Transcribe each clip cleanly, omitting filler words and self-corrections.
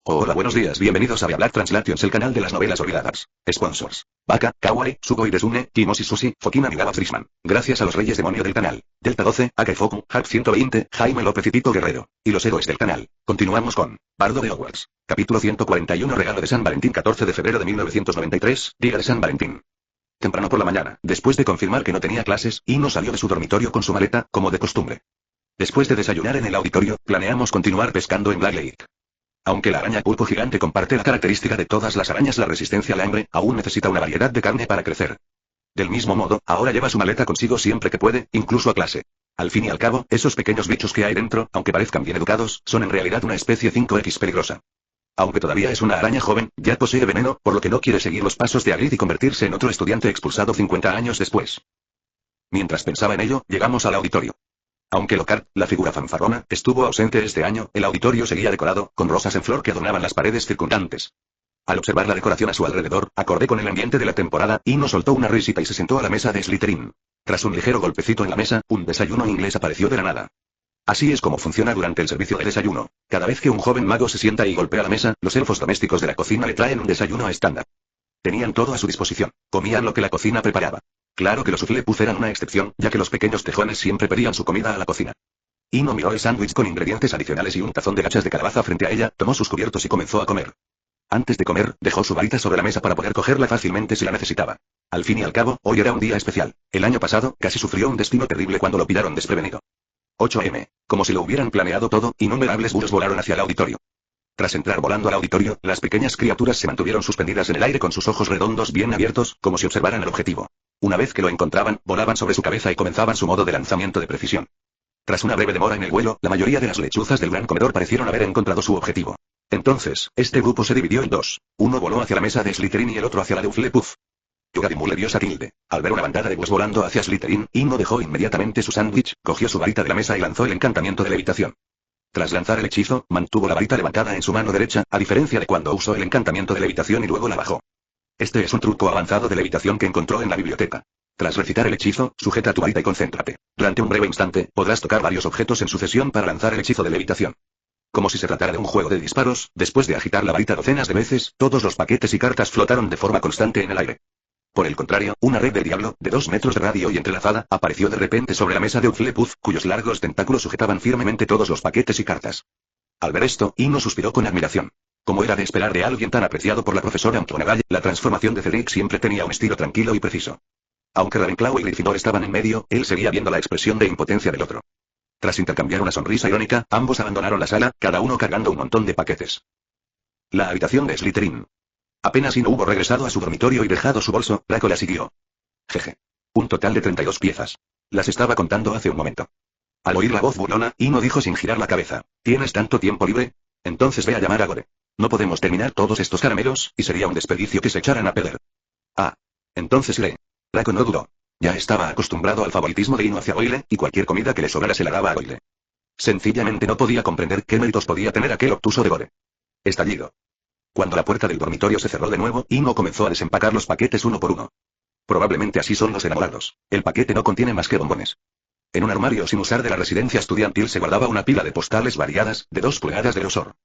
Hola, buenos días, bienvenidos a Beablat Translations, el canal de las novelas olvidadas. Sponsors: Baka, Kawaii, Sugoi Desune, Kimoshi Sushi, Fokina Migawa Frishman. Gracias a los reyes demonio del canal. Delta 12, Akefoku, Hack 120, Jaime López y Tito Guerrero. Y los héroes del canal. Continuamos con Bardo de Hogwarts. Capítulo 141, Regalo de San Valentín, 14 de febrero de 1993, Día de San Valentín. Temprano por la mañana, después de confirmar que no tenía clases, Ino salió de su dormitorio con su maleta, como de costumbre. Después de desayunar en el auditorio, planeamos continuar pescando en Black Lake. Aunque la araña pulpo gigante comparte la característica de todas las arañas, la resistencia al hambre, aún necesita una variedad de carne para crecer. Del mismo modo, ahora lleva su maleta consigo siempre que puede, incluso a clase. Al fin y al cabo, esos pequeños bichos que hay dentro, aunque parezcan bien educados, son en realidad una especie 5X peligrosa. Aunque todavía es una araña joven, ya posee veneno, por lo que no quiere seguir los pasos de Hagrid y convertirse en otro estudiante expulsado 50 años después. Mientras pensaba en ello, llegamos al auditorio. Aunque Lockhart, la figura fanfarrona, estuvo ausente este año, el auditorio seguía decorado, con rosas en flor que adornaban las paredes circundantes. Al observar la decoración a su alrededor, acordé con el ambiente de la temporada, y nos soltó una risita y se sentó a la mesa de Slytherin. Tras un ligero golpecito en la mesa, un desayuno inglés apareció de la nada. Así es como funciona durante el servicio de desayuno. Cada vez que un joven mago se sienta y golpea la mesa, los elfos domésticos de la cocina le traen un desayuno estándar. Tenían todo a su disposición. Comían lo que la cocina preparaba. Claro que los Hufflepuff eran una excepción, ya que los pequeños tejones siempre pedían su comida a la cocina. Ino miró el sándwich con ingredientes adicionales y un tazón de gachas de calabaza frente a ella, tomó sus cubiertos y comenzó a comer. Antes de comer, dejó su varita sobre la mesa para poder cogerla fácilmente si la necesitaba. Al fin y al cabo, hoy era un día especial. El año pasado, casi sufrió un destino terrible cuando lo pillaron desprevenido. 8M. Como si lo hubieran planeado todo, innumerables búhos volaron hacia el auditorio. Tras entrar volando al auditorio, las pequeñas criaturas se mantuvieron suspendidas en el aire con sus ojos redondos bien abiertos, como si observaran el objetivo. Una vez que lo encontraban, volaban sobre su cabeza y comenzaban su modo de lanzamiento de precisión. Tras una breve demora en el vuelo, la mayoría de las lechuzas del gran comedor parecieron haber encontrado su objetivo. Entonces, este grupo se dividió en dos. Uno voló hacia la mesa de Slytherin y el otro hacia la de Hufflepuff. Yugadimu le vio a Tilde. Al ver una bandada de búhos volando hacia Slytherin, Ino dejó inmediatamente su sándwich, cogió su varita de la mesa y lanzó el encantamiento de levitación. Tras lanzar el hechizo, mantuvo la varita levantada en su mano derecha, a diferencia de cuando usó el encantamiento de levitación y luego la bajó. Este es un truco avanzado de levitación que encontró en la biblioteca. Tras recitar el hechizo, sujeta tu varita y concéntrate. Durante un breve instante, podrás tocar varios objetos en sucesión para lanzar el hechizo de levitación. Como si se tratara de un juego de disparos, después de agitar la varita docenas de veces, todos los paquetes y cartas flotaron de forma constante en el aire. Por el contrario, una red de diablo, de 2 metros de radio y entrelazada, apareció de repente sobre la mesa de Hufflepuff, cuyos largos tentáculos sujetaban firmemente todos los paquetes y cartas. Al ver esto, Ino suspiró con admiración. Como era de esperar de alguien tan apreciado por la profesora McGonagall, la transformación de Cedric siempre tenía un estilo tranquilo y preciso. Aunque Ravenclaw y Gryffindor estaban en medio, él seguía viendo la expresión de impotencia del otro. Tras intercambiar una sonrisa irónica, ambos abandonaron la sala, cada uno cargando un montón de paquetes. La habitación de Slytherin. Apenas Ino hubo regresado a su dormitorio y dejado su bolso, Draco la siguió. Jeje. Un total de 32 piezas. Las estaba contando hace un momento. Al oír la voz burlona, Ino dijo sin girar la cabeza: ¿Tienes tanto tiempo libre? Entonces ve a llamar a Gore. No podemos terminar todos estos caramelos, y sería un desperdicio que se echaran a perder. Ah. Entonces iré. Draco no dudó. Ya estaba acostumbrado al favoritismo de Ino hacia Goyle, y cualquier comida que le sobrara se la daba a Goyle. Sencillamente no podía comprender qué méritos podía tener aquel obtuso de Gore. Estallido. Cuando la puerta del dormitorio se cerró de nuevo, Ino comenzó a desempacar los paquetes uno por uno. Probablemente así son los enamorados. El paquete no contiene más que bombones. En un armario sin usar de la residencia estudiantil se guardaba una pila de postales variadas, de 2 pulgadas de grosor.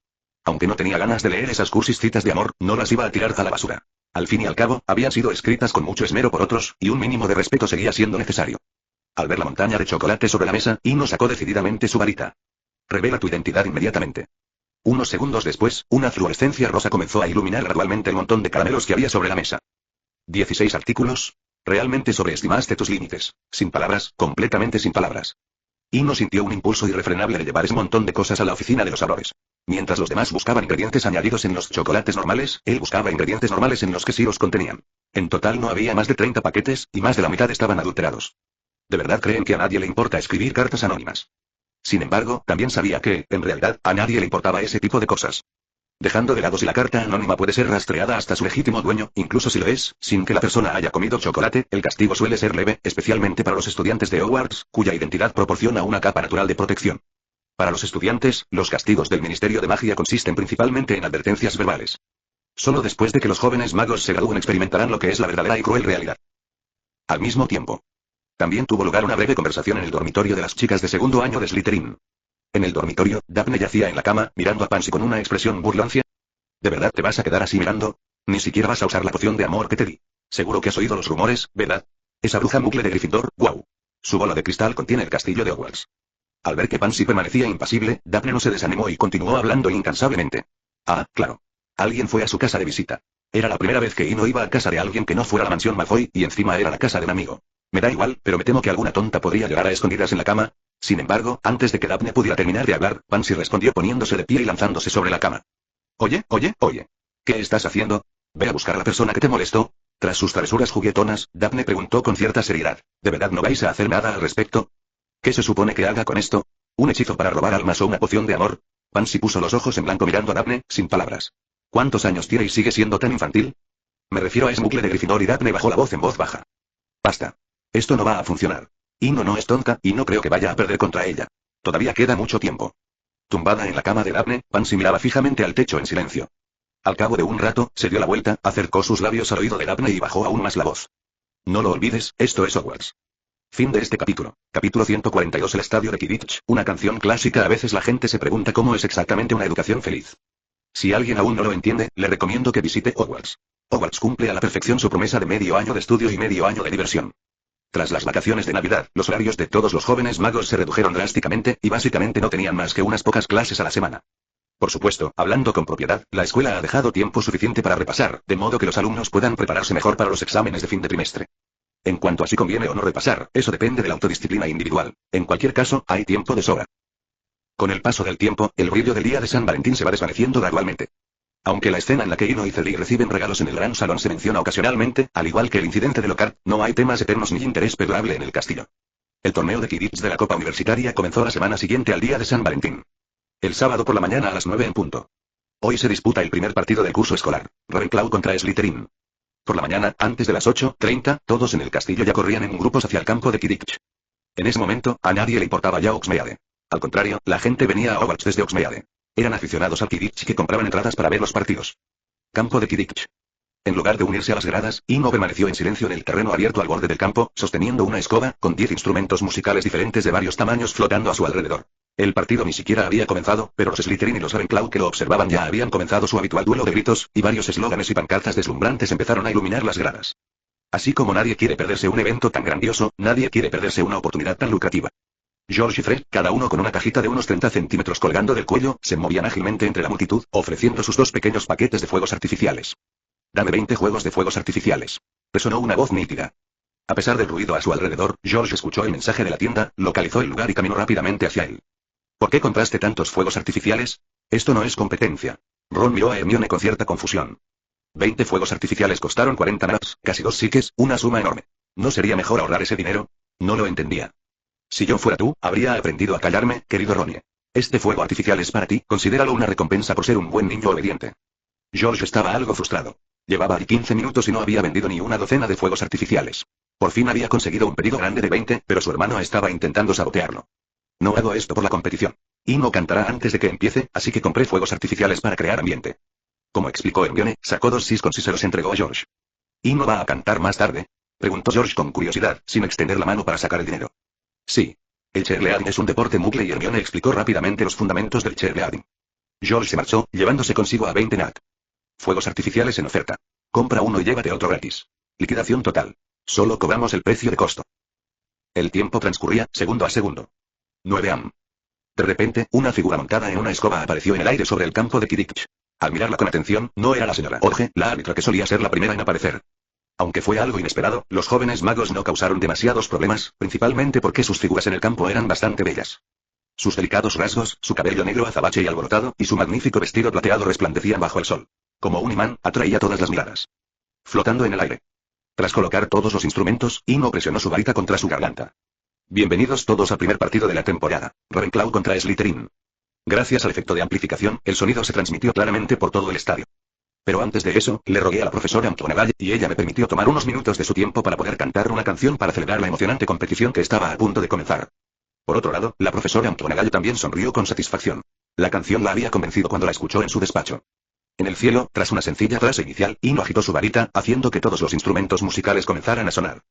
Aunque no tenía ganas de leer esas cursis citas de amor, no las iba a tirar a la basura. Al fin y al cabo, habían sido escritas con mucho esmero por otros, y un mínimo de respeto seguía siendo necesario. Al ver la montaña de chocolate sobre la mesa, Ino sacó decididamente su varita. Revela tu identidad inmediatamente. Unos segundos después, una fluorescencia rosa comenzó a iluminar gradualmente el montón de caramelos que había sobre la mesa. 16 artículos. Realmente sobreestimaste tus límites. Sin palabras, completamente sin palabras. Ino sintió un impulso irrefrenable de llevar ese montón de cosas a la oficina de los sabores. Mientras los demás buscaban ingredientes añadidos en los chocolates normales, él buscaba ingredientes normales en los que sí los contenían. En total no había más de 30 paquetes, y más de la mitad estaban adulterados. ¿De verdad creen que a nadie le importa escribir cartas anónimas? Sin embargo, también sabía que, en realidad, a nadie le importaba ese tipo de cosas. Dejando de lado si la carta anónima puede ser rastreada hasta su legítimo dueño, incluso si lo es, sin que la persona haya comido chocolate, el castigo suele ser leve, especialmente para los estudiantes de Hogwarts, cuya identidad proporciona una capa natural de protección. Para los estudiantes, los castigos del Ministerio de Magia consisten principalmente en advertencias verbales. Solo después de que los jóvenes magos se gradúen experimentarán lo que es la verdadera y cruel realidad. Al mismo tiempo, también tuvo lugar una breve conversación en el dormitorio de las chicas de segundo año de Slytherin. En el dormitorio, Daphne yacía en la cama, mirando a Pansy con una expresión burlancia. ¿De verdad te vas a quedar así mirando? Ni siquiera vas a usar la poción de amor que te di. Seguro que has oído los rumores, ¿verdad? Esa bruja Muggle de Gryffindor, ¡guau! Su bola de cristal contiene el castillo de Hogwarts. Al ver que Pansy permanecía impasible, Daphne no se desanimó y continuó hablando incansablemente. Ah, claro. Alguien fue a su casa de visita. Era la primera vez que Ino iba a casa de alguien que no fuera la mansión Malfoy, y encima era la casa de un amigo. Me da igual, pero me temo que alguna tonta podría llorar a escondidas en la cama. Sin embargo, antes de que Daphne pudiera terminar de hablar, Pansy respondió poniéndose de pie y lanzándose sobre la cama. Oye. ¿Qué estás haciendo? Ve a buscar a la persona que te molestó. Tras sus travesuras juguetonas, Daphne preguntó con cierta seriedad. ¿De verdad no vais a hacer nada al respecto? ¿Qué se supone que haga con esto? ¿Un hechizo para robar almas o una poción de amor? Pansy puso los ojos en blanco mirando a Daphne, sin palabras. ¿Cuántos años tiene y sigue siendo tan infantil? Me refiero a ese bucle de Gryffindor, y Daphne bajó la voz en voz baja. Basta. Esto no va a funcionar. Ino no es tonta, y no creo que vaya a perder contra ella. Todavía queda mucho tiempo. Tumbada en la cama de Daphne, Pansy miraba fijamente al techo en silencio. Al cabo de un rato, se dio la vuelta, acercó sus labios al oído de Daphne y bajó aún más la voz. No lo olvides, esto es Hogwarts. Fin de este capítulo. Capítulo 142. El estadio de Quidditch, una canción clásica. A veces la gente se pregunta cómo es exactamente una educación feliz. Si alguien aún no lo entiende, le recomiendo que visite Hogwarts. Hogwarts cumple a la perfección su promesa de medio año de estudio y medio año de diversión. Tras las vacaciones de Navidad, los horarios de todos los jóvenes magos se redujeron drásticamente, y básicamente no tenían más que unas pocas clases a la semana. Por supuesto, hablando con propiedad, la escuela ha dejado tiempo suficiente para repasar, de modo que los alumnos puedan prepararse mejor para los exámenes de fin de trimestre. En cuanto a si conviene o no repasar, eso depende de la autodisciplina individual. En cualquier caso, hay tiempo de sobra. Con el paso del tiempo, el brillo del día de San Valentín se va desvaneciendo gradualmente. Aunque la escena en la que Ino y Cedric reciben regalos en el gran salón se menciona ocasionalmente, al igual que el incidente de Lockhart, no hay temas eternos ni interés perdurable en el castillo. El torneo de Quidditch de la Copa Universitaria comenzó la semana siguiente al día de San Valentín. El sábado por la mañana a las 9 en punto. Hoy se disputa el primer partido del curso escolar, Ravenclaw contra Slytherin. Por la mañana, antes de las 8:30, todos en el castillo ya corrían en grupos hacia el campo de Quidditch. En ese momento, a nadie le importaba ya Hogsmeade. Al contrario, la gente venía a Hogwarts desde Hogsmeade. Eran aficionados al Quidditch que compraban entradas para ver los partidos. Campo de Quidditch. En lugar de unirse a las gradas, Ino permaneció en silencio en el terreno abierto al borde del campo, sosteniendo una escoba, con 10 instrumentos musicales diferentes de varios tamaños flotando a su alrededor. El partido ni siquiera había comenzado, pero los Slytherin y los Ravenclaw que lo observaban ya habían comenzado su habitual duelo de gritos, y varios eslóganes y pancartas deslumbrantes empezaron a iluminar las gradas. Así como nadie quiere perderse un evento tan grandioso, nadie quiere perderse una oportunidad tan lucrativa. George y Fred, cada uno con una cajita de unos 30 centímetros colgando del cuello, se movían ágilmente entre la multitud, ofreciendo sus 2 pequeños paquetes de fuegos artificiales. Dame 20 juegos de fuegos artificiales. Resonó una voz nítida. A pesar del ruido a su alrededor, George escuchó el mensaje de la tienda, localizó el lugar y caminó rápidamente hacia él. ¿Por qué compraste tantos fuegos artificiales? Esto no es competencia. Ron miró a Hermione con cierta confusión. 20 fuegos artificiales costaron 40 naps, casi 2 psiques, una suma enorme. ¿No sería mejor ahorrar ese dinero? No lo entendía. Si yo fuera tú, habría aprendido a callarme, querido Ronnie. Este fuego artificial es para ti, considéralo una recompensa por ser un buen niño obediente. George estaba algo frustrado. Llevaba ahí 15 minutos y no había vendido ni una docena de fuegos artificiales. Por fin había conseguido un pedido grande de 20, pero su hermano estaba intentando sabotearlo. No hago esto por la competición. Ino cantará antes de que empiece, así que compré fuegos artificiales para crear ambiente. Como explicó Hermione, sacó 2 siscons y se los entregó a George. ¿Ino va a cantar más tarde? Preguntó George con curiosidad, sin extender la mano para sacar el dinero. Sí. El cheerleading es un deporte Muggle y Hermione explicó rápidamente los fundamentos del cheerleading. George se marchó, llevándose consigo a 20 nat. Fuegos artificiales en oferta. Compra uno y llévate otro gratis. Liquidación total. Solo cobramos el precio de costo. El tiempo transcurría, segundo a segundo. 9 am. De repente, una figura montada en una escoba apareció en el aire sobre el campo de Quidditch. Al mirarla con atención, no era la señora Orge, la árbitra que solía ser la primera en aparecer. Aunque fue algo inesperado, los jóvenes magos no causaron demasiados problemas, principalmente porque sus figuras en el campo eran bastante bellas. Sus delicados rasgos, su cabello negro azabache y alborotado, y su magnífico vestido plateado resplandecían bajo el sol. Como un imán, atraía todas las miradas. Flotando en el aire. Tras colocar todos los instrumentos, Ino presionó su varita contra su garganta. Bienvenidos todos al primer partido de la temporada, Ravenclaw contra Slytherin. Gracias al efecto de amplificación, el sonido se transmitió claramente por todo el estadio. Pero antes de eso, le rogué a la profesora McGonagall, y ella me permitió tomar unos minutos de su tiempo para poder cantar una canción para celebrar la emocionante competición que estaba a punto de comenzar. Por otro lado, la profesora McGonagall también sonrió con satisfacción. La canción la había convencido cuando la escuchó en su despacho. En el cielo, tras una sencilla frase inicial, Ino agitó su varita, haciendo que todos los instrumentos musicales comenzaran a sonar.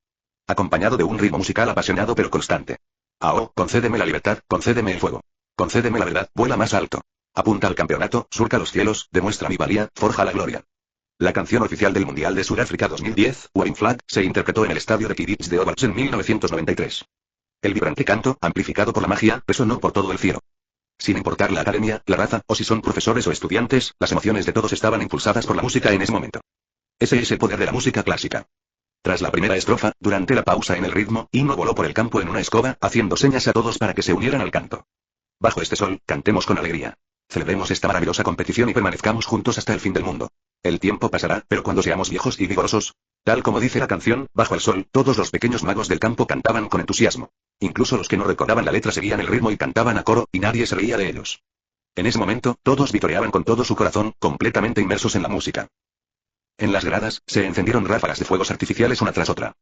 Acompañado de un ritmo musical apasionado pero constante. Ah, oh, concédeme la libertad, concédeme el fuego. Concédeme la verdad, vuela más alto. Apunta al campeonato, surca los cielos, demuestra mi valía, forja la gloria. La canción oficial del Mundial de Sudáfrica 2010, Waving Flag, se interpretó en el estadio de Kibitz de Hobart en 1993. El vibrante canto, amplificado por la magia, resonó por todo el cielo. Sin importar la academia, la raza, o si son profesores o estudiantes, las emociones de todos estaban impulsadas por la música en ese momento. Ese es el poder de la música clásica. Tras la primera estrofa, durante la pausa en el ritmo, Hino voló por el campo en una escoba, haciendo señas a todos para que se unieran al canto. Bajo este sol, cantemos con alegría. Celebremos esta maravillosa competición y permanezcamos juntos hasta el fin del mundo. El tiempo pasará, pero cuando seamos viejos y vigorosos, tal como dice la canción, bajo el sol, todos los pequeños magos del campo cantaban con entusiasmo. Incluso los que no recordaban la letra seguían el ritmo y cantaban a coro, y nadie se reía de ellos. En ese momento, todos vitoreaban con todo su corazón, completamente inmersos en la música. En las gradas, se encendieron ráfagas de fuegos artificiales una tras otra.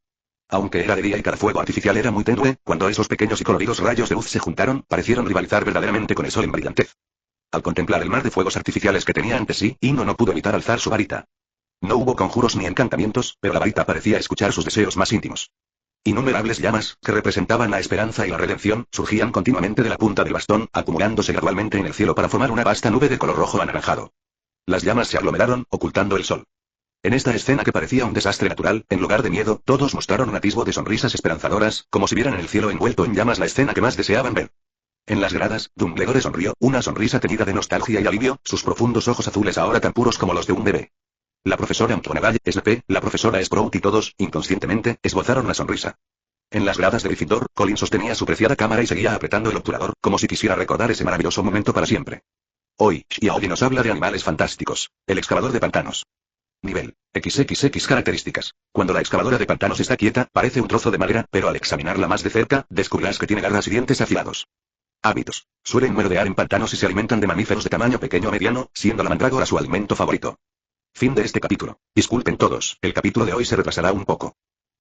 Aunque era de día y cada fuego artificial era muy tenue, cuando esos pequeños y coloridos rayos de luz se juntaron, parecieron rivalizar verdaderamente con el sol en brillantez. Al contemplar el mar de fuegos artificiales que tenía ante sí, Hino no pudo evitar alzar su varita. No hubo conjuros ni encantamientos, pero la varita parecía escuchar sus deseos más íntimos. Innumerables llamas, que representaban la esperanza y la redención, surgían continuamente de la punta del bastón, acumulándose gradualmente en el cielo para formar una vasta nube de color rojo anaranjado. Las llamas se aglomeraron, ocultando el sol. En esta escena que parecía un desastre natural, en lugar de miedo, todos mostraron un atisbo de sonrisas esperanzadoras, como si vieran en el cielo envuelto en llamas la escena que más deseaban ver. En las gradas, Dumbledore sonrió, una sonrisa teñida de nostalgia y alivio, sus profundos ojos azules ahora tan puros como los de un bebé. La profesora McGonagall, SP, la profesora Sprout y todos, inconscientemente, esbozaron la sonrisa. En las gradas de Gryffindor, Colin sostenía su preciada cámara y seguía apretando el obturador, como si quisiera recordar ese maravilloso momento para siempre. Hoy, Xiaoyi nos habla de animales fantásticos. El excavador de pantanos. Nivel XXX características. Cuando la excavadora de pantanos está quieta, parece un trozo de madera, pero al examinarla más de cerca, descubrirás que tiene garras y dientes afilados. Hábitos. Suelen merodear en pantanos y se alimentan de mamíferos de tamaño pequeño o mediano, siendo la mandrágora su alimento favorito. Fin de este capítulo. Disculpen todos, el capítulo de hoy se retrasará un poco.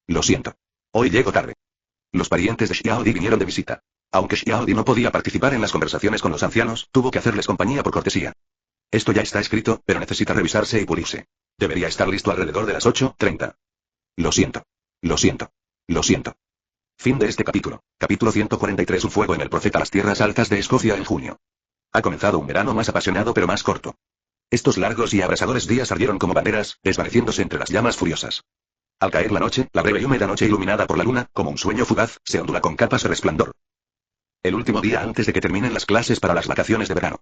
Lo siento. Hoy llego tarde. Los parientes de Xiaodi vinieron de visita. Aunque Xiaodi no podía participar en las conversaciones con los ancianos, tuvo que hacerles compañía por cortesía. Esto ya está escrito, pero necesita revisarse y pulirse. Debería estar listo alrededor de las 8:30. Lo siento. Lo siento. Lo siento. Fin de este capítulo. Capítulo 143. Un fuego en el profeta. Las tierras altas de Escocia en junio. Ha comenzado un verano más apasionado pero más corto. Estos largos y abrasadores días ardieron como banderas, desvaneciéndose entre las llamas furiosas. Al caer la noche, la breve y húmeda noche iluminada por la luna, como un sueño fugaz, se ondula con capas de resplandor. El último día antes de que terminen las clases para las vacaciones de verano.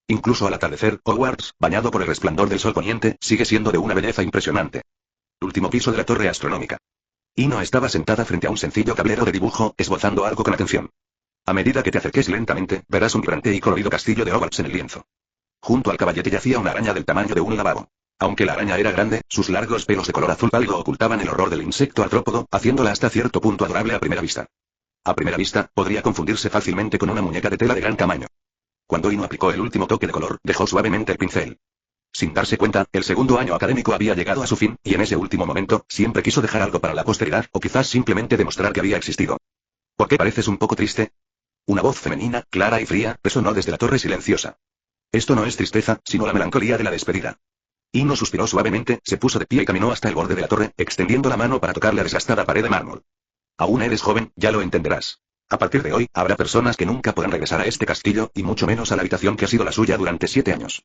Incluso al atardecer, Hogwarts, bañado por el resplandor del sol poniente, sigue siendo de una belleza impresionante. Último piso de la torre astronómica. Hino estaba sentada frente a un sencillo tablero de dibujo, esbozando algo con atención. A medida que te acerques lentamente, verás un vibrante y colorido castillo de Hogwarts en el lienzo. Junto al caballete yacía una araña del tamaño de un lavabo. Aunque la araña era grande, sus largos pelos de color azul pálido ocultaban el horror del insecto artrópodo, haciéndola hasta cierto punto adorable a primera vista. A primera vista, podría confundirse fácilmente con una muñeca de tela de gran tamaño. Cuando Hino aplicó el último toque de color, dejó suavemente el pincel. Sin darse cuenta, el segundo año académico había llegado a su fin, y en ese último momento, siempre quiso dejar algo para la posteridad, o quizás simplemente demostrar que había existido. ¿Por qué pareces un poco triste? Una voz femenina, clara y fría, resonó desde la torre silenciosa. Esto no es tristeza, sino la melancolía de la despedida. Hino suspiró suavemente, se puso de pie y caminó hasta el borde de la torre, extendiendo la mano para tocar la desgastada pared de mármol. Aún eres joven, ya lo entenderás. A partir de hoy, habrá personas que nunca podrán regresar a este castillo, y mucho menos a la habitación que ha sido la suya durante 7 años.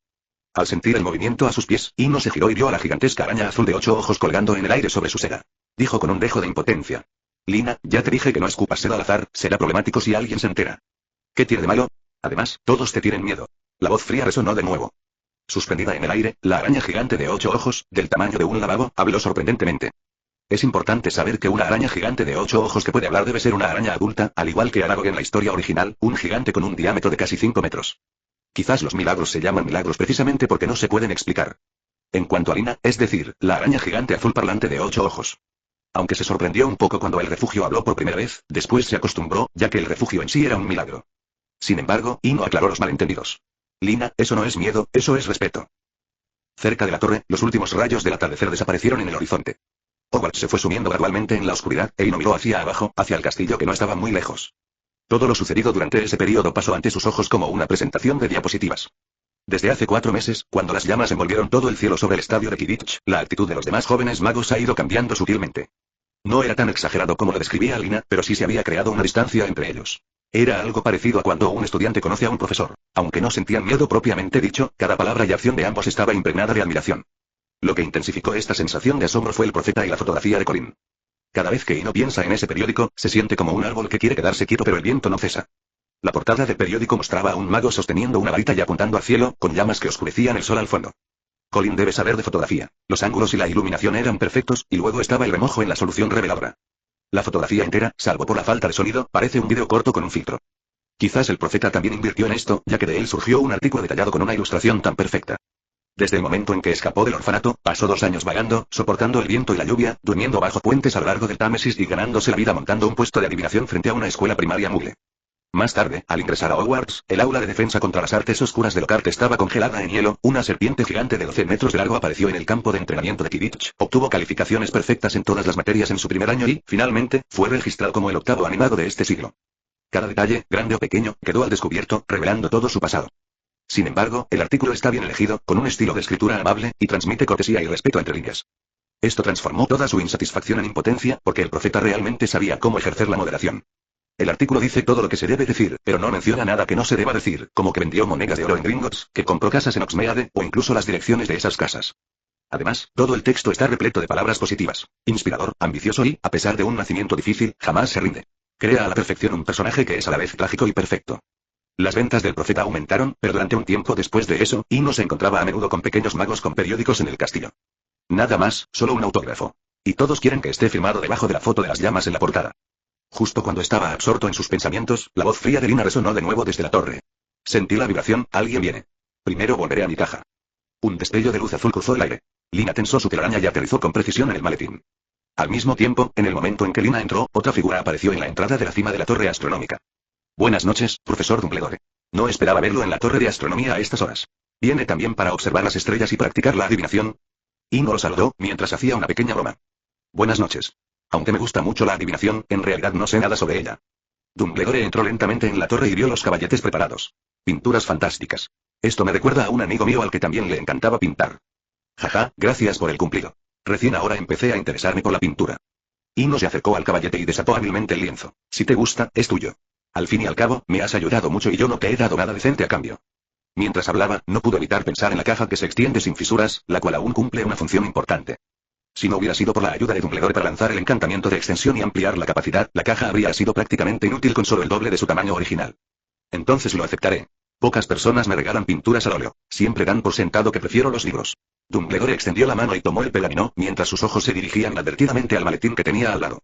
Al sentir el movimiento a sus pies, Hino se giró y vio a la gigantesca araña azul de 8 ojos colgando en el aire sobre su seda. Dijo con un dejo de impotencia. Lina, ya te dije que no escupas seda al azar, será problemático si alguien se entera. ¿Qué tiene de malo? Además, todos te tienen miedo. La voz fría resonó de nuevo. Suspendida en el aire, la araña gigante de 8 ojos, del tamaño de un lavabo, habló sorprendentemente. Es importante saber que una araña gigante de 8 ojos que puede hablar debe ser una araña adulta, al igual que Aragog en la historia original, un gigante con un diámetro de casi 5 metros. Quizás los milagros se llaman milagros precisamente porque no se pueden explicar. En cuanto a Lina, es decir, la araña gigante azul parlante de 8 ojos. Aunque se sorprendió un poco cuando el refugio habló por primera vez, después se acostumbró, ya que el refugio en sí era un milagro. Sin embargo, Hino aclaró los malentendidos. Lina, eso no es miedo, eso es respeto. Cerca de la torre, los últimos rayos del atardecer desaparecieron en el horizonte. Hogwarts se fue sumiendo gradualmente en la oscuridad, e Hino miró hacia abajo, hacia el castillo que no estaba muy lejos. Todo lo sucedido durante ese periodo pasó ante sus ojos como una presentación de diapositivas. Desde hace 4 meses, cuando las llamas envolvieron todo el cielo sobre el estadio de Quidditch, la actitud de los demás jóvenes magos ha ido cambiando sutilmente. No era tan exagerado como lo describía Lina, pero sí se había creado una distancia entre ellos. Era algo parecido a cuando un estudiante conoce a un profesor. Aunque no sentían miedo propiamente dicho, cada palabra y acción de ambos estaba impregnada de admiración. Lo que intensificó esta sensación de asombro fue el profeta y la fotografía de Colin. Cada vez que Ino piensa en ese periódico, se siente como un árbol que quiere quedarse quieto pero el viento no cesa. La portada del periódico mostraba a un mago sosteniendo una varita y apuntando al cielo, con llamas que oscurecían el sol al fondo. Colin debe saber de fotografía. Los ángulos y la iluminación eran perfectos, y luego estaba el remojo en la solución reveladora. La fotografía entera, salvo por la falta de sonido, parece un vídeo corto con un filtro. Quizás el profeta también invirtió en esto, ya que de él surgió un artículo detallado con una ilustración tan perfecta. Desde el momento en que escapó del orfanato, pasó 2 años vagando, soportando el viento y la lluvia, durmiendo bajo puentes a lo largo del Támesis y ganándose la vida montando un puesto de adivinación frente a una escuela primaria muggle. Más tarde, al ingresar a Hogwarts, el aula de defensa contra las artes oscuras de Lockhart estaba congelada en hielo, una serpiente gigante de 12 metros de largo apareció en el campo de entrenamiento de Quidditch, obtuvo calificaciones perfectas en todas las materias en su primer año y, finalmente, fue registrado como el octavo animado de este siglo. Cada detalle, grande o pequeño, quedó al descubierto, revelando todo su pasado. Sin embargo, el artículo está bien elegido, con un estilo de escritura amable, y transmite cortesía y respeto entre líneas. Esto transformó toda su insatisfacción en impotencia, porque el profeta realmente sabía cómo ejercer la moderación. El artículo dice todo lo que se debe decir, pero no menciona nada que no se deba decir, como que vendió monedas de oro en Gringotts, que compró casas en Oxmeade, o incluso las direcciones de esas casas. Además, todo el texto está repleto de palabras positivas. Inspirador, ambicioso y, a pesar de un nacimiento difícil, jamás se rinde. Crea a la perfección un personaje que es a la vez trágico y perfecto. Las ventas del profeta aumentaron, pero durante un tiempo después de eso, Ino se encontraba a menudo con pequeños magos con periódicos en el castillo. Nada más, solo un autógrafo. Y todos quieren que esté firmado debajo de la foto de las llamas en la portada. Justo cuando estaba absorto en sus pensamientos, la voz fría de Lina resonó de nuevo desde la torre. Sentí la vibración, alguien viene. Primero volveré a mi caja. Un destello de luz azul cruzó el aire. Lina tensó su telaraña y aterrizó con precisión en el maletín. Al mismo tiempo, en el momento en que Lina entró, otra figura apareció en la entrada de la cima de la torre astronómica. Buenas noches, profesor Dumbledore. No esperaba verlo en la torre de astronomía a estas horas. ¿Viene también para observar las estrellas y practicar la adivinación? Ino lo saludó, mientras hacía una pequeña broma. Buenas noches. Aunque me gusta mucho la adivinación, en realidad no sé nada sobre ella. Dumbledore entró lentamente en la torre y vio los caballetes preparados. Pinturas fantásticas. Esto me recuerda a un amigo mío al que también le encantaba pintar. Jaja, gracias por el cumplido. Recién ahora empecé a interesarme por la pintura. Ino se acercó al caballete y desató hábilmente el lienzo. Si te gusta, es tuyo. Al fin y al cabo, me has ayudado mucho y yo no te he dado nada decente a cambio. Mientras hablaba, no pudo evitar pensar en la caja que se extiende sin fisuras, la cual aún cumple una función importante. Si no hubiera sido por la ayuda de Dumbledore para lanzar el encantamiento de extensión y ampliar la capacidad, la caja habría sido prácticamente inútil con solo el doble de su tamaño original. Entonces lo aceptaré. Pocas personas me regalan pinturas al óleo. Siempre dan por sentado que prefiero los libros. Dumbledore extendió la mano y tomó el pergamino, mientras sus ojos se dirigían advertidamente al maletín que tenía al lado.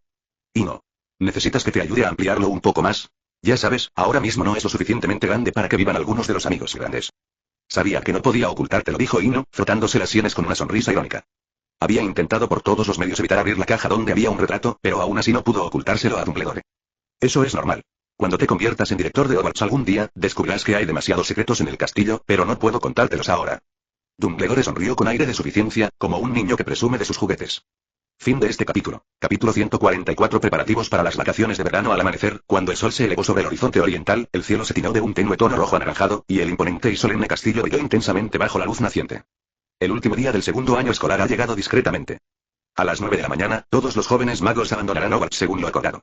Y no. ¿Necesitas que te ayude a ampliarlo un poco más? Ya sabes, ahora mismo no es lo suficientemente grande para que vivan algunos de los amigos grandes. Sabía que no podía ocultártelo, dijo Ino, frotándose las sienes con una sonrisa irónica. Había intentado por todos los medios evitar abrir la caja donde había un retrato, pero aún así no pudo ocultárselo a Dumbledore. Eso es normal. Cuando te conviertas en director de Hogwarts algún día, descubrirás que hay demasiados secretos en el castillo, pero no puedo contártelos ahora. Dumbledore sonrió con aire de suficiencia, como un niño que presume de sus juguetes. Fin de este capítulo. Capítulo 144. Preparativos para las vacaciones de verano. Al amanecer, cuando el sol se elevó sobre el horizonte oriental, el cielo se tinó de un tenue tono rojo anaranjado, y el imponente y solemne castillo brilló intensamente bajo la luz naciente. El último día del segundo año escolar ha llegado discretamente. A las 9 de la mañana, todos los jóvenes magos abandonarán Hogwarts según lo acordado.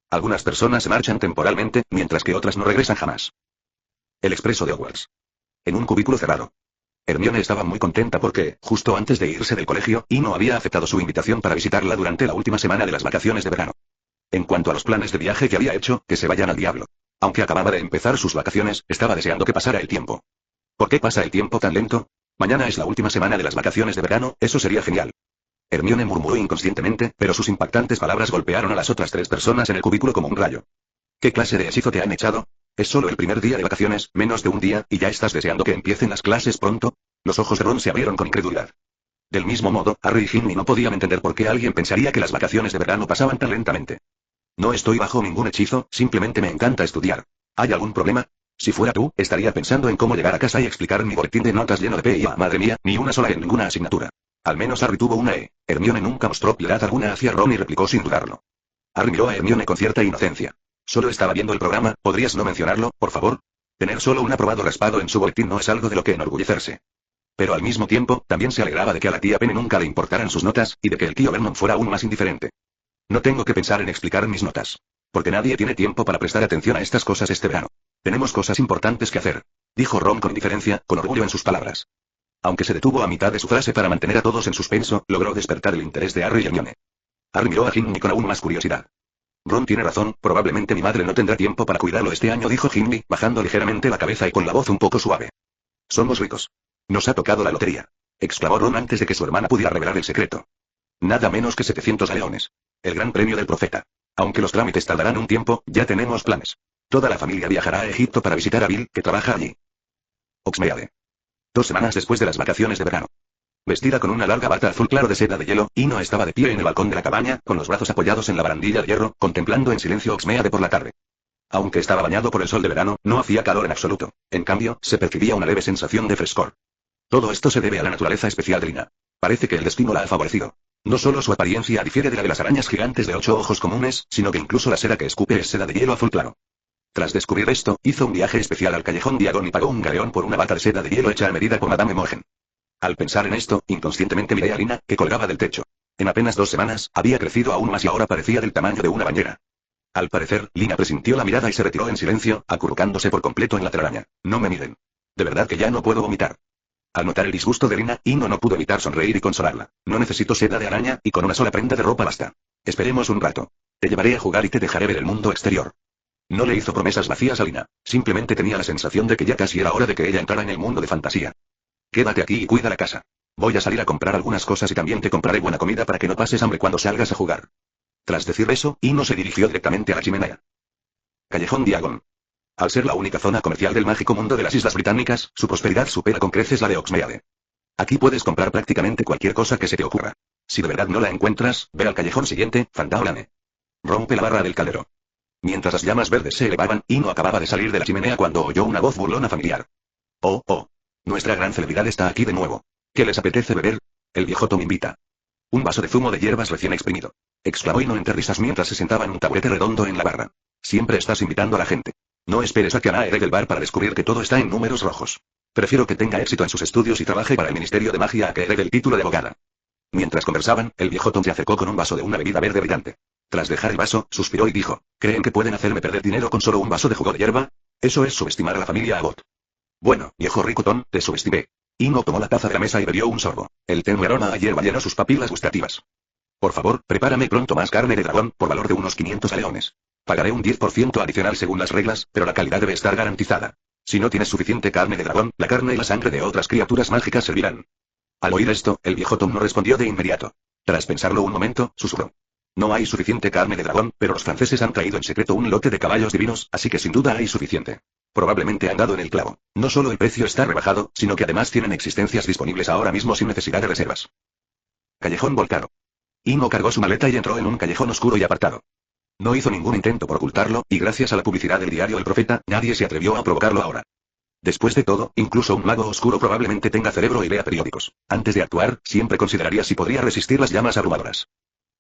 Algunas personas se marchan temporalmente, mientras que otras no regresan jamás. El expreso de Hogwarts. En un cubículo cerrado. Hermione estaba muy contenta porque, justo antes de irse del colegio, Ino había aceptado su invitación para visitarla durante la última semana de las vacaciones de verano. En cuanto a los planes de viaje que había hecho, que se vayan al diablo. Aunque acababa de empezar sus vacaciones, estaba deseando que pasara el tiempo. ¿Por qué pasa el tiempo tan lento? Mañana es la última semana de las vacaciones de verano, eso sería genial. Hermione murmuró inconscientemente, pero sus impactantes palabras golpearon a las otras 3 personas en el cubículo como un rayo. ¿Qué clase de hechizo te han echado? Es solo el primer día de vacaciones, menos de un día, y ya estás deseando que empiecen las clases pronto. Los ojos de Ron se abrieron con incredulidad. Del mismo modo, Harry y Ginny no podían entender por qué alguien pensaría que las vacaciones de verano pasaban tan lentamente. No estoy bajo ningún hechizo, simplemente me encanta estudiar. ¿Hay algún problema? Si fuera tú, estaría pensando en cómo llegar a casa y explicar mi boletín de notas lleno de P y A. Madre mía, ni una sola en ninguna asignatura. Al menos Harry tuvo una E. Hermione nunca mostró piedad alguna hacia Ron y replicó sin dudarlo. Harry miró a Hermione con cierta inocencia. Solo estaba viendo el programa, ¿podrías no mencionarlo, por favor? Tener solo un aprobado raspado en su boletín no es algo de lo que enorgullecerse. Pero al mismo tiempo, también se alegraba de que a la tía Penny nunca le importaran sus notas, y de que el tío Vernon fuera aún más indiferente. No tengo que pensar en explicar mis notas. Porque nadie tiene tiempo para prestar atención a estas cosas este verano. Tenemos cosas importantes que hacer, dijo Ron con indiferencia, con orgullo en sus palabras. Aunque se detuvo a mitad de su frase para mantener a todos en suspenso, logró despertar el interés de Harry y Hermione. Harry miró a Ginny con aún más curiosidad. Ron tiene razón, probablemente mi madre no tendrá tiempo para cuidarlo este año, dijo Ginny, bajando ligeramente la cabeza y con la voz un poco suave. Somos ricos. Nos ha tocado la lotería, exclamó Ron antes de que su hermana pudiera revelar el secreto. Nada menos que 700 galeones. El gran premio del profeta. Aunque los trámites tardarán un tiempo, ya tenemos planes. Toda la familia viajará a Egipto para visitar a Bill, que trabaja allí. Oxmeade. 2 semanas después de las vacaciones de verano. Vestida con una larga bata azul claro de seda de hielo, Ino estaba de pie en el balcón de la cabaña, con los brazos apoyados en la barandilla de hierro, contemplando en silencio Oxmeade por la tarde. Aunque estaba bañado por el sol de verano, no hacía calor en absoluto. En cambio, se percibía una leve sensación de frescor. Todo esto se debe a la naturaleza especial de Lina. Parece que el destino la ha favorecido. No solo su apariencia difiere de la de las arañas gigantes de 8 ojos comunes, sino que incluso la seda que escupe es seda de hielo azul claro. Tras descubrir esto, hizo un viaje especial al callejón Diagon y pagó un galeón por una bata de seda de hielo hecha a medida por Madame Morgen. Al pensar en esto, inconscientemente miré a Lina, que colgaba del techo. En apenas 2 semanas, había crecido aún más y ahora parecía del tamaño de una bañera. Al parecer, Lina presintió la mirada y se retiró en silencio, acurrucándose por completo en la telaraña. No me miren. De verdad que ya no puedo vomitar. Al notar el disgusto de Lina, Ino no pudo evitar sonreír y consolarla. No necesito seda de araña, y con una sola prenda de ropa basta. Esperemos un rato. Te llevaré a jugar y te dejaré ver el mundo exterior. No le hizo promesas vacías a Lina. Simplemente tenía la sensación de que ya casi era hora de que ella entrara en el mundo de fantasía. Quédate aquí y cuida la casa. Voy a salir a comprar algunas cosas y también te compraré buena comida para que no pases hambre cuando salgas a jugar. Tras decir eso, Ino se dirigió directamente a la chimenea. Callejón Diagon. Al ser la única zona comercial del mágico mundo de las Islas Británicas, su prosperidad supera con creces la de Oxmeade. Aquí puedes comprar prácticamente cualquier cosa que se te ocurra. Si de verdad no la encuentras, ve al callejón siguiente, Fantaolane. Rompe la barra del caldero. Mientras las llamas verdes se elevaban, Ino acababa de salir de la chimenea cuando oyó una voz burlona familiar. Oh, oh. Nuestra gran celebridad está aquí de nuevo. ¿Qué les apetece beber? El viejo Tom invita. Un vaso de zumo de hierbas recién exprimido. Exclamó Ino entre risas mientras se sentaba en un taburete redondo en la barra. Siempre estás invitando a la gente. No esperes a que Ana heredé el bar para descubrir que todo está en números rojos. Prefiero que tenga éxito en sus estudios y trabaje para el Ministerio de Magia a que herede el título de abogada. Mientras conversaban, el viejo Tom se acercó con un vaso de una bebida verde brillante. Tras dejar el vaso, suspiró y dijo, ¿creen que pueden hacerme perder dinero con solo un vaso de jugo de hierba? Eso es subestimar a la familia Abbott. Bueno, viejo rico Tom, te subestimé. Ino tomó la taza de la mesa y bebió un sorbo. El tenue aroma a hierba llenó sus papilas gustativas. Por favor, prepárame pronto más carne de dragón, por valor de unos 500 galeones. Pagaré un 10% adicional según las reglas, pero la calidad debe estar garantizada. Si no tienes suficiente carne de dragón, la carne y la sangre de otras criaturas mágicas servirán. Al oír esto, el viejo Tom no respondió de inmediato. Tras pensarlo un momento, susurró. No hay suficiente carne de dragón, pero los franceses han traído en secreto un lote de caballos divinos, así que sin duda hay suficiente. Probablemente han dado en el clavo. No solo el precio está rebajado, sino que además tienen existencias disponibles ahora mismo sin necesidad de reservas. Callejón volcado. Ino cargó su maleta y entró en un callejón oscuro y apartado. No hizo ningún intento por ocultarlo, y gracias a la publicidad del diario El Profeta, nadie se atrevió a provocarlo ahora. Después de todo, incluso un mago oscuro probablemente tenga cerebro y lea periódicos. Antes de actuar, siempre consideraría si podría resistir las llamas abrumadoras.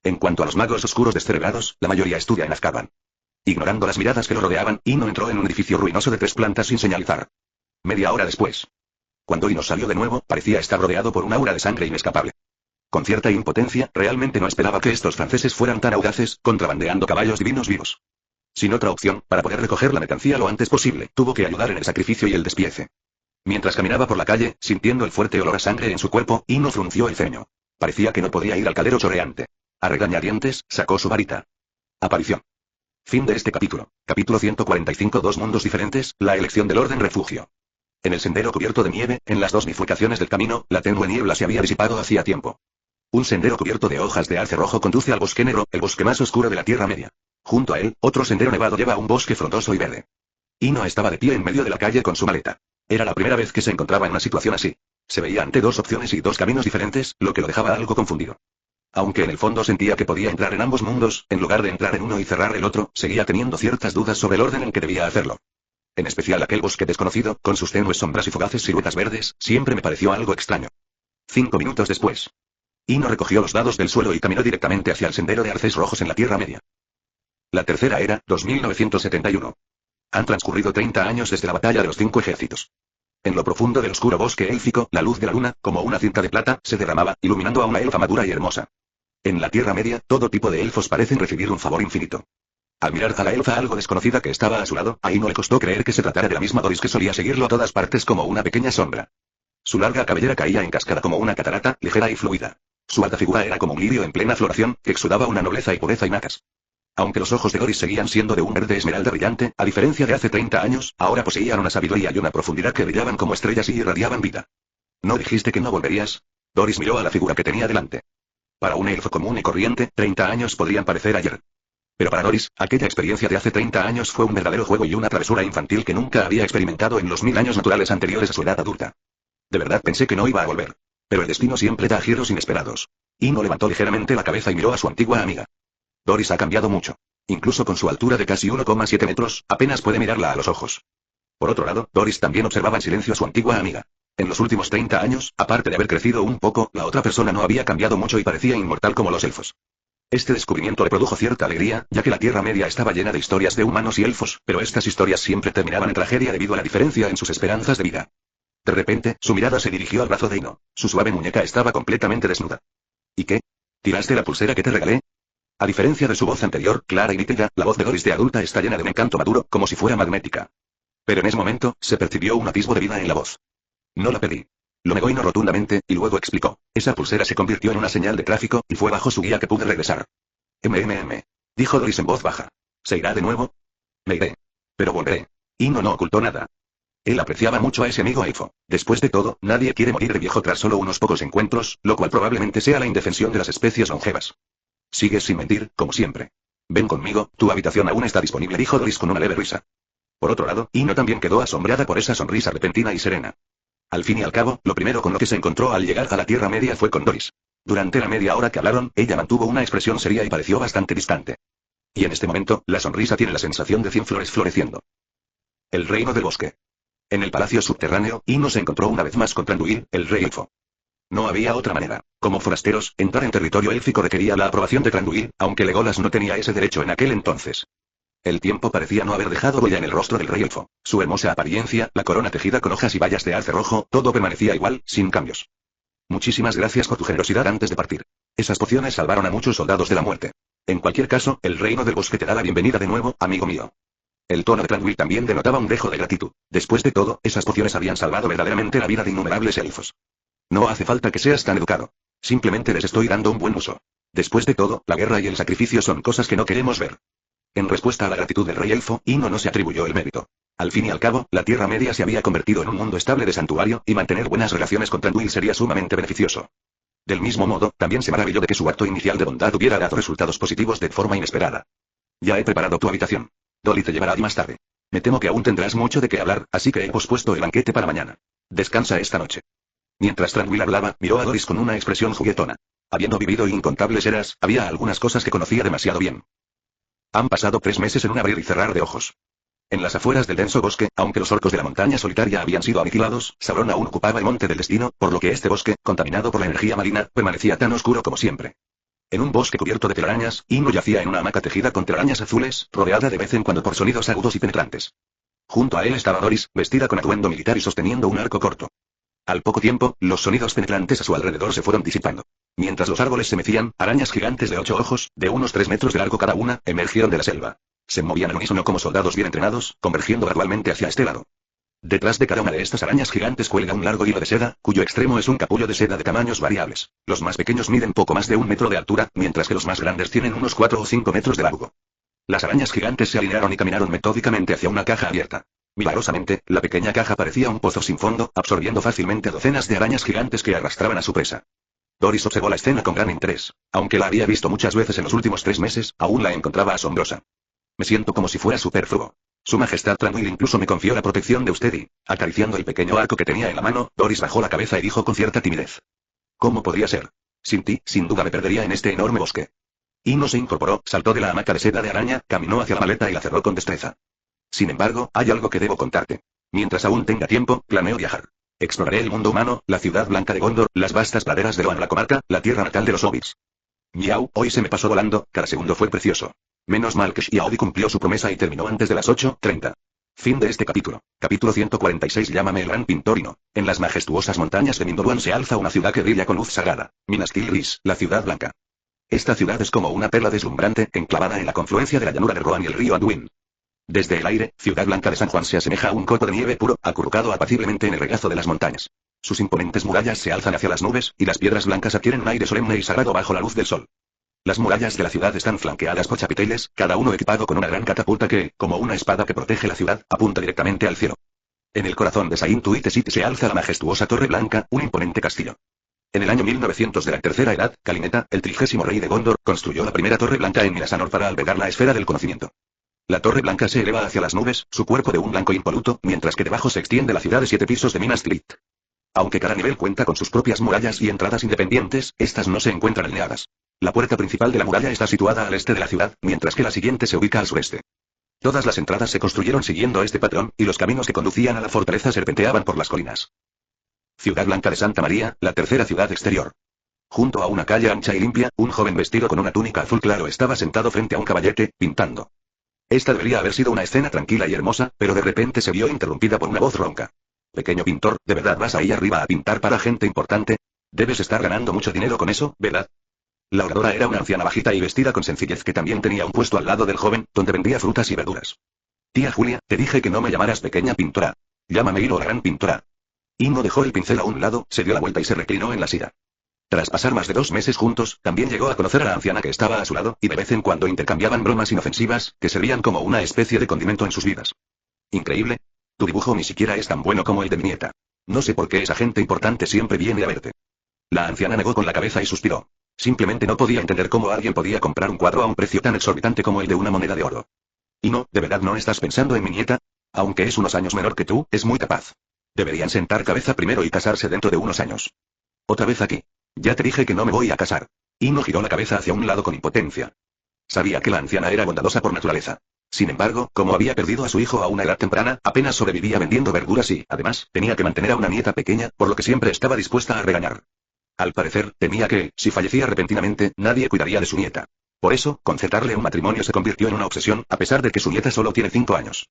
En cuanto a los magos oscuros descerebrados, la mayoría estudia en Azkaban. Ignorando las miradas que lo rodeaban, Ino entró en un edificio ruinoso de 3 plantas sin señalizar. Media hora después. Cuando Ino salió de nuevo, parecía estar rodeado por un aura de sangre inescapable. Con cierta impotencia, realmente no esperaba que estos franceses fueran tan audaces, contrabandeando caballos divinos vivos. Sin otra opción, para poder recoger la mercancía lo antes posible, tuvo que ayudar en el sacrificio y el despiece. Mientras caminaba por la calle, sintiendo el fuerte olor a sangre en su cuerpo, Ino frunció el ceño. Parecía que no podía ir al caldero chorreante. A regañadientes, sacó su varita. Aparición. Fin de este capítulo. Capítulo 145. 2 mundos diferentes, la elección del orden refugio. En el sendero cubierto de nieve, en las 2 bifurcaciones del camino, la tenue niebla se había disipado hacía tiempo. Un sendero cubierto de hojas de alce rojo conduce al bosque negro, el bosque más oscuro de la Tierra Media. Junto a él, otro sendero nevado lleva a un bosque frondoso y verde. Ino estaba de pie en medio de la calle con su maleta. Era la primera vez que se encontraba en una situación así. Se veía ante 2 opciones y 2 caminos diferentes, lo que lo dejaba algo confundido. Aunque en el fondo sentía que podía entrar en ambos mundos, en lugar de entrar en uno y cerrar el otro, seguía teniendo ciertas dudas sobre el orden en que debía hacerlo. En especial aquel bosque desconocido, con sus tenues sombras y fugaces siluetas verdes, siempre me pareció algo extraño. 5 minutos después. Ino recogió los dados del suelo y caminó directamente hacia el sendero de arces rojos en la Tierra Media. La tercera era, 2971. Han transcurrido 30 años desde la batalla de los 5 ejércitos. En lo profundo del oscuro bosque élfico, la luz de la luna, como una cinta de plata, se derramaba, iluminando a una elfa madura y hermosa. En la Tierra Media, todo tipo de elfos parecen recibir un favor infinito. Al mirar a la elfa algo desconocida que estaba a su lado, ahí no le costó creer que se tratara de la misma Doris que solía seguirlo a todas partes como una pequeña sombra. Su larga cabellera caía en cascada como una catarata, ligera y fluida. Su alta figura era como un lirio en plena floración, que exudaba una nobleza y pureza innatas. Aunque los ojos de Doris seguían siendo de un verde esmeralda brillante, a diferencia de hace 30 años, ahora poseían una sabiduría y una profundidad que brillaban como estrellas y irradiaban vida. ¿No dijiste que no volverías? Doris miró a la figura que tenía delante. Para un elfo común y corriente, 30 años podrían parecer ayer. Pero para Doris, aquella experiencia de hace 30 años fue un verdadero juego y una travesura infantil que nunca había experimentado en los 1000 años naturales anteriores a su edad adulta. De verdad pensé que no iba a volver. Pero el destino siempre da giros inesperados. Ino levantó ligeramente la cabeza y miró a su antigua amiga. Doris ha cambiado mucho. Incluso con su altura de casi 1,7 metros, apenas puede mirarla a los ojos. Por otro lado, Doris también observaba en silencio a su antigua amiga. En los últimos 30 años, aparte de haber crecido un poco, la otra persona no había cambiado mucho y parecía inmortal como los elfos. Este descubrimiento le produjo cierta alegría, ya que la Tierra Media estaba llena de historias de humanos y elfos, pero estas historias siempre terminaban en tragedia debido a la diferencia en sus esperanzas de vida. De repente, su mirada se dirigió al brazo de Ino. Su suave muñeca estaba completamente desnuda. ¿Y qué? ¿Tiraste la pulsera que te regalé? A diferencia de su voz anterior, clara y nítida, la voz de Doris de adulta está llena de un encanto maduro, como si fuera magnética. Pero en ese momento, se percibió un atisbo de vida en la voz. No la pedí. Lo negó Ino rotundamente, y luego explicó. Esa pulsera se convirtió en una señal de tráfico, y fue bajo su guía que pude regresar. Dijo Doris en voz baja. ¿Se irá de nuevo? Me iré. Pero volveré. Ino no ocultó nada. Él apreciaba mucho a ese amigo elfo. Después de todo, nadie quiere morir de viejo tras solo unos pocos encuentros, lo cual probablemente sea la indefensión de las especies longevas. Sigues sin mentir, como siempre. Ven conmigo, tu habitación aún está disponible, dijo Doris con una leve risa. Por otro lado, Ino también quedó asombrada por esa sonrisa repentina y serena. Al fin y al cabo, lo primero con lo que se encontró al llegar a la Tierra Media fue con Doris. Durante la media hora que hablaron, ella mantuvo una expresión seria y pareció bastante distante. Y en este momento, la sonrisa tiene la sensación de 100 flores floreciendo. El reino del bosque. En el palacio subterráneo, Ino se encontró una vez más con Thranduil, el rey elfo. No había otra manera. Como forasteros, entrar en territorio élfico requería la aprobación de Thranduil, aunque Legolas no tenía ese derecho en aquel entonces. El tiempo parecía no haber dejado huella en el rostro del rey elfo. Su hermosa apariencia, la corona tejida con hojas y bayas de alce rojo, todo permanecía igual, sin cambios. Muchísimas gracias por tu generosidad antes de partir. Esas pociones salvaron a muchos soldados de la muerte. En cualquier caso, el reino del bosque te da la bienvenida de nuevo, amigo mío. El tono de Thranduil también denotaba un dejo de gratitud. Después de todo, esas pociones habían salvado verdaderamente la vida de innumerables elfos. No hace falta que seas tan educado. Simplemente les estoy dando un buen uso. Después de todo, la guerra y el sacrificio son cosas que no queremos ver. En respuesta a la gratitud del rey elfo, Ino no se atribuyó el mérito. Al fin y al cabo, la Tierra Media se había convertido en un mundo estable de santuario, y mantener buenas relaciones con Thranduil sería sumamente beneficioso. Del mismo modo, también se maravilló de que su acto inicial de bondad hubiera dado resultados positivos de forma inesperada. Ya he preparado tu habitación. Dolly te llevará más tarde. Me temo que aún tendrás mucho de qué hablar, así que he pospuesto el banquete para mañana. Descansa esta noche. Mientras Thranduil hablaba, miró a Doris con una expresión juguetona. Habiendo vivido incontables eras, había algunas cosas que conocía demasiado bien. Han pasado 3 meses en un abrir y cerrar de ojos. En las afueras del denso bosque, aunque los orcos de la montaña solitaria habían sido aniquilados, Sauron aún ocupaba el monte del destino, por lo que este bosque, contaminado por la energía marina, permanecía tan oscuro como siempre. En un bosque cubierto de telarañas, Ino yacía en una hamaca tejida con telarañas azules, rodeada de vez en cuando por sonidos agudos y penetrantes. Junto a él estaba Doris, vestida con atuendo militar y sosteniendo un arco corto. Al poco tiempo, los sonidos penetrantes a su alrededor se fueron disipando. Mientras los árboles se mecían, arañas gigantes de 8 ojos, de unos 3 metros de largo cada una, emergieron de la selva. Se movían al unísono como soldados bien entrenados, convergiendo gradualmente hacia este lado. Detrás de cada una de estas arañas gigantes cuelga un largo hilo de seda, cuyo extremo es un capullo de seda de tamaños variables. Los más pequeños miden poco más de 1 metro de altura, mientras que los más grandes tienen unos 4 o 5 metros de largo. Las arañas gigantes se alinearon y caminaron metódicamente hacia una caja abierta. Milagrosamente, la pequeña caja parecía un pozo sin fondo, absorbiendo fácilmente docenas de arañas gigantes que arrastraban a su presa. Doris observó la escena con gran interés. Aunque la había visto muchas veces en los últimos 3 meses, aún la encontraba asombrosa. Me siento como si fuera superfluo. Su majestad Thranduil incluso me confió la protección de usted y, acariciando el pequeño arco que tenía en la mano, Doris bajó la cabeza y dijo con cierta timidez. ¿Cómo podría ser? Sin ti, sin duda me perdería en este enorme bosque. Ino se incorporó, saltó de la hamaca de seda de araña, caminó hacia la maleta y la cerró con destreza. Sin embargo, hay algo que debo contarte. Mientras aún tenga tiempo, planeo viajar. Exploraré el mundo humano, la ciudad blanca de Gondor, las vastas praderas de Rohan, la comarca, la tierra natal de los hobbits. Miau, hoy se me pasó volando, cada segundo fue precioso. Menos mal que Xiaodi cumplió su promesa y terminó antes de las 8:30. Fin de este capítulo. Capítulo 146. Llámame el gran pintorino. En las majestuosas montañas de Mindoluan se alza una ciudad que brilla con luz sagrada. Minas Tirith, la ciudad blanca. Esta ciudad es como una perla deslumbrante, enclavada en la confluencia de la llanura de Rohan y el río Anduin. Desde el aire, Ciudad Blanca de San Juan se asemeja a un copo de nieve puro, acurrucado apaciblemente en el regazo de las montañas. Sus imponentes murallas se alzan hacia las nubes, y las piedras blancas adquieren un aire solemne y sagrado bajo la luz del sol. Las murallas de la ciudad están flanqueadas por chapiteles, cada uno equipado con una gran catapulta que, como una espada que protege la ciudad, apunta directamente al cielo. En el corazón de Saint-Tuite City se alza la majestuosa Torre Blanca, un imponente castillo. En el año 1900 de la Tercera Edad, Calineta, el 30º rey de Gondor, construyó la primera Torre Blanca en Minas Anor para albergar la esfera del conocimiento. La Torre Blanca se eleva hacia las nubes, su cuerpo de un blanco impoluto, mientras que debajo se extiende la ciudad de 7 pisos de Minas Tirith. Aunque cada nivel cuenta con sus propias murallas y entradas independientes, estas no se encuentran alineadas. La puerta principal de la muralla está situada al este de la ciudad, mientras que la siguiente se ubica al sureste. Todas las entradas se construyeron siguiendo este patrón, y los caminos que conducían a la fortaleza serpenteaban por las colinas. Ciudad Blanca de Santa María, la tercera ciudad exterior. Junto a una calle ancha y limpia, un joven vestido con una túnica azul claro estaba sentado frente a un caballete, pintando. Esta debería haber sido una escena tranquila y hermosa, pero de repente se vio interrumpida por una voz ronca. Pequeño pintor, ¿de verdad vas ahí arriba a pintar para gente importante? Debes estar ganando mucho dinero con eso, ¿verdad? La oradora era una anciana bajita y vestida con sencillez que también tenía un puesto al lado del joven, donde vendía frutas y verduras. Tía Julia, te dije que no me llamaras pequeña pintora. Llámame Hilo la gran pintora. Inno dejó el pincel a un lado, se dio la vuelta y se reclinó en la silla. Tras pasar más de 2 meses juntos, también llegó a conocer a la anciana que estaba a su lado, y de vez en cuando intercambiaban bromas inofensivas, que servían como una especie de condimento en sus vidas. Increíble. Tu dibujo ni siquiera es tan bueno como el de mi nieta. No sé por qué esa gente importante siempre viene a verte. La anciana negó con la cabeza y suspiró. Simplemente no podía entender cómo alguien podía comprar un cuadro a un precio tan exorbitante como el de una moneda de oro. Y no, ¿de verdad no estás pensando en mi nieta? Aunque es unos años menor que tú, es muy capaz. Deberían sentar cabeza primero y casarse dentro de unos años. Otra vez aquí. Ya te dije que no me voy a casar. Inno giró la cabeza hacia un lado con impotencia. Sabía que la anciana era bondadosa por naturaleza. Sin embargo, como había perdido a su hijo a una edad temprana, apenas sobrevivía vendiendo verduras y, además, tenía que mantener a una nieta pequeña, por lo que siempre estaba dispuesta a regañar. Al parecer, temía que, si fallecía repentinamente, nadie cuidaría de su nieta. Por eso, concertarle un matrimonio se convirtió en una obsesión, a pesar de que su nieta solo tiene 5 años.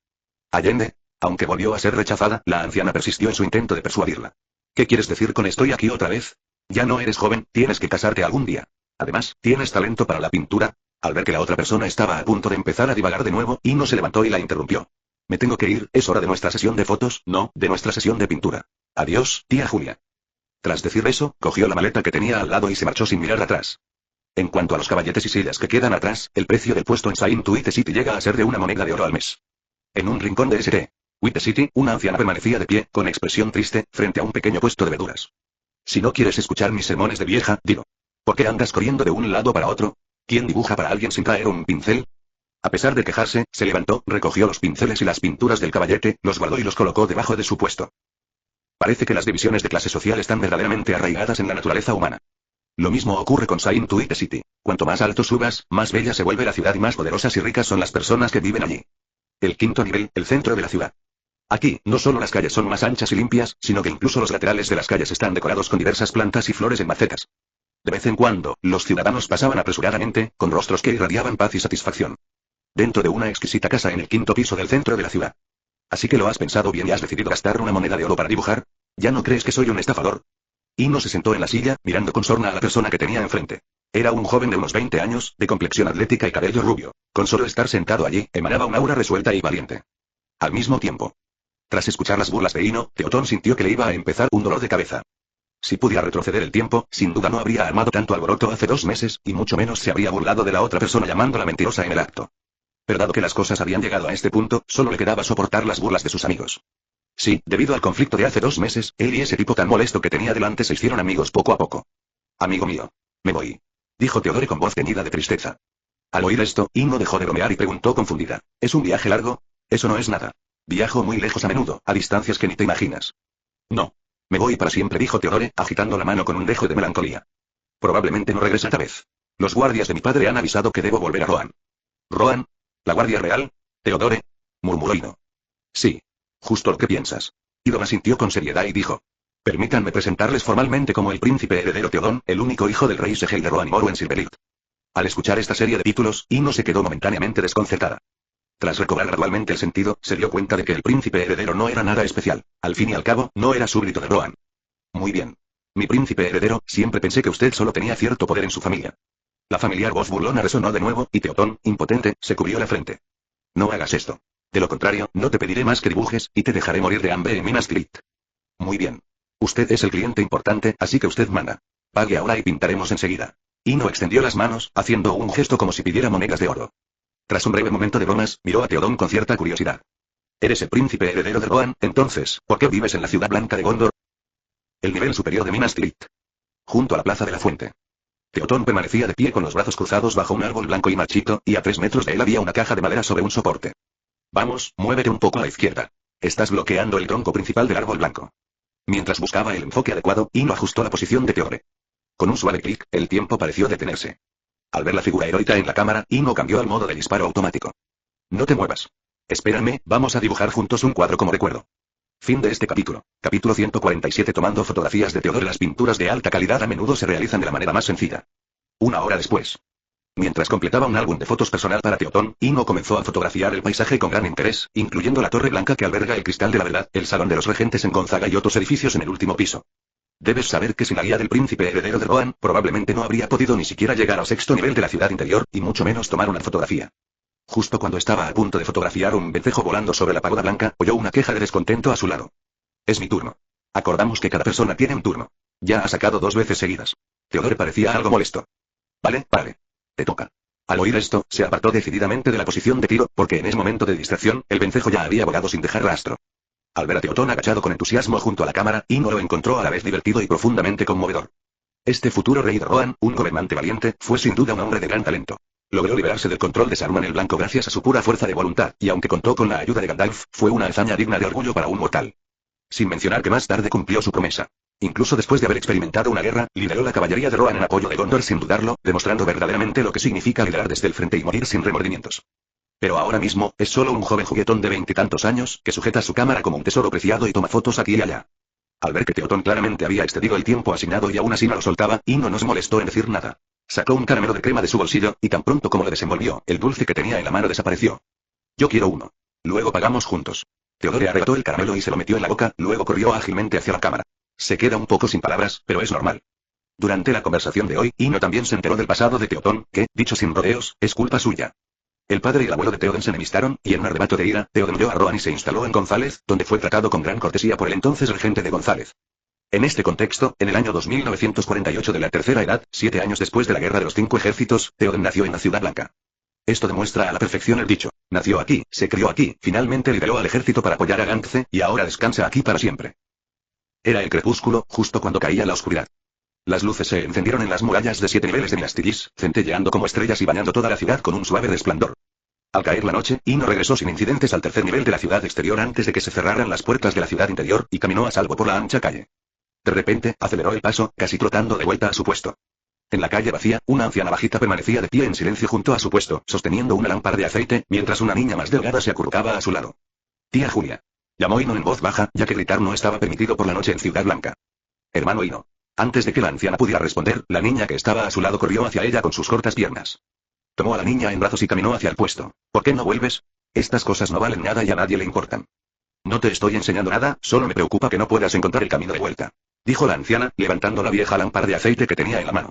Allende. Aunque volvió a ser rechazada, la anciana persistió en su intento de persuadirla. ¿Qué quieres decir con estoy aquí otra vez? Ya no eres joven, tienes que casarte algún día. Además, ¿tienes talento para la pintura? Al ver que la otra persona estaba a punto de empezar a divagar de nuevo, Inno se levantó y la interrumpió. Me tengo que ir, es hora de nuestra sesión de fotos, no, de nuestra sesión de pintura. Adiós, tía Julia. Tras decir eso, cogió la maleta que tenía al lado y se marchó sin mirar atrás. En cuanto a los caballetes y sillas que quedan atrás, el precio del puesto en Saint-Tuite City llega a ser de una moneda de oro al mes. En un rincón de St. Tuite City, una anciana permanecía de pie, con expresión triste, frente a un pequeño puesto de verduras. Si no quieres escuchar mis sermones de vieja, dilo. ¿Por qué andas corriendo de un lado para otro? ¿Quién dibuja para alguien sin traer un pincel? A pesar de quejarse, se levantó, recogió los pinceles y las pinturas del caballete, los guardó y los colocó debajo de su puesto. Parece que las divisiones de clase social están verdaderamente arraigadas en la naturaleza humana. Lo mismo ocurre con Saint-Tuite City. Cuanto más alto subas, más bella se vuelve la ciudad y más poderosas y ricas son las personas que viven allí. El quinto nivel, el centro de la ciudad. Aquí, no solo las calles son más anchas y limpias, sino que incluso los laterales de las calles están decorados con diversas plantas y flores en macetas. De vez en cuando, los ciudadanos pasaban apresuradamente, con rostros que irradiaban paz y satisfacción. Dentro de una exquisita casa en el 5º piso del centro de la ciudad. Así que lo has pensado bien y has decidido gastar una moneda de oro para dibujar. ¿Ya no crees que soy un estafador? Inno se sentó en la silla, mirando con sorna a la persona que tenía enfrente. Era un joven de unos 20 años, de complexión atlética y cabello rubio. Con solo estar sentado allí, emanaba un aura resuelta y valiente. Al mismo tiempo. Tras escuchar las burlas de Inno, Teotón sintió que le iba a empezar un dolor de cabeza. Si pudiera retroceder el tiempo, sin duda no habría armado tanto alboroto hace 2 meses, y mucho menos se habría burlado de la otra persona llamándola mentirosa en el acto. Pero dado que las cosas habían llegado a este punto, solo le quedaba soportar las burlas de sus amigos. Sí, debido al conflicto de hace 2 meses, él y ese tipo tan molesto que tenía delante se hicieron amigos poco a poco. Amigo mío. Me voy. Dijo Teodore con voz teñida de tristeza. Al oír esto, Inno dejó de bromear y preguntó confundida. ¿Es un viaje largo? Eso no es nada. Viajo muy lejos a menudo, a distancias que ni te imaginas. No. Me voy para siempre, dijo Teodore, agitando la mano con un dejo de melancolía. Probablemente no regrese esta vez. Los guardias de mi padre han avisado que debo volver a Rohan. ¿Rohan? ¿La guardia real? Teodore, murmuró Inno. Sí. Justo lo que piensas. Inno asintió con seriedad y dijo. Permítanme presentarles formalmente como el príncipe heredero Teodón, el único hijo del rey Segel de Rohan y Morwen Silverlit. Al escuchar esta serie de títulos, Inno se quedó momentáneamente desconcertada. Tras recobrar gradualmente el sentido, se dio cuenta de que el príncipe heredero no era nada especial. Al fin y al cabo, no era súbdito de Rohan. Muy bien. Mi príncipe heredero, siempre pensé que usted solo tenía cierto poder en su familia. La familiar voz burlona resonó de nuevo, y Teotón, impotente, se cubrió la frente. No hagas esto. De lo contrario, no te pediré más que dibujes, y te dejaré morir de hambre en Minas Tirith. Muy bien. Usted es el cliente importante, así que usted manda. Pague ahora y pintaremos enseguida. Ino extendió las manos, haciendo un gesto como si pidiera monedas de oro. Tras un breve momento de bromas, miró a Teodón con cierta curiosidad. Eres el príncipe heredero de Rohan, entonces, ¿por qué vives en la ciudad blanca de Gondor? El nivel superior de Minas Tirith. Junto a la plaza de la fuente. Teotón permanecía de pie con los brazos cruzados bajo un árbol blanco y marchito, y a 3 metros de él había una caja de madera sobre un soporte. Vamos, muévete un poco a la izquierda. Estás bloqueando el tronco principal del árbol blanco. Mientras buscaba el enfoque adecuado, Ino ajustó la posición de Teodore. Con un suave clic, el tiempo pareció detenerse. Al ver la figura heroica en la cámara, Ino cambió al modo de disparo automático. No te muevas. Espérame, vamos a dibujar juntos un cuadro como recuerdo. Fin de este capítulo. Capítulo 147. Tomando fotografías de Teodore. Las pinturas de alta calidad a menudo se realizan de la manera más sencilla. 1 hora después. Mientras completaba un álbum de fotos personal para Teotón, Ino comenzó a fotografiar el paisaje con gran interés, incluyendo la torre blanca que alberga el Cristal de la Verdad, el Salón de los Regentes en Gonzaga y otros edificios en el último piso. Debes saber que sin la guía del príncipe heredero de Rohan, probablemente no habría podido ni siquiera llegar al 6º nivel de la ciudad interior, y mucho menos tomar una fotografía. Justo cuando estaba a punto de fotografiar un vencejo volando sobre la pagoda blanca, oyó una queja de descontento a su lado. Es mi turno. Acordamos que cada persona tiene un turno. Ya ha sacado 2 veces seguidas. Teodore parecía algo molesto. Vale. Te toca. Al oír esto, se apartó decididamente de la posición de tiro, porque en ese momento de distracción, el vencejo ya había volado sin dejar rastro. Al ver a Teotón agachado con entusiasmo junto a la cámara, Ino lo encontró a la vez divertido y profundamente conmovedor. Este futuro rey de Rohan, un gobernante valiente, fue sin duda un hombre de gran talento. Logró liberarse del control de Saruman el Blanco gracias a su pura fuerza de voluntad, y aunque contó con la ayuda de Gandalf, fue una hazaña digna de orgullo para un mortal. Sin mencionar que más tarde cumplió su promesa. Incluso después de haber experimentado una guerra, lideró la caballería de Rohan en apoyo de Gondor sin dudarlo, demostrando verdaderamente lo que significa liderar desde el frente y morir sin remordimientos. Pero ahora mismo, es solo un joven juguetón de 20 y tantos años, que sujeta su cámara como un tesoro preciado y toma fotos aquí y allá. Al ver que Teotón claramente había excedido el tiempo asignado y aún así no lo soltaba, Ino no se molestó en decir nada. Sacó un caramelo de crema de su bolsillo, y tan pronto como lo desenvolvió, el dulce que tenía en la mano desapareció. Yo quiero uno. Luego pagamos juntos. Teodore arrebató el caramelo y se lo metió en la boca, luego corrió ágilmente hacia la cámara. Se queda un poco sin palabras, pero es normal. Durante la conversación de hoy, Ino también se enteró del pasado de Teotón, que, dicho sin rodeos, es culpa suya. El padre y el abuelo de Theoden se enemistaron, y en un arrebato de ira, Theoden huyó a Rohan y se instaló en González, donde fue tratado con gran cortesía por el entonces regente de González. En este contexto, en el año 2948 de la Tercera Edad, 7 años después de la Guerra de los 5 Ejércitos, Theoden nació en la Ciudad Blanca. Esto demuestra a la perfección el dicho. Nació aquí, se crió aquí, finalmente lideró al ejército para apoyar a Gantze, y ahora descansa aquí para siempre. Era el crepúsculo, justo cuando caía la oscuridad. Las luces se encendieron en las murallas de 7 niveles de Minas Tirith, centelleando como estrellas y bañando toda la ciudad con un suave resplandor. Al caer la noche, Ino regresó sin incidentes al 3er nivel de la ciudad exterior antes de que se cerraran las puertas de la ciudad interior, y caminó a salvo por la ancha calle. De repente, aceleró el paso, casi trotando de vuelta a su puesto. En la calle vacía, una anciana bajita permanecía de pie en silencio junto a su puesto, sosteniendo una lámpara de aceite, mientras una niña más delgada se acurrucaba a su lado. Tía Julia. Llamó Ino en voz baja, ya que gritar no estaba permitido por la noche en Ciudad Blanca. Hermano Ino. Antes de que la anciana pudiera responder, la niña que estaba a su lado corrió hacia ella con sus cortas piernas. Tomó a la niña en brazos y caminó hacia el puesto. ¿Por qué no vuelves? Estas cosas no valen nada y a nadie le importan. No te estoy enseñando nada, solo me preocupa que no puedas encontrar el camino de vuelta, dijo la anciana, levantando la vieja lámpara de aceite que tenía en la mano.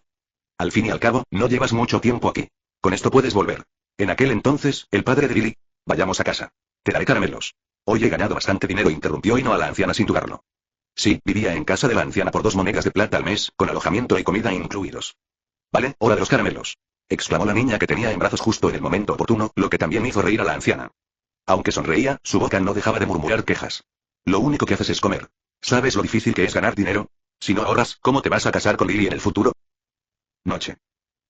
Al fin y al cabo, no llevas mucho tiempo aquí. Con esto puedes volver. En aquel entonces, el padre de Billy. Vayamos a casa. Te daré caramelos. Hoy he ganado bastante dinero, interrumpió Ino a la anciana sin dudarlo. Sí, vivía en casa de la anciana por 2 monedas de plata al mes, con alojamiento y comida incluidos. Vale, hora de los caramelos, exclamó la niña que tenía en brazos justo en el momento oportuno, lo que también hizo reír a la anciana. Aunque sonreía, su boca no dejaba de murmurar quejas. Lo único que haces es comer. ¿Sabes lo difícil que es ganar dinero? Si no ahorras, ¿cómo te vas a casar con Lily en el futuro? Noche.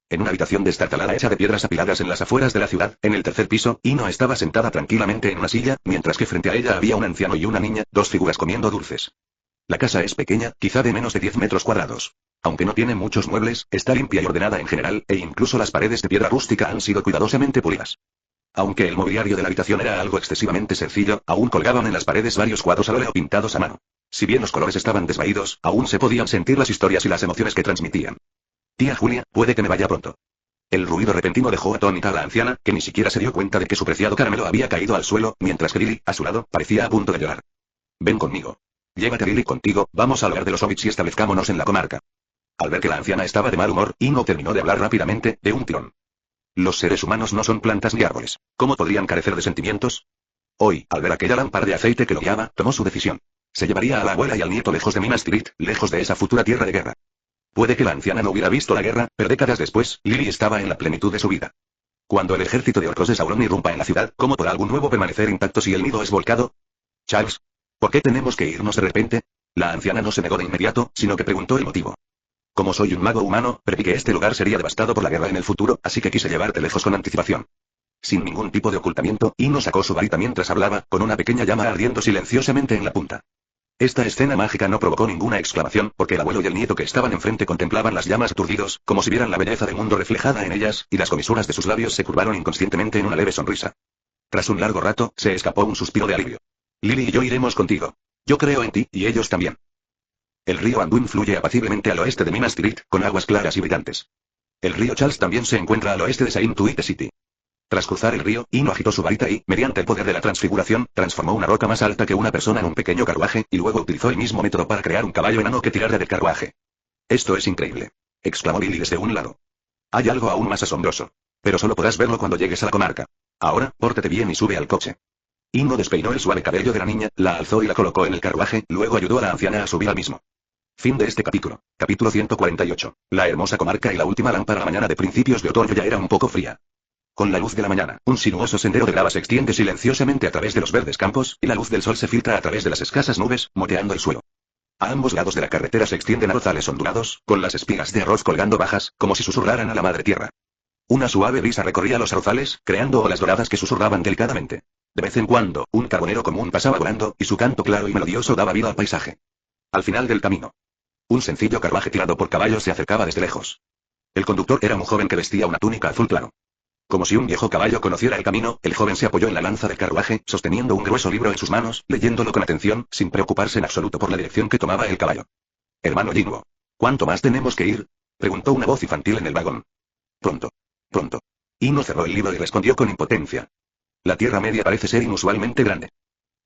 En una habitación destartalada hecha de piedras apiladas en las afueras de la ciudad, en el 3er piso, Ino estaba sentada tranquilamente en una silla, mientras que frente a ella había un anciano y una niña, 2 figuras comiendo dulces. La casa es pequeña, quizá de menos de 10 metros cuadrados. Aunque no tiene muchos muebles, está limpia y ordenada en general, e incluso las paredes de piedra rústica han sido cuidadosamente pulidas. Aunque el mobiliario de la habitación era algo excesivamente sencillo, aún colgaban en las paredes varios cuadros al óleo pintados a mano. Si bien los colores estaban desvaídos, aún se podían sentir las historias y las emociones que transmitían. Tía Julia, puede que me vaya pronto. El ruido repentino dejó atónita a la anciana, que ni siquiera se dio cuenta de que su preciado caramelo había caído al suelo, mientras que Lily, a su lado, parecía a punto de llorar. Ven conmigo. Llévate a Lily contigo, vamos al hogar de los hobbits y establezcámonos en la comarca. Al ver que la anciana estaba de mal humor, Ino terminó de hablar rápidamente, de un tirón. Los seres humanos no son plantas ni árboles. ¿Cómo podrían carecer de sentimientos? Hoy, al ver aquella lámpara de aceite que lo guiaba, tomó su decisión. Se llevaría a la abuela y al nieto lejos de Minas Tirith, lejos de esa futura tierra de guerra. Puede que la anciana no hubiera visto la guerra, pero décadas después, Lily estaba en la plenitud de su vida. Cuando el ejército de orcos de Sauron irrumpa en la ciudad, ¿cómo podrá algo nuevo permanecer intacto si el nido es volcado? Charles, ¿por qué tenemos que irnos de repente? La anciana no se negó de inmediato, sino que preguntó el motivo. Como soy un mago humano, preví que este lugar sería devastado por la guerra en el futuro, así que quise llevarte lejos con anticipación. Sin ningún tipo de ocultamiento, Ino sacó su varita mientras hablaba, con una pequeña llama ardiendo silenciosamente en la punta. Esta escena mágica no provocó ninguna exclamación, porque el abuelo y el nieto que estaban enfrente contemplaban las llamas aturdidos, como si vieran la belleza del mundo reflejada en ellas, y las comisuras de sus labios se curvaron inconscientemente en una leve sonrisa. Tras un largo rato, se escapó un suspiro de alivio. Lily y yo iremos contigo. Yo creo en ti, y ellos también. El río Anduin fluye apaciblemente al oeste de Minas Tirith, con aguas claras y brillantes. El río Charles también se encuentra al oeste de Saint Tuite City. Tras cruzar el río, Ino agitó su varita y, mediante el poder de la transfiguración, transformó una roca más alta que una persona en un pequeño carruaje, y luego utilizó el mismo método para crear un caballo enano que tirara del carruaje. Esto es increíble, exclamó Lily desde un lado. Hay algo aún más asombroso. Pero solo podrás verlo cuando llegues a la comarca. Ahora, pórtate bien y sube al coche. Ino despeinó el suave cabello de la niña, la alzó y la colocó en el carruaje, luego ayudó a la anciana a subir al mismo. Fin de este capítulo. Capítulo 148. La hermosa comarca y la última lámpara. La mañana de principios de otoño ya era un poco fría. Con la luz de la mañana, un sinuoso sendero de lava se extiende silenciosamente a través de los verdes campos, y la luz del sol se filtra a través de las escasas nubes, moteando el suelo. A ambos lados de la carretera se extienden arrozales ondulados, con las espigas de arroz colgando bajas, como si susurraran a la madre tierra. Una suave brisa recorría los arrozales, creando olas doradas que susurraban delicadamente. De vez en cuando, un carbonero común pasaba volando, y su canto claro y melodioso daba vida al paisaje. Al final del camino, un sencillo carruaje tirado por caballos se acercaba desde lejos. El conductor era un joven que vestía una túnica azul claro. Como si un viejo caballo conociera el camino, el joven se apoyó en la lanza del carruaje, sosteniendo un grueso libro en sus manos, leyéndolo con atención, sin preocuparse en absoluto por la dirección que tomaba el caballo. Hermano Jinwo, ¿cuánto más tenemos que ir? Preguntó una voz infantil en el vagón. Pronto. Pronto. Ino cerró el libro y respondió con impotencia. La Tierra Media parece ser inusualmente grande.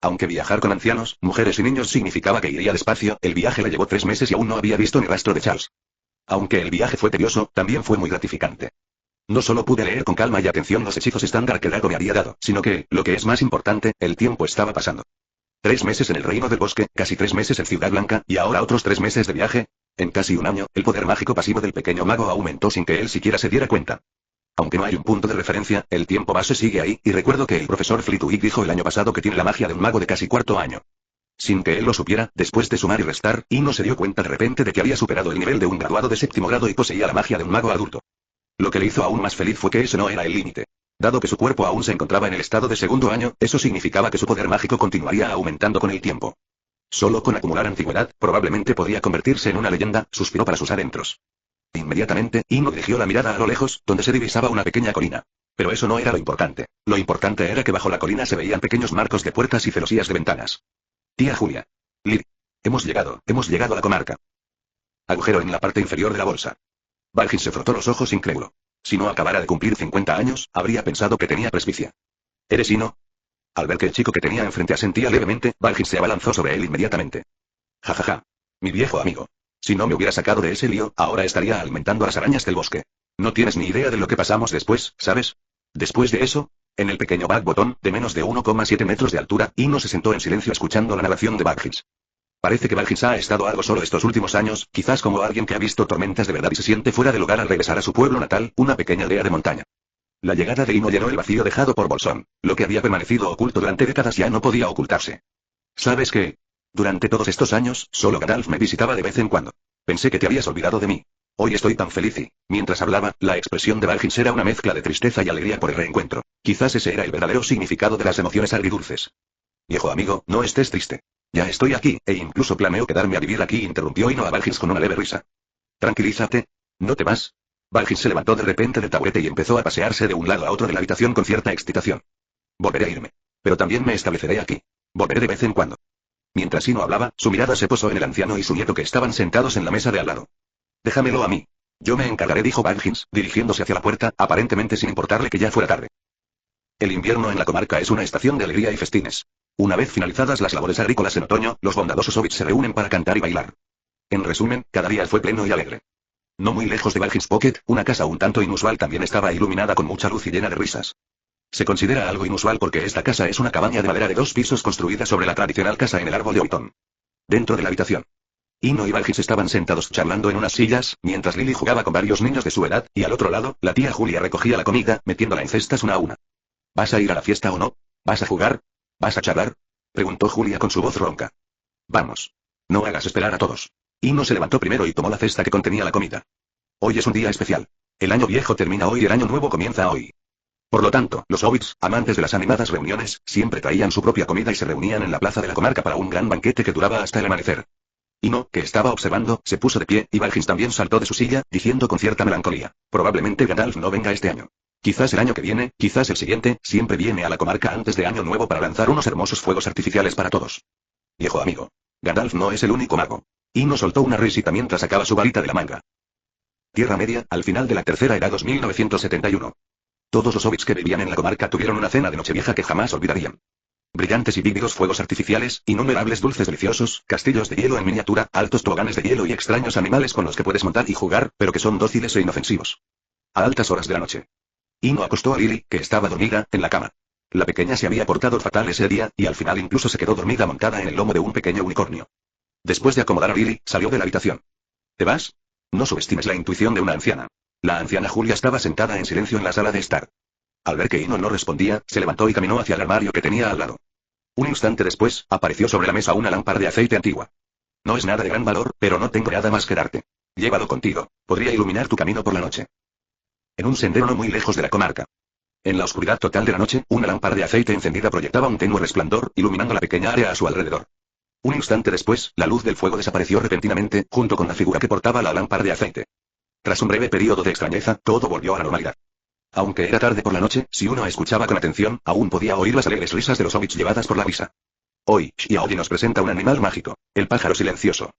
Aunque viajar con ancianos, mujeres y niños significaba que iría despacio, el viaje le llevó 3 meses y aún no había visto ni rastro de Charles. Aunque el viaje fue tedioso, también fue muy gratificante. No solo pude leer con calma y atención los hechizos estándar que el Draco me había dado, sino que, lo que es más importante, el tiempo estaba pasando. 3 meses en el Reino del Bosque, casi 3 meses en Ciudad Blanca, y ahora otros 3 meses de viaje. En casi un año, el poder mágico pasivo del pequeño mago aumentó sin que él siquiera se diera cuenta. Aunque no hay un punto de referencia, el tiempo base sigue ahí, y recuerdo que el profesor Flitwick dijo el año pasado que tiene la magia de un mago de casi cuarto año. Sin que él lo supiera, después de sumar y restar, Ino se dio cuenta de repente de que había superado el nivel de un graduado de 7º grado y poseía la magia de un mago adulto. Lo que le hizo aún más feliz fue que ese no era el límite. Dado que su cuerpo aún se encontraba en el estado de 2º año, eso significaba que su poder mágico continuaría aumentando con el tiempo. Solo con acumular antigüedad, probablemente podría convertirse en una leyenda, suspiró para sus adentros. Inmediatamente, Ino dirigió la mirada a lo lejos, donde se divisaba una pequeña colina. Pero eso no era lo importante. Lo importante era que bajo la colina se veían pequeños marcos de puertas y celosías de ventanas. Tía Julia. Lily. Hemos llegado a la comarca. Agujero en la parte inferior de la bolsa. Valgin se frotó los ojos incrédulo. Si no acabara de cumplir 50 años, habría pensado que tenía presbicia. ¿Eres Ino? Al ver que el chico que tenía enfrente asentía levemente, Valgin se abalanzó sobre él inmediatamente. Jajaja. Mi viejo amigo. Si no me hubiera sacado de ese lío, ahora estaría alimentando a las arañas del bosque. No tienes ni idea de lo que pasamos después, ¿sabes? Después de eso, en el pequeño Bagbotón, de menos de 1,7 metros de altura, Ino se sentó en silencio escuchando la narración de Baggins. Parece que Baggins ha estado algo solo estos últimos años, quizás como alguien que ha visto tormentas de verdad y se siente fuera de lugar al regresar a su pueblo natal, una pequeña aldea de montaña. La llegada de Ino llenó el vacío dejado por Bolsón. Lo que había permanecido oculto durante décadas ya no podía ocultarse. ¿Sabes qué? Durante todos estos años, solo Gandalf me visitaba de vez en cuando. Pensé que te habías olvidado de mí. Hoy estoy tan feliz y, mientras hablaba, la expresión de Baggins era una mezcla de tristeza y alegría por el reencuentro. Quizás ese era el verdadero significado de las emociones agridulces. Viejo amigo, no estés triste. Ya estoy aquí, e incluso planeo quedarme a vivir aquí, interrumpió Ino a Baggins con una leve risa. Tranquilízate. No temas. Baggins se levantó de repente del taburete y empezó a pasearse de un lado a otro de la habitación con cierta excitación. Volveré a irme. Pero también me estableceré aquí. Volveré de vez en cuando. Mientras Ino hablaba, su mirada se posó en el anciano y su nieto que estaban sentados en la mesa de al lado. Déjamelo a mí. Yo me encargaré, dijo Baggins, dirigiéndose hacia la puerta, aparentemente sin importarle que ya fuera tarde. El invierno en la comarca es una estación de alegría y festines. Una vez finalizadas las labores agrícolas en otoño, los bondadosos hobbits se reúnen para cantar y bailar. En resumen, cada día fue pleno y alegre. No muy lejos de Valhins Pocket, una casa un tanto inusual también estaba iluminada con mucha luz y llena de risas. Se considera algo inusual porque esta casa es una cabaña de madera de 2 pisos construida sobre la tradicional casa en el árbol de Oitón. Dentro de la habitación, Ino y Valhins estaban sentados charlando en unas sillas, mientras Lily jugaba con varios niños de su edad, y al otro lado, la tía Julia recogía la comida, metiéndola en cestas una a una. ¿Vas a ir a la fiesta o no? ¿Vas a jugar? ¿Vas a charlar? Preguntó Julia con su voz ronca. Vamos. No hagas esperar a todos. Ino se levantó primero y tomó la cesta que contenía la comida. Hoy es un día especial. El año viejo termina hoy y el año nuevo comienza hoy. Por lo tanto, los hobbits, amantes de las animadas reuniones, siempre traían su propia comida y se reunían en la plaza de la comarca para un gran banquete que duraba hasta el amanecer. Ino, que estaba observando, se puso de pie, y Valhins también saltó de su silla, diciendo con cierta melancolía: probablemente Gandalf no venga este año. Quizás el año que viene, quizás el siguiente, siempre viene a la comarca antes de Año Nuevo para lanzar unos hermosos fuegos artificiales para todos. Viejo amigo. Gandalf no es el único mago. Ino soltó una risita mientras sacaba su varita de la manga. Tierra Media, al final de la Tercera Edad 2971. Todos los hobbits que vivían en la comarca tuvieron una cena de Nochevieja que jamás olvidarían. Brillantes y vívidos fuegos artificiales, innumerables dulces deliciosos, castillos de hielo en miniatura, altos toboganes de hielo y extraños animales con los que puedes montar y jugar, pero que son dóciles e inofensivos. A altas horas de la noche, Ino acostó a Lily, que estaba dormida, en la cama. La pequeña se había portado fatal ese día, y al final incluso se quedó dormida montada en el lomo de un pequeño unicornio. Después de acomodar a Lily, salió de la habitación. ¿Te vas? No subestimes la intuición de una anciana. La anciana Julia estaba sentada en silencio en la sala de estar. Al ver que Ino no respondía, se levantó y caminó hacia el armario que tenía al lado. Un instante después, apareció sobre la mesa una lámpara de aceite antigua. No es nada de gran valor, pero no tengo nada más que darte. Llévalo contigo. Podría iluminar tu camino por la noche. En un sendero no muy lejos de la comarca. En la oscuridad total de la noche, una lámpara de aceite encendida proyectaba un tenue resplandor, iluminando la pequeña área a su alrededor. Un instante después, la luz del fuego desapareció repentinamente, junto con la figura que portaba la lámpara de aceite. Tras un breve periodo de extrañeza, todo volvió a la normalidad. Aunque era tarde por la noche, si uno escuchaba con atención, aún podía oír las alegres risas de los hobbits llevadas por la risa. Hoy, Xiaodi nos presenta un animal mágico, el pájaro silencioso.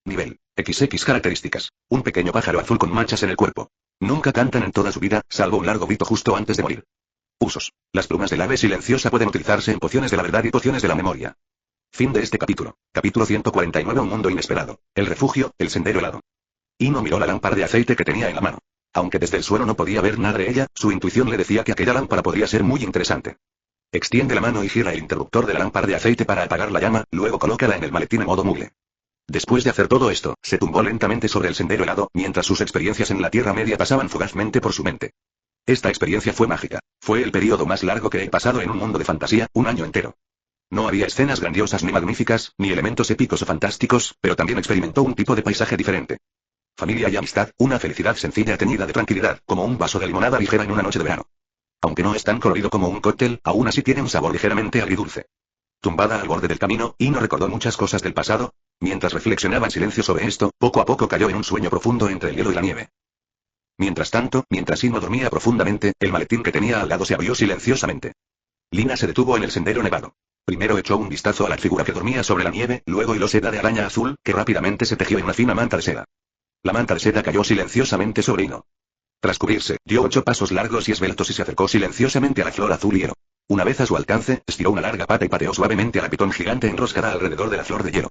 Nivel XX características. Un pequeño pájaro azul con manchas en el cuerpo. Nunca cantan en toda su vida, salvo un largo grito justo antes de morir. Usos. Las plumas del ave silenciosa pueden utilizarse en pociones de la verdad y pociones de la memoria. Fin de este capítulo. Capítulo 149. Un mundo inesperado. El refugio, el sendero helado. Ino miró la lámpara de aceite que tenía en la mano. Aunque desde el suelo no podía ver nada de ella, su intuición le decía que aquella lámpara podría ser muy interesante. Extiende la mano y gira el interruptor de la lámpara de aceite para apagar la llama, luego colócala en el maletín en modo mugle. Después de hacer todo esto, se tumbó lentamente sobre el sendero helado, mientras sus experiencias en la Tierra Media pasaban fugazmente por su mente. Esta experiencia fue mágica. Fue el periodo más largo que he pasado en un mundo de fantasía, un año entero. No había escenas grandiosas ni magníficas, ni elementos épicos o fantásticos, pero también experimentó un tipo de paisaje diferente. Familia y amistad, una felicidad sencilla teñida de tranquilidad, como un vaso de limonada ligera en una noche de verano. Aunque no es tan colorido como un cóctel, aún así tiene un sabor ligeramente agridulce. Tumbada al borde del camino, Ino recordó muchas cosas del pasado. Mientras reflexionaba en silencio sobre esto, poco a poco cayó en un sueño profundo entre el hielo y la nieve. Mientras tanto, mientras Ino dormía profundamente, el maletín que tenía al lado se abrió silenciosamente. Lina se detuvo en el sendero nevado. Primero echó un vistazo a la figura que dormía sobre la nieve, luego hiló seda de araña azul, que rápidamente se tejió en una fina manta de seda. La manta de seda cayó silenciosamente sobre Ino. Tras cubrirse, dio 8 pasos largos y esbeltos y se acercó silenciosamente a la flor azul hielo. Una vez a su alcance, estiró una larga pata y pateó suavemente a la pitón gigante enroscada alrededor de la flor de hielo.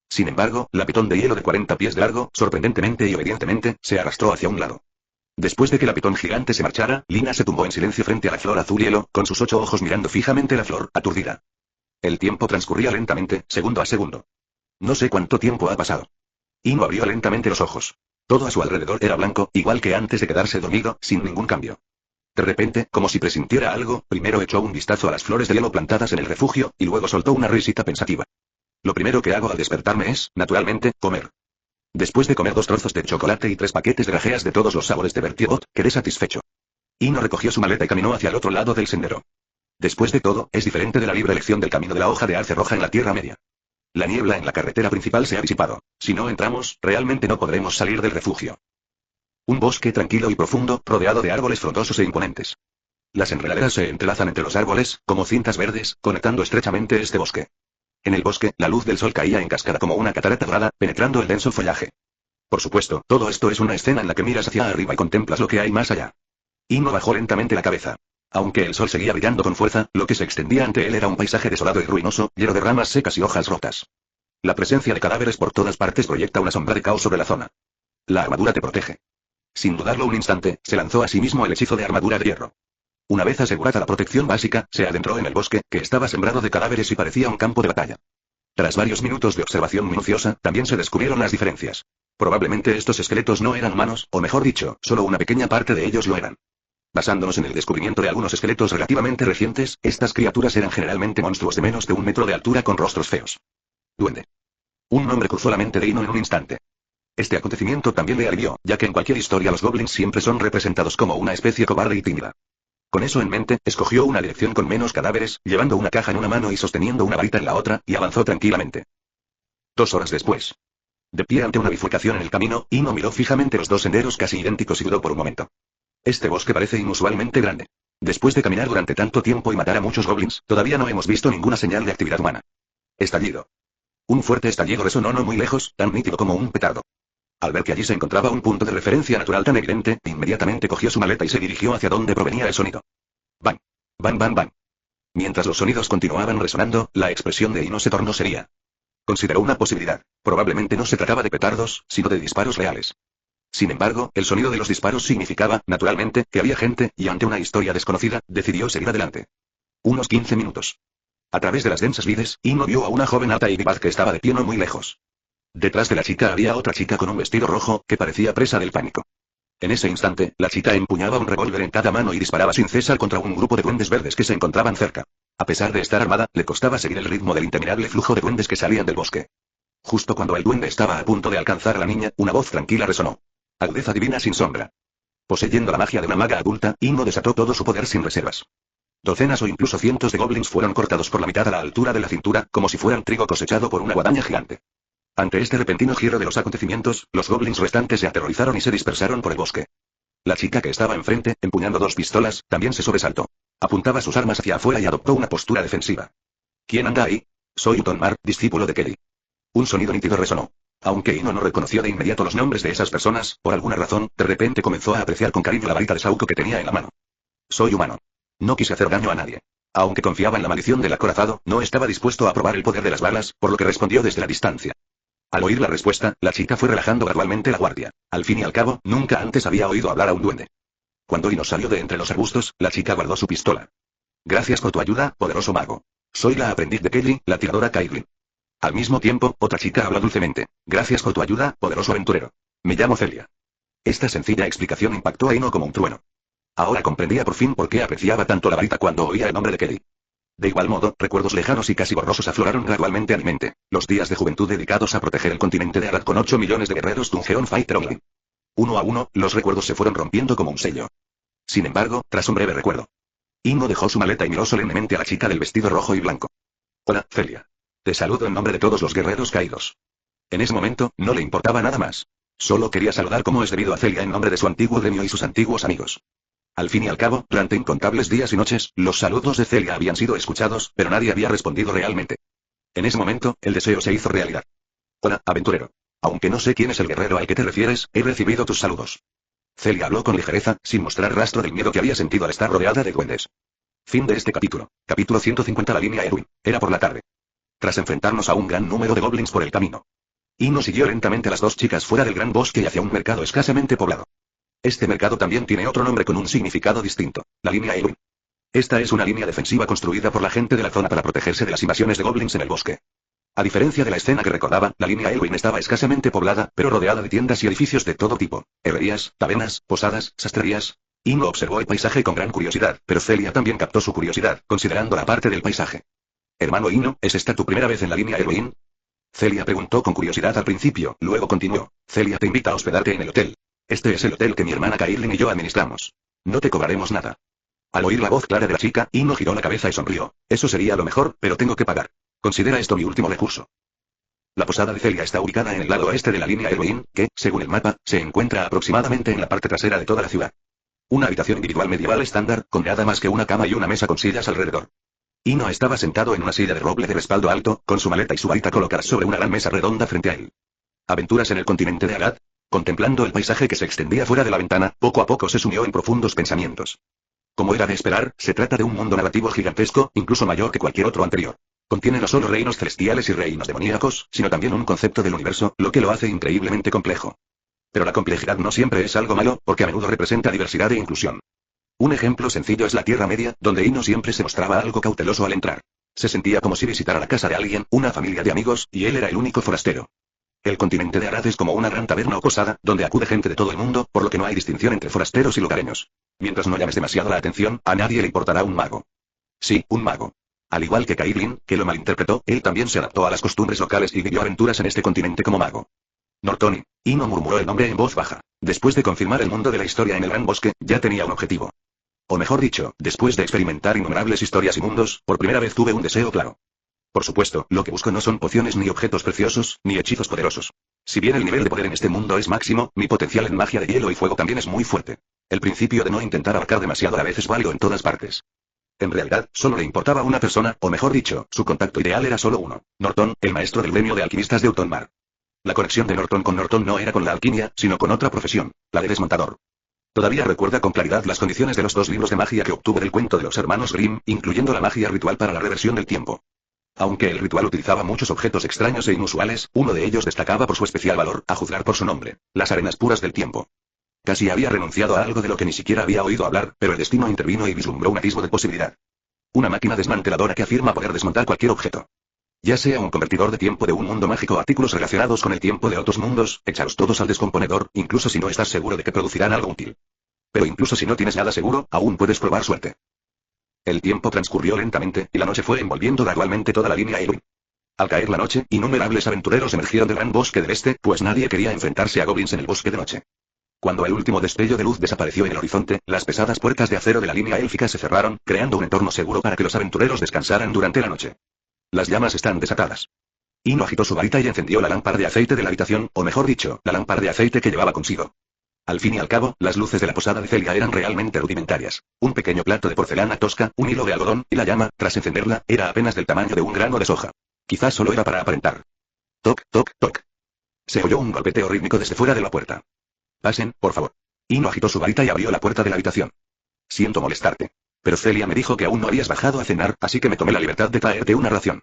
Sin embargo, la pitón de hielo de 40 pies de largo, sorprendentemente y obedientemente, se arrastró hacia un lado. Después de que la pitón gigante se marchara, Lina se tumbó en silencio frente a la flor azul hielo, con sus 8 ojos mirando fijamente la flor, aturdida. El tiempo transcurría lentamente, segundo a segundo. No sé cuánto tiempo ha pasado. Ino abrió lentamente los ojos. Todo a su alrededor era blanco, igual que antes de quedarse dormido, sin ningún cambio. De repente, como si presintiera algo, primero echó un vistazo a las flores de hielo plantadas en el refugio, y luego soltó una risita pensativa. Lo primero que hago al despertarme es, naturalmente, comer. Después de comer 2 trozos de chocolate y 3 paquetes de grajeas de todos los sabores de Bertie Bott, quedé satisfecho. Ino recogió su maleta y caminó hacia el otro lado del sendero. Después de todo, es diferente de la libre elección del camino de la hoja de arce roja en la Tierra Media. La niebla en la carretera principal se ha disipado. Si no entramos, realmente no podremos salir del refugio. Un bosque tranquilo y profundo, rodeado de árboles frondosos e imponentes. Las enredaderas se entrelazan entre los árboles, como cintas verdes, conectando estrechamente este bosque. En el bosque, la luz del sol caía en cascada como una catarata dorada, penetrando el denso follaje. Por supuesto, todo esto es una escena en la que miras hacia arriba y contemplas lo que hay más allá. Ino bajó lentamente la cabeza. Aunque el sol seguía brillando con fuerza, lo que se extendía ante él era un paisaje desolado y ruinoso, lleno de ramas secas y hojas rotas. La presencia de cadáveres por todas partes proyecta una sombra de caos sobre la zona. La armadura te protege. Sin dudarlo un instante, se lanzó a sí mismo el hechizo de armadura de hierro. Una vez asegurada la protección básica, se adentró en el bosque, que estaba sembrado de cadáveres y parecía un campo de batalla. Tras varios minutos de observación minuciosa, también se descubrieron las diferencias. Probablemente estos esqueletos no eran humanos, o mejor dicho, solo una pequeña parte de ellos lo eran. Basándonos en el descubrimiento de algunos esqueletos relativamente recientes, estas criaturas eran generalmente monstruos de menos de 1 metro de altura con rostros feos. Duende. Un nombre cruzó la mente de Ino en un instante. Este acontecimiento también le alivió, ya que en cualquier historia los goblins siempre son representados como una especie cobarde y tímida. Con eso en mente, escogió una dirección con menos cadáveres, llevando una caja en una mano y sosteniendo una varita en la otra, y avanzó tranquilamente. 2 horas después. De pie ante una bifurcación en el camino, Ino miró fijamente los dos senderos casi idénticos y dudó por un momento. Este bosque parece inusualmente grande. Después de caminar durante tanto tiempo y matar a muchos goblins, todavía no hemos visto ninguna señal de actividad humana. Estallido. Un fuerte estallido resonó no muy lejos, tan nítido como un petardo. Al ver que allí se encontraba un punto de referencia natural tan evidente, inmediatamente cogió su maleta y se dirigió hacia donde provenía el sonido. Bang. Bang bang bang. Mientras los sonidos continuaban resonando, la expresión de Ino se tornó seria. Consideró una posibilidad. Probablemente no se trataba de petardos, sino de disparos reales. Sin embargo, el sonido de los disparos significaba, naturalmente, que había gente, y ante una historia desconocida, decidió seguir adelante. Unos 15 minutos. A través de las densas vides, Ino vio a una joven alta y vivaz que estaba de pie no muy lejos. Detrás de la chica había otra chica con un vestido rojo, que parecía presa del pánico. En ese instante, la chica empuñaba un revólver en cada mano y disparaba sin cesar contra un grupo de duendes verdes que se encontraban cerca. A pesar de estar armada, le costaba seguir el ritmo del interminable flujo de duendes que salían del bosque. Justo cuando el duende estaba a punto de alcanzar a la niña, una voz tranquila resonó. Agudeza divina sin sombra. Poseyendo la magia de una maga adulta, Ino desató todo su poder sin reservas. Docenas o incluso cientos de goblins fueron cortados por la mitad a la altura de la cintura, como si fueran trigo cosechado por una guadaña gigante. Ante este repentino giro de los acontecimientos, los goblins restantes se aterrorizaron y se dispersaron por el bosque. La chica que estaba enfrente, empuñando 2 pistolas, también se sobresaltó. Apuntaba sus armas hacia afuera y adoptó una postura defensiva. ¿Quién anda ahí? Soy Utonmar, discípulo de Kelly. Un sonido nítido resonó. Aunque Ino no reconoció de inmediato los nombres de esas personas, por alguna razón, de repente comenzó a apreciar con cariño la varita de saúco que tenía en la mano. Soy humano. No quise hacer daño a nadie. Aunque confiaba en la maldición del acorazado, no estaba dispuesto a probar el poder de las balas, por lo que respondió desde la distancia. Al oír la respuesta, la chica fue relajando gradualmente la guardia. Al fin y al cabo, nunca antes había oído hablar a un duende. Cuando Ino salió de entre los arbustos, la chica guardó su pistola. Gracias por tu ayuda, poderoso mago. Soy la aprendiz de Kelly, la tiradora Caitlin. Al mismo tiempo, otra chica habló dulcemente. Gracias por tu ayuda, poderoso aventurero. Me llamo Celia. Esta sencilla explicación impactó a Ino como un trueno. Ahora comprendía por fin por qué apreciaba tanto la varita cuando oía el nombre de Kelly. De igual modo, recuerdos lejanos y casi borrosos afloraron gradualmente a mi mente. Los días de juventud dedicados a proteger el continente de Arad con 8 millones de guerreros Dungeon Fighter Online. Uno a uno, los recuerdos se fueron rompiendo como un sello. Sin embargo, tras un breve recuerdo, Ino dejó su maleta y miró solemnemente a la chica del vestido rojo y blanco. Hola, Celia. Te saludo en nombre de todos los guerreros caídos. En ese momento, no le importaba nada más. Solo quería saludar como es debido a Celia en nombre de su antiguo gremio y sus antiguos amigos. Al fin y al cabo, durante incontables días y noches, los saludos de Celia habían sido escuchados, pero nadie había respondido realmente. En ese momento, el deseo se hizo realidad. Hola, aventurero. Aunque no sé quién es el guerrero al que te refieres, he recibido tus saludos. Celia habló con ligereza, sin mostrar rastro del miedo que había sentido al estar rodeada de duendes. Fin de este capítulo. Capítulo 150. La línea Erwin. Era por la tarde. Tras enfrentarnos a un gran número de goblins por el camino, Ino siguió lentamente a las 2 chicas fuera del gran bosque y hacia un mercado escasamente poblado. Este mercado también tiene otro nombre con un significado distinto, la línea Erwin. Esta es una línea defensiva construida por la gente de la zona para protegerse de las invasiones de goblins en el bosque. A diferencia de la escena que recordaba, la línea Elwyn estaba escasamente poblada, pero rodeada de tiendas y edificios de todo tipo, herrerías, tabernas, posadas, sastrerías. Ino observó el paisaje con gran curiosidad, pero Celia también captó su curiosidad, considerando la parte del paisaje. Hermano Ino, ¿es esta tu primera vez en la línea Elwyn? Celia preguntó con curiosidad al principio, luego continuó. Celia te invita a hospedarte en el hotel. Este es el hotel que mi hermana Caitlin y yo administramos. No te cobraremos nada. Al oír la voz clara de la chica, Ino giró la cabeza y sonrió. Eso sería lo mejor, pero tengo que pagar. Considera esto mi último recurso. La posada de Celia está ubicada en el lado oeste de la línea Erwin, que, según el mapa, se encuentra aproximadamente en la parte trasera de toda la ciudad. Una habitación individual medieval estándar, con nada más que una cama y una mesa con sillas alrededor. Ino estaba sentado en una silla de roble de respaldo alto, con su maleta y su varita colocadas sobre una gran mesa redonda frente a él. ¿Aventuras en el continente de Arad? Contemplando el paisaje que se extendía fuera de la ventana, poco a poco se sumió en profundos pensamientos. Como era de esperar, se trata de un mundo narrativo gigantesco, incluso mayor que cualquier otro anterior. Contiene no solo reinos celestiales y reinos demoníacos, sino también un concepto del universo, lo que lo hace increíblemente complejo. Pero la complejidad no siempre es algo malo, porque a menudo representa diversidad e inclusión. Un ejemplo sencillo es la Tierra Media, donde Ino siempre se mostraba algo cauteloso al entrar. Se sentía como si visitara la casa de alguien, una familia de amigos, y él era el único forastero. El continente de Arad es como una gran taberna o posada, donde acude gente de todo el mundo, por lo que no hay distinción entre forasteros y lugareños. Mientras no llames demasiado la atención, a nadie le importará un mago. Sí, un mago. Al igual que Caitlyn, que lo malinterpretó, él también se adaptó a las costumbres locales y vivió aventuras en este continente como mago. Nortoni. Ino murmuró el nombre en voz baja. Después de confirmar el mundo de la historia en el gran bosque, ya tenía un objetivo. O mejor dicho, después de experimentar innumerables historias y mundos, por primera vez tuve un deseo claro. Por supuesto, lo que busco no son pociones ni objetos preciosos, ni hechizos poderosos. Si bien el nivel de poder en este mundo es máximo, mi potencial en magia de hielo y fuego también es muy fuerte. El principio de no intentar abarcar demasiado a la vez es válido en todas partes. En realidad, solo le importaba una persona, o mejor dicho, su contacto ideal era solo uno. Norton, el maestro del gremio de alquimistas de Utonmar. La conexión de Norton con Norton no era con la alquimia, sino con otra profesión, la de desmontador. Todavía recuerda con claridad las condiciones de los 2 libros de magia que obtuvo del cuento de los hermanos Grimm, incluyendo la magia ritual para la reversión del tiempo. Aunque el ritual utilizaba muchos objetos extraños e inusuales, uno de ellos destacaba por su especial valor, a juzgar por su nombre, las arenas puras del tiempo. Casi había renunciado a algo de lo que ni siquiera había oído hablar, pero el destino intervino y vislumbró un atisbo de posibilidad. Una máquina desmanteladora que afirma poder desmontar cualquier objeto. Ya sea un convertidor de tiempo de un mundo mágico o artículos relacionados con el tiempo de otros mundos, échalos todos al descomponedor, incluso si no estás seguro de que producirán algo útil. Pero incluso si no tienes nada seguro, aún puedes probar suerte. El tiempo transcurrió lentamente, y la noche fue envolviendo gradualmente toda la línea Irwin. Al caer la noche, innumerables aventureros emergieron del gran bosque del este, pues nadie quería enfrentarse a goblins en el bosque de noche. Cuando el último destello de luz desapareció en el horizonte, las pesadas puertas de acero de la línea élfica se cerraron, creando un entorno seguro para que los aventureros descansaran durante la noche. Las llamas están desatadas. Ino agitó su varita y encendió la lámpara de aceite de la habitación, o mejor dicho, la lámpara de aceite que llevaba consigo. Al fin y al cabo, las luces de la posada de Celia eran realmente rudimentarias. Un pequeño plato de porcelana tosca, un hilo de algodón, y la llama, tras encenderla, era apenas del tamaño de un grano de soja. Quizás solo era para aparentar. Toc, toc, toc. Se oyó un golpeteo rítmico desde fuera de la puerta. Pasen, por favor. Ino agitó su varita y abrió la puerta de la habitación. Siento molestarte. Pero Celia me dijo que aún no habías bajado a cenar, así que me tomé la libertad de traerte una ración.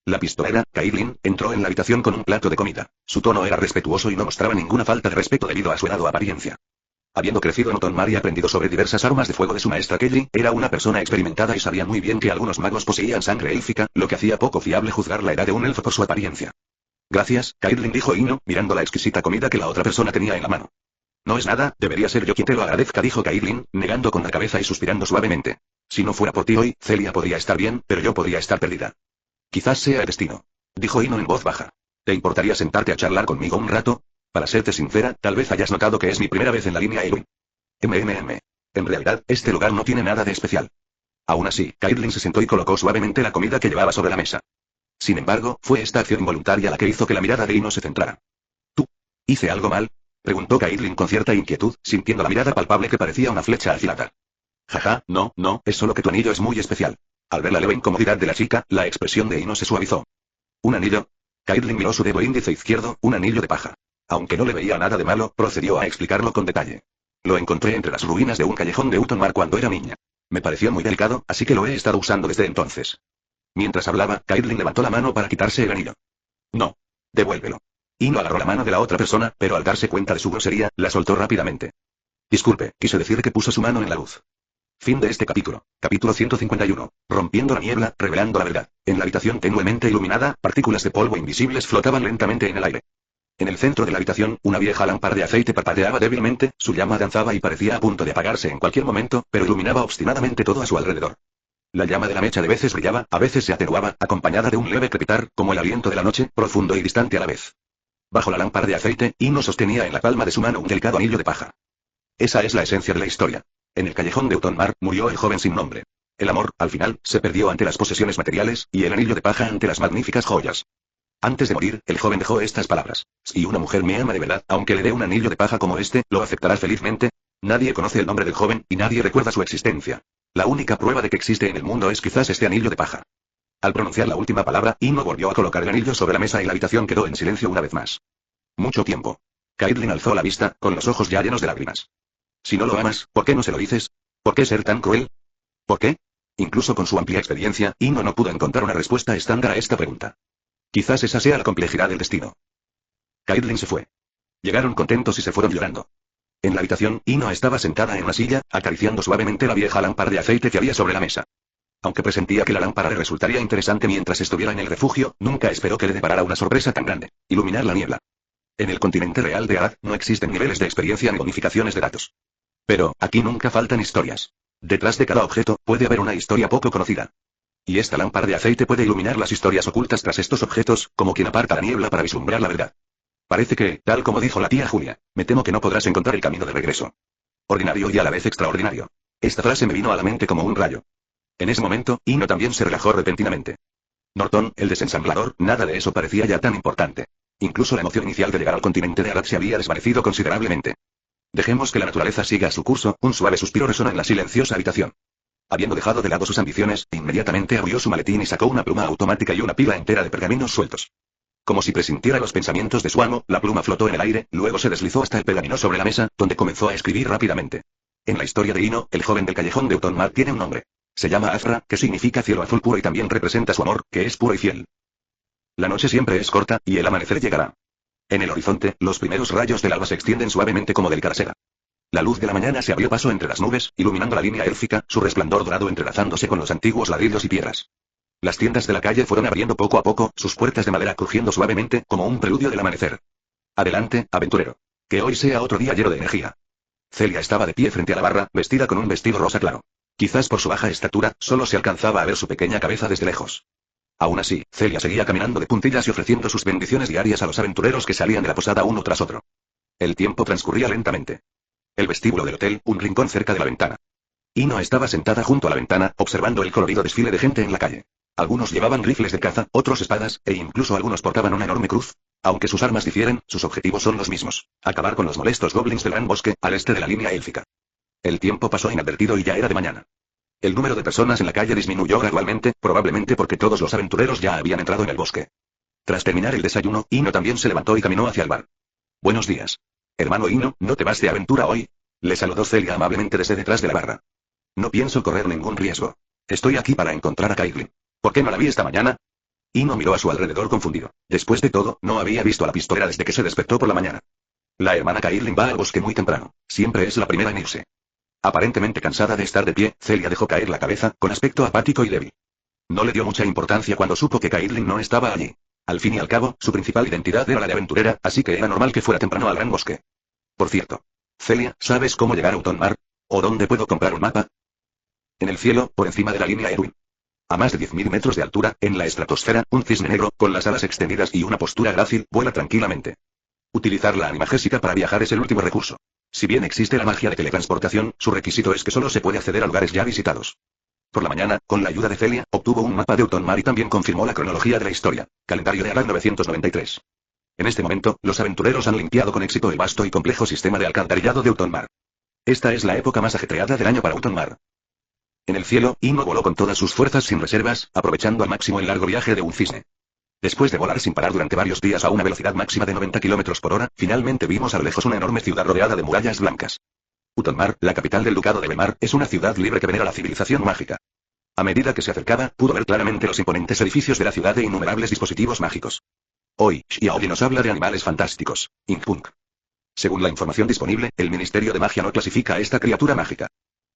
La pistolera, Caitlyn, entró en la habitación con un plato de comida. Su tono era respetuoso y no mostraba ninguna falta de respeto debido a su edad o apariencia. Habiendo crecido en Utonmar y aprendido sobre diversas armas de fuego de su maestra Kelly, era una persona experimentada y sabía muy bien que algunos magos poseían sangre élfica, lo que hacía poco fiable juzgar la edad de un elfo por su apariencia. Gracias, Caitlyn, dijo Ino, mirando la exquisita comida que la otra persona tenía en la mano. No es nada, debería ser yo quien te lo agradezca, dijo Caitlyn, negando con la cabeza y suspirando suavemente. Si no fuera por ti hoy, Celia podría estar bien, pero yo podría estar perdida. Quizás sea el destino. Dijo Ino en voz baja. ¿Te importaría sentarte a charlar conmigo un rato? Para serte sincera, tal vez hayas notado que es mi primera vez en la línea Irwin. En realidad, este lugar no tiene nada de especial. Aún así, Caitlyn se sentó y colocó suavemente la comida que llevaba sobre la mesa. Sin embargo, fue esta acción involuntaria la que hizo que la mirada de Ino se centrara. ¿Tú? ¿Hice algo mal? Preguntó Caitlyn con cierta inquietud, sintiendo la mirada palpable que parecía una flecha afilada. Jaja, no, es solo que tu anillo es muy especial. Al ver la leve incomodidad de la chica, la expresión de Ino se suavizó. ¿Un anillo? Caitlyn miró su dedo índice izquierdo, un anillo de paja. Aunque no le veía nada de malo, procedió a explicarlo con detalle. Lo encontré entre las ruinas de un callejón de Utonmar cuando era niña. Me pareció muy delicado, así que lo he estado usando desde entonces. Mientras hablaba, Caitlyn levantó la mano para quitarse el anillo. No. Devuélvelo. Ino agarró la mano de la otra persona, pero al darse cuenta de su grosería, la soltó rápidamente. Disculpe, quise decir que puso su mano en la luz. Fin de este capítulo. Capítulo 151. Rompiendo la niebla, revelando la verdad. En la habitación tenuemente iluminada, partículas de polvo invisibles flotaban lentamente en el aire. En el centro de la habitación, una vieja lámpara de aceite parpadeaba débilmente, su llama danzaba y parecía a punto de apagarse en cualquier momento, pero iluminaba obstinadamente todo a su alrededor. La llama de la mecha de veces brillaba, a veces se atenuaba, acompañada de un leve crepitar, como el aliento de la noche, profundo y distante a la vez. Bajo la lámpara de aceite, Ino sostenía en la palma de su mano un delicado anillo de paja. Esa es la esencia de la historia. En el callejón de Utonmar, murió el joven sin nombre. El amor, al final, se perdió ante las posesiones materiales, y el anillo de paja ante las magníficas joyas. Antes de morir, el joven dejó estas palabras. Si una mujer me ama de verdad, aunque le dé un anillo de paja como este, ¿lo aceptarás felizmente? Nadie conoce el nombre del joven, y nadie recuerda su existencia. La única prueba de que existe en el mundo es quizás este anillo de paja. Al pronunciar la última palabra, Ino volvió a colocar el anillo sobre la mesa y la habitación quedó en silencio una vez más. Mucho tiempo. Caitlyn alzó la vista, con los ojos ya llenos de lágrimas. Si no lo amas, ¿por qué no se lo dices? ¿Por qué ser tan cruel? ¿Por qué? Incluso con su amplia experiencia, Ino no pudo encontrar una respuesta estándar a esta pregunta. Quizás esa sea la complejidad del destino. Caitlyn se fue. Llegaron contentos y se fueron llorando. En la habitación, Ino estaba sentada en una silla, acariciando suavemente la vieja lámpara de aceite que había sobre la mesa. Aunque presentía que la lámpara le resultaría interesante mientras estuviera en el refugio, nunca esperó que le deparara una sorpresa tan grande: iluminar la niebla. En el continente real de Arad no existen niveles de experiencia ni bonificaciones de datos. Pero, aquí nunca faltan historias. Detrás de cada objeto, puede haber una historia poco conocida. Y esta lámpara de aceite puede iluminar las historias ocultas tras estos objetos, como quien aparta la niebla para vislumbrar la verdad. Parece que, tal como dijo la tía Julia, me temo que no podrás encontrar el camino de regreso. Ordinario y a la vez extraordinario. Esta frase me vino a la mente como un rayo. En ese momento, Ino también se relajó repentinamente. Norton, el desensamblador, nada de eso parecía ya tan importante. Incluso la emoción inicial de llegar al continente de Arad se había desvanecido considerablemente. Dejemos que la naturaleza siga su curso, un suave suspiro resonó en la silenciosa habitación. Habiendo dejado de lado sus ambiciones, inmediatamente abrió su maletín y sacó una pluma automática y una pila entera de pergaminos sueltos. Como si presintiera los pensamientos de su amo, la pluma flotó en el aire, luego se deslizó hasta el pergamino sobre la mesa, donde comenzó a escribir rápidamente. En la historia de Ino, el joven del callejón de Utonmar tiene un nombre. Se llama Afra, que significa cielo azul puro y también representa su amor, que es puro y fiel. La noche siempre es corta, y el amanecer llegará. En el horizonte, los primeros rayos del alba se extienden suavemente como delicada seda. La luz de la mañana se abrió paso entre las nubes, iluminando la línea élfica, su resplandor dorado entrelazándose con los antiguos ladrillos y piedras. Las tiendas de la calle fueron abriendo poco a poco, sus puertas de madera crujiendo suavemente, como un preludio del amanecer. Adelante, aventurero. Que hoy sea otro día lleno de energía. Celia estaba de pie frente a la barra, vestida con un vestido rosa claro. Quizás por su baja estatura, solo se alcanzaba a ver su pequeña cabeza desde lejos. Aún así, Celia seguía caminando de puntillas y ofreciendo sus bendiciones diarias a los aventureros que salían de la posada uno tras otro. El tiempo transcurría lentamente. El vestíbulo del hotel, un rincón cerca de la ventana. Ino estaba sentada junto a la ventana, observando el colorido desfile de gente en la calle. Algunos llevaban rifles de caza, otros espadas, e incluso algunos portaban una enorme cruz. Aunque sus armas difieren, sus objetivos son los mismos: acabar con los molestos goblins del gran bosque, al este de la línea élfica. El tiempo pasó inadvertido y ya era de mañana. El número de personas en la calle disminuyó gradualmente, probablemente porque todos los aventureros ya habían entrado en el bosque. Tras terminar el desayuno, Ino también se levantó y caminó hacia el bar. Buenos días. Hermano Ino, ¿no te vas de aventura hoy? Le saludó Celia amablemente desde detrás de la barra. No pienso correr ningún riesgo. Estoy aquí para encontrar a Caitlin. ¿Por qué no la vi esta mañana? Ino miró a su alrededor confundido. Después de todo, no había visto a la pistolera desde que se despertó por la mañana. La hermana Caitlin va al bosque muy temprano. Siempre es la primera en irse. Aparentemente cansada de estar de pie, Celia dejó caer la cabeza, con aspecto apático y débil. No le dio mucha importancia cuando supo que Caitlin no estaba allí. Al fin y al cabo, su principal identidad era la de aventurera, así que era normal que fuera temprano al gran bosque. Por cierto. Celia, ¿sabes cómo llegar a Utonmar? ¿O dónde puedo comprar un mapa? En el cielo, por encima de la línea Erwin. A más de 10.000 metros de altura, en la estratosfera, un cisne negro, con las alas extendidas y una postura grácil, vuela tranquilamente. Utilizar la animagésica para viajar es el último recurso. Si bien existe la magia de teletransportación, su requisito es que solo se puede acceder a lugares ya visitados. Por la mañana, con la ayuda de Celia, obtuvo un mapa de Utonmar y también confirmó la cronología de la historia. Calendario de Arad 993. En este momento, los aventureros han limpiado con éxito el vasto y complejo sistema de alcantarillado de Utonmar. Esta es la época más ajetreada del año para Utonmar. En el cielo, Ino voló con todas sus fuerzas sin reservas, aprovechando al máximo el largo viaje de un cisne. Después de volar sin parar durante varios días a una velocidad máxima de 90 km por hora, finalmente vimos a lo lejos una enorme ciudad rodeada de murallas blancas. Utonmar, la capital del ducado de Bemar, es una ciudad libre que venera la civilización mágica. A medida que se acercaba, pudo ver claramente los imponentes edificios de la ciudad e innumerables dispositivos mágicos. Hoy, Xiaoyi nos habla de animales fantásticos. Inkpunk. Según la información disponible, el Ministerio de Magia no clasifica a esta criatura mágica.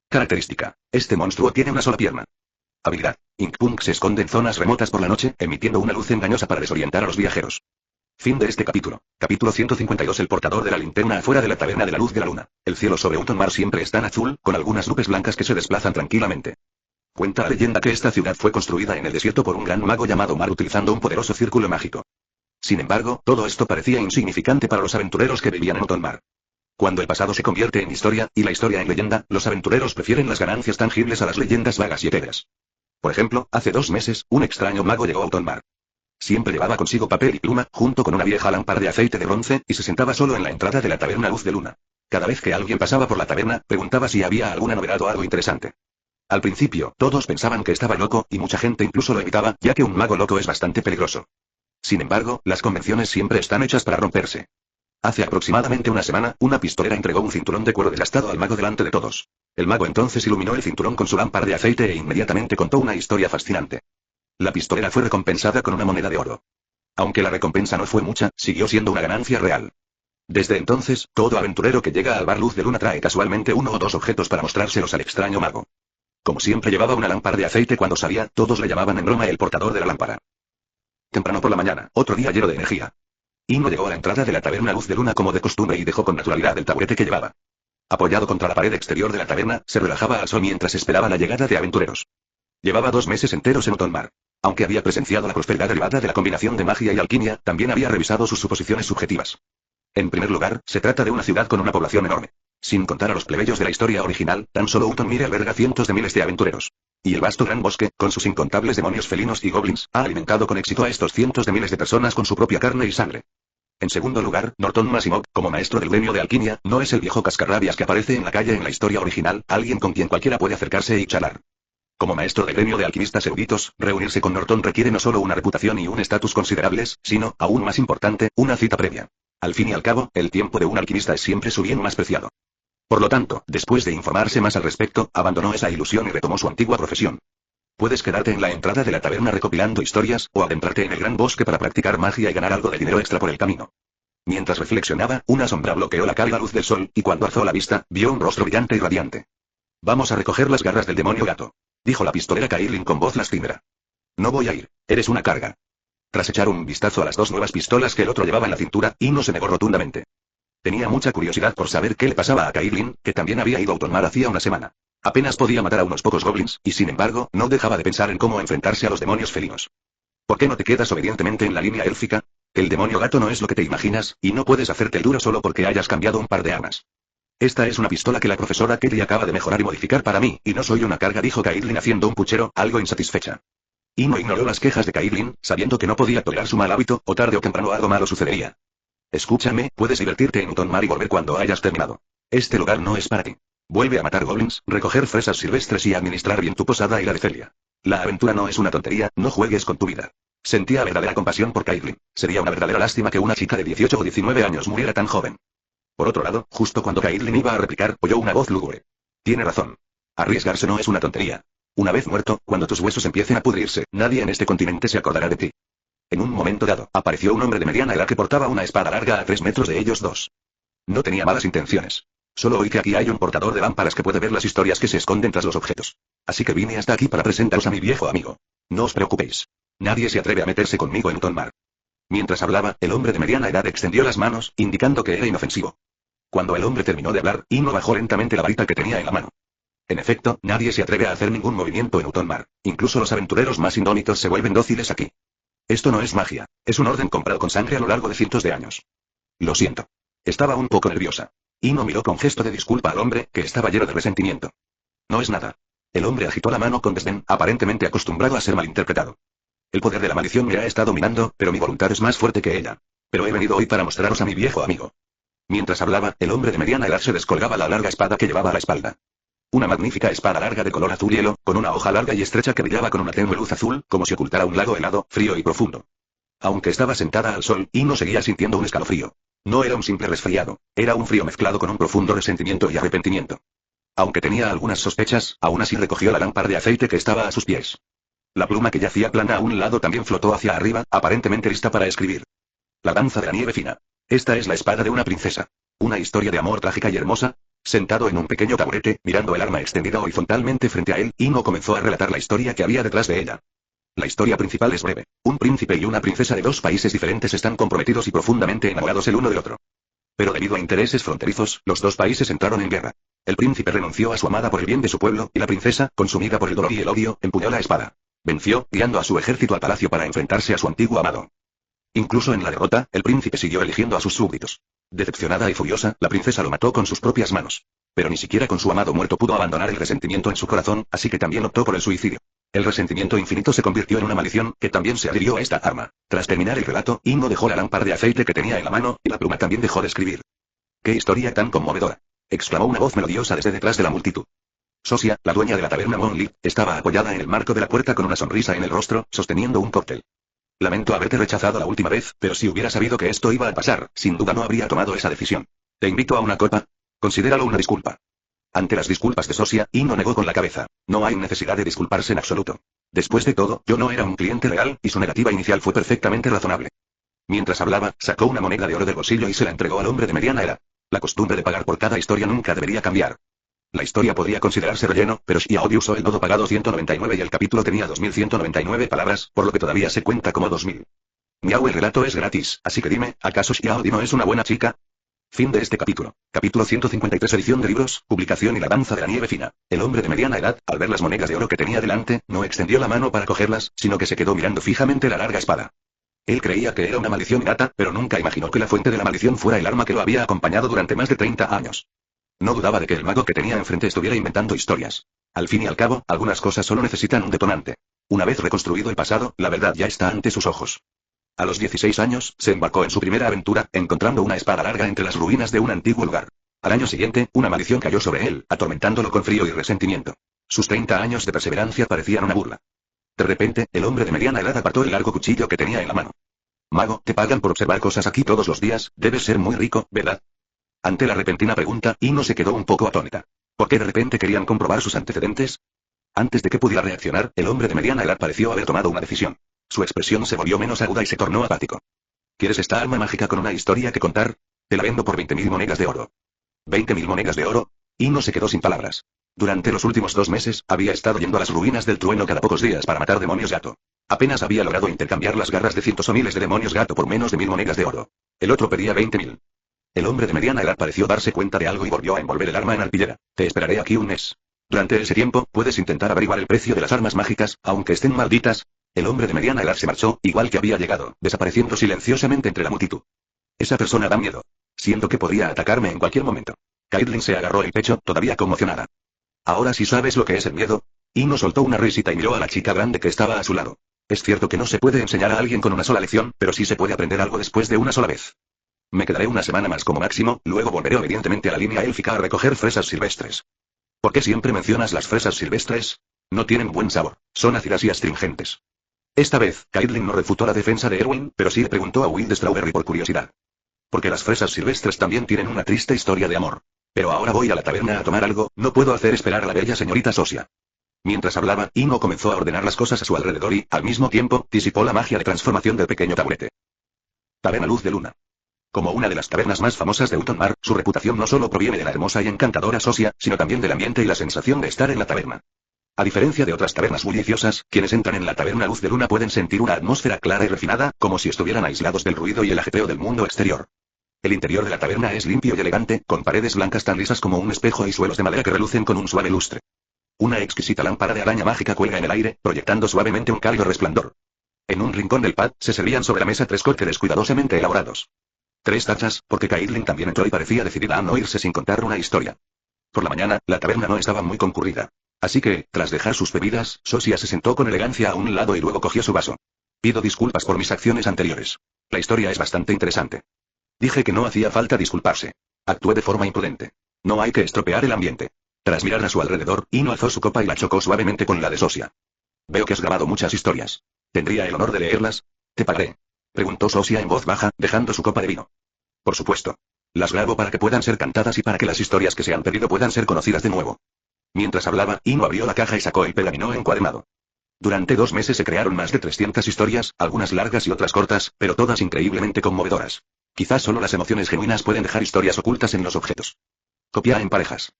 Característica: este monstruo tiene una sola pierna. Habilidad: Inkpunk se esconde en zonas remotas por la noche, emitiendo una luz engañosa para desorientar a los viajeros. Fin de este capítulo. Capítulo 152. El portador de la linterna afuera de la taberna de la luz de la luna. El cielo sobre Utonmar siempre es tan azul, con algunas nubes blancas que se desplazan tranquilamente. Cuenta la leyenda que esta ciudad fue construida en el desierto por un gran mago llamado Mar utilizando un poderoso círculo mágico. Sin embargo, todo esto parecía insignificante para los aventureros que vivían en Utonmar. Cuando el pasado se convierte en historia, y la historia en leyenda, los aventureros prefieren las ganancias tangibles a las leyendas vagas y etéreas. Por ejemplo, hace 2 meses, un extraño mago llegó a Utonmar. Siempre llevaba consigo papel y pluma, junto con una vieja lámpara de aceite de bronce, y se sentaba solo en la entrada de la taberna Luz de Luna. Cada vez que alguien pasaba por la taberna, preguntaba si había alguna novedad o algo interesante. Al principio, todos pensaban que estaba loco, y mucha gente incluso lo evitaba, ya que un mago loco es bastante peligroso. Sin embargo, las convenciones siempre están hechas para romperse. Hace aproximadamente una semana, una pistolera entregó un cinturón de cuero desgastado al mago delante de todos. El mago entonces iluminó el cinturón con su lámpara de aceite e inmediatamente contó una historia fascinante. La pistolera fue recompensada con una moneda de oro. Aunque la recompensa no fue mucha, siguió siendo una ganancia real. Desde entonces, todo aventurero que llega al bar Luz de Luna trae casualmente uno o dos objetos para mostrárselos al extraño mago. Como siempre llevaba una lámpara de aceite cuando salía, todos le llamaban en broma el portador de la lámpara. Temprano por la mañana, otro día lleno de energía. Ino llegó a la entrada de la taberna Luz de Luna como de costumbre y dejó con naturalidad el taburete que llevaba. Apoyado contra la pared exterior de la taberna, se relajaba al sol mientras esperaba la llegada de aventureros. Llevaba 2 meses enteros en Utonmar. Aunque había presenciado la prosperidad derivada de la combinación de magia y alquimia, también había revisado sus suposiciones subjetivas. En primer lugar, se trata de una ciudad con una población enorme. Sin contar a los plebeyos de la historia original, tan solo Utonmire alberga cientos de miles de aventureros. Y el vasto gran bosque, con sus incontables demonios felinos y goblins, ha alimentado con éxito a estos cientos de miles de personas con su propia carne y sangre. En segundo lugar, Norton Masimov, como maestro del gremio de alquimia, no es el viejo cascarrabias que aparece en la calle en la historia original, alguien con quien cualquiera puede acercarse y charlar. Como maestro del gremio de alquimistas eruditos, reunirse con Norton requiere no solo una reputación y un estatus considerables, sino, aún más importante, una cita previa. Al fin y al cabo, el tiempo de un alquimista es siempre su bien más preciado. Por lo tanto, después de informarse más al respecto, abandonó esa ilusión y retomó su antigua profesión. Puedes quedarte en la entrada de la taberna recopilando historias, o adentrarte en el gran bosque para practicar magia y ganar algo de dinero extra por el camino. Mientras reflexionaba, una sombra bloqueó la cálida luz del sol, y cuando alzó la vista, vio un rostro brillante y radiante. Vamos a recoger las garras del demonio gato, dijo la pistolera Kailin con voz lastimera. No voy a ir, eres una carga. Tras echar un vistazo a las 2 nuevas pistolas que el otro llevaba en la cintura, Ino se negó rotundamente. Tenía mucha curiosidad por saber qué le pasaba a Kailin, que también había ido a Utonmar hacía una semana. Apenas podía matar a unos pocos goblins, y sin embargo, no dejaba de pensar en cómo enfrentarse a los demonios felinos. ¿Por qué no te quedas obedientemente en la línea élfica? El demonio gato no es lo que te imaginas, y no puedes hacerte el duro solo porque hayas cambiado un par de armas. Esta es una pistola que la profesora Kelly acaba de mejorar y modificar para mí, y no soy una carga, dijo Kailin haciendo un puchero, algo insatisfecha. Ino ignoró las quejas de Kailin, sabiendo que no podía tolerar su mal hábito, o tarde o temprano algo malo sucedería. Escúchame, puedes divertirte en Utonmar y volver cuando hayas terminado. Este lugar no es para ti. Vuelve a matar goblins, recoger fresas silvestres y administrar bien tu posada y la de Celia. La aventura no es una tontería, no juegues con tu vida. Sentía verdadera compasión por Kailin. Sería una verdadera lástima que una chica de 18 o 19 años muriera tan joven. Por otro lado, justo cuando Kailin iba a replicar, oyó una voz lúgubre. Tiene razón. Arriesgarse no es una tontería. Una vez muerto, cuando tus huesos empiecen a pudrirse, nadie en este continente se acordará de ti. En un momento dado, apareció un hombre de mediana edad que portaba una espada larga a 3 metros de ellos dos. No tenía malas intenciones. Solo oí que aquí hay un portador de lámparas que puede ver las historias que se esconden tras los objetos. Así que vine hasta aquí para presentaros a mi viejo amigo. No os preocupéis. Nadie se atreve a meterse conmigo en Utonmar. Mientras hablaba, el hombre de mediana edad extendió las manos, indicando que era inofensivo. Cuando el hombre terminó de hablar, Ino bajó lentamente la varita que tenía en la mano. En efecto, nadie se atreve a hacer ningún movimiento en Utonmar. Incluso los aventureros más indómitos se vuelven dóciles aquí. Esto no es magia. Es un orden comprado con sangre a lo largo de cientos de años. Lo siento. Estaba un poco nerviosa. Ino miró con gesto de disculpa al hombre, que estaba lleno de resentimiento. No es nada. El hombre agitó la mano con desdén, aparentemente acostumbrado a ser malinterpretado. El poder de la maldición me ha estado dominando, pero mi voluntad es más fuerte que ella. Pero he venido hoy para mostraros a mi viejo amigo. Mientras hablaba, el hombre de mediana edad se descolgaba la larga espada que llevaba a la espalda. Una magnífica espada larga de color azul hielo, con una hoja larga y estrecha que brillaba con una tenue luz azul, como si ocultara un lago helado, frío y profundo. Aunque estaba sentada al sol, Ino seguía sintiendo un escalofrío. No era un simple resfriado, era un frío mezclado con un profundo resentimiento y arrepentimiento. Aunque tenía algunas sospechas, aún así recogió la lámpara de aceite que estaba a sus pies. La pluma que yacía plana a un lado también flotó hacia arriba, aparentemente lista para escribir. La danza de la nieve fina. Esta es la espada de una princesa. Una historia de amor trágica y hermosa. Sentado en un pequeño taburete, mirando el arma extendida horizontalmente frente a él, Ino comenzó a relatar la historia que había detrás de ella. La historia principal es breve. Un príncipe y una princesa de 2 países diferentes están comprometidos y profundamente enamorados el uno del otro. Pero debido a intereses fronterizos, los 2 países entraron en guerra. El príncipe renunció a su amada por el bien de su pueblo, y la princesa, consumida por el dolor y el odio, empuñó la espada. Venció, guiando a su ejército al palacio para enfrentarse a su antiguo amado. Incluso en la derrota, el príncipe siguió eligiendo a sus súbditos. Decepcionada y furiosa, la princesa lo mató con sus propias manos. Pero ni siquiera con su amado muerto pudo abandonar el resentimiento en su corazón, así que también optó por el suicidio. El resentimiento infinito se convirtió en una maldición, que también se adhirió a esta arma. Tras terminar el relato, Ino dejó la lámpara de aceite que tenía en la mano, y la pluma también dejó de escribir. ¡Qué historia tan conmovedora!, exclamó una voz melodiosa desde detrás de la multitud. Sosia, la dueña de la taberna Monlit, estaba apoyada en el marco de la puerta con una sonrisa en el rostro, sosteniendo un cóctel. Lamento haberte rechazado la última vez, pero si hubiera sabido que esto iba a pasar, sin duda no habría tomado esa decisión. ¿Te invito a una copa? Considéralo una disculpa. Ante las disculpas de Sosia, Ino negó con la cabeza. No hay necesidad de disculparse en absoluto. Después de todo, yo no era un cliente real, y su negativa inicial fue perfectamente razonable. Mientras hablaba, sacó una moneda de oro del bolsillo y se la entregó al hombre de mediana edad. La costumbre de pagar por cada historia nunca debería cambiar. La historia podría considerarse relleno, pero Xiaodi usó el nodo pagado 199 y el capítulo tenía 2199 palabras, por lo que todavía se cuenta como 2000. Miau, el relato es gratis, así que dime, ¿acaso Xiaodi no es una buena chica? Fin de este capítulo. Capítulo 153, edición de libros, publicación y la danza de la nieve fina. El hombre de mediana edad, al ver las monedas de oro que tenía delante, no extendió la mano para cogerlas, sino que se quedó mirando fijamente la larga espada. Él creía que era una maldición innata, pero nunca imaginó que la fuente de la maldición fuera el arma que lo había acompañado durante más de 30 años. No dudaba de que el mago que tenía enfrente estuviera inventando historias. Al fin y al cabo, algunas cosas solo necesitan un detonante. Una vez reconstruido el pasado, la verdad ya está ante sus ojos. A los 16 años, se embarcó en su primera aventura, encontrando una espada larga entre las ruinas de un antiguo lugar. Al año siguiente, una maldición cayó sobre él, atormentándolo con frío y resentimiento. Sus 30 años de perseverancia parecían una burla. De repente, el hombre de mediana edad apartó el largo cuchillo que tenía en la mano. Mago, te pagan por observar cosas aquí todos los días, debes ser muy rico, ¿verdad? Ante la repentina pregunta, Ino se quedó un poco atónita. ¿Por qué de repente querían comprobar sus antecedentes? Antes de que pudiera reaccionar, el hombre de mediana edad pareció haber tomado una decisión. Su expresión se volvió menos aguda y se tornó apático. ¿Quieres esta arma mágica con una historia que contar? Te la vendo por 20.000 monedas de oro. ¿20.000 monedas de oro? Ino se quedó sin palabras. Durante los últimos 2 meses, había estado yendo a las ruinas del trueno cada pocos días para matar demonios gato. Apenas había logrado intercambiar las garras de cientos o miles de demonios gato por menos de 1.000 monedas de oro. El otro pedía 20.000. El hombre de mediana edad pareció darse cuenta de algo y volvió a envolver el arma en alpillera. Te esperaré aquí un mes. Durante ese tiempo, puedes intentar averiguar el precio de las armas mágicas, aunque estén malditas. El hombre de mediana edad se marchó, igual que había llegado, desapareciendo silenciosamente entre la multitud. Esa persona da miedo. Siento que podría atacarme en cualquier momento. Caitlin se agarró el pecho, todavía conmocionada. Ahora sí sabes lo que es el miedo. Ino soltó una risita y miró a la chica grande que estaba a su lado. Es cierto que no se puede enseñar a alguien con una sola lección, pero sí se puede aprender algo después de una sola vez. Me quedaré una semana más como máximo, luego volveré obedientemente a la línea élfica a recoger fresas silvestres. ¿Por qué siempre mencionas las fresas silvestres? No tienen buen sabor, son ácidas y astringentes. Esta vez, Caitlin no refutó la defensa de Erwin, pero sí le preguntó a Will de Strawberry por curiosidad. Porque las fresas silvestres también tienen una triste historia de amor. Pero ahora voy a la taberna a tomar algo, no puedo hacer esperar a la bella señorita Sosia. Mientras hablaba, Ino comenzó a ordenar las cosas a su alrededor y, al mismo tiempo, disipó la magia de transformación del pequeño taburete. Taberna Luz de Luna. Como una de las tabernas más famosas de Utonmar, su reputación no solo proviene de la hermosa y encantadora Sosia, sino también del ambiente y la sensación de estar en la taberna. A diferencia de otras tabernas bulliciosas, quienes entran en la taberna Luz de Luna pueden sentir una atmósfera clara y refinada, como si estuvieran aislados del ruido y el ajetreo del mundo exterior. El interior de la taberna es limpio y elegante, con paredes blancas tan lisas como un espejo y suelos de madera que relucen con un suave lustre. Una exquisita lámpara de araña mágica cuelga en el aire, proyectando suavemente un cálido resplandor. En un rincón del pad, se servían sobre la mesa 3 cócteles cuidadosamente elaborados. 3 tachas, porque Caitlin también entró y parecía decidida a no irse sin contar una historia. Por la mañana, la taberna no estaba muy concurrida. Así que, tras dejar sus bebidas, Sosia se sentó con elegancia a un lado y luego cogió su vaso. Pido disculpas por mis acciones anteriores. La historia es bastante interesante. Dije que no hacía falta disculparse. Actué de forma imprudente. No hay que estropear el ambiente. Tras mirar a su alrededor, Ino alzó su copa y la chocó suavemente con la de Sosia. Veo que has grabado muchas historias. ¿Tendría el honor de leerlas? ¿Te pagaré? Preguntó Sosia en voz baja, dejando su copa de vino. Por supuesto. Las grabo para que puedan ser cantadas y para que las historias que se han perdido puedan ser conocidas de nuevo. Mientras hablaba, Ino abrió la caja y sacó el pergamino encuadernado. Durante 2 meses se crearon más de 300 historias, algunas largas y otras cortas, pero todas increíblemente conmovedoras. Quizás solo las emociones genuinas pueden dejar historias ocultas en los objetos. Copia en parejas.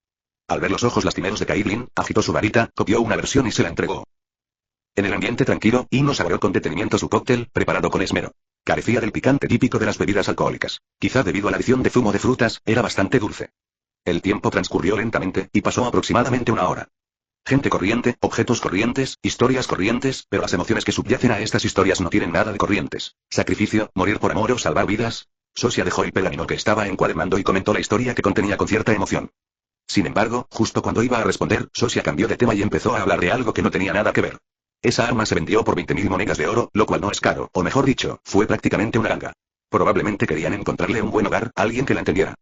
Al ver los ojos lastimeros de Caitlin, agitó su varita, copió una versión y se la entregó. En el ambiente tranquilo, Ino saboreó con detenimiento su cóctel, preparado con esmero. Carecía del picante típico de las bebidas alcohólicas. Quizá debido a la adición de zumo de frutas, era bastante dulce. El tiempo transcurrió lentamente, y pasó aproximadamente 1 hora. Gente corriente, objetos corrientes, historias corrientes, pero las emociones que subyacen a estas historias no tienen nada de corrientes. Sacrificio, morir por amor o salvar vidas. Sosia dejó el pergamino que estaba encuadernando y comentó la historia que contenía con cierta emoción. Sin embargo, justo cuando iba a responder, Sosia cambió de tema y empezó a hablar de algo que no tenía nada que ver. Esa arma se vendió por 20.000 monedas de oro, lo cual no es caro, o mejor dicho, fue prácticamente una ganga. Probablemente querían encontrarle un buen hogar, alguien que la entendiera.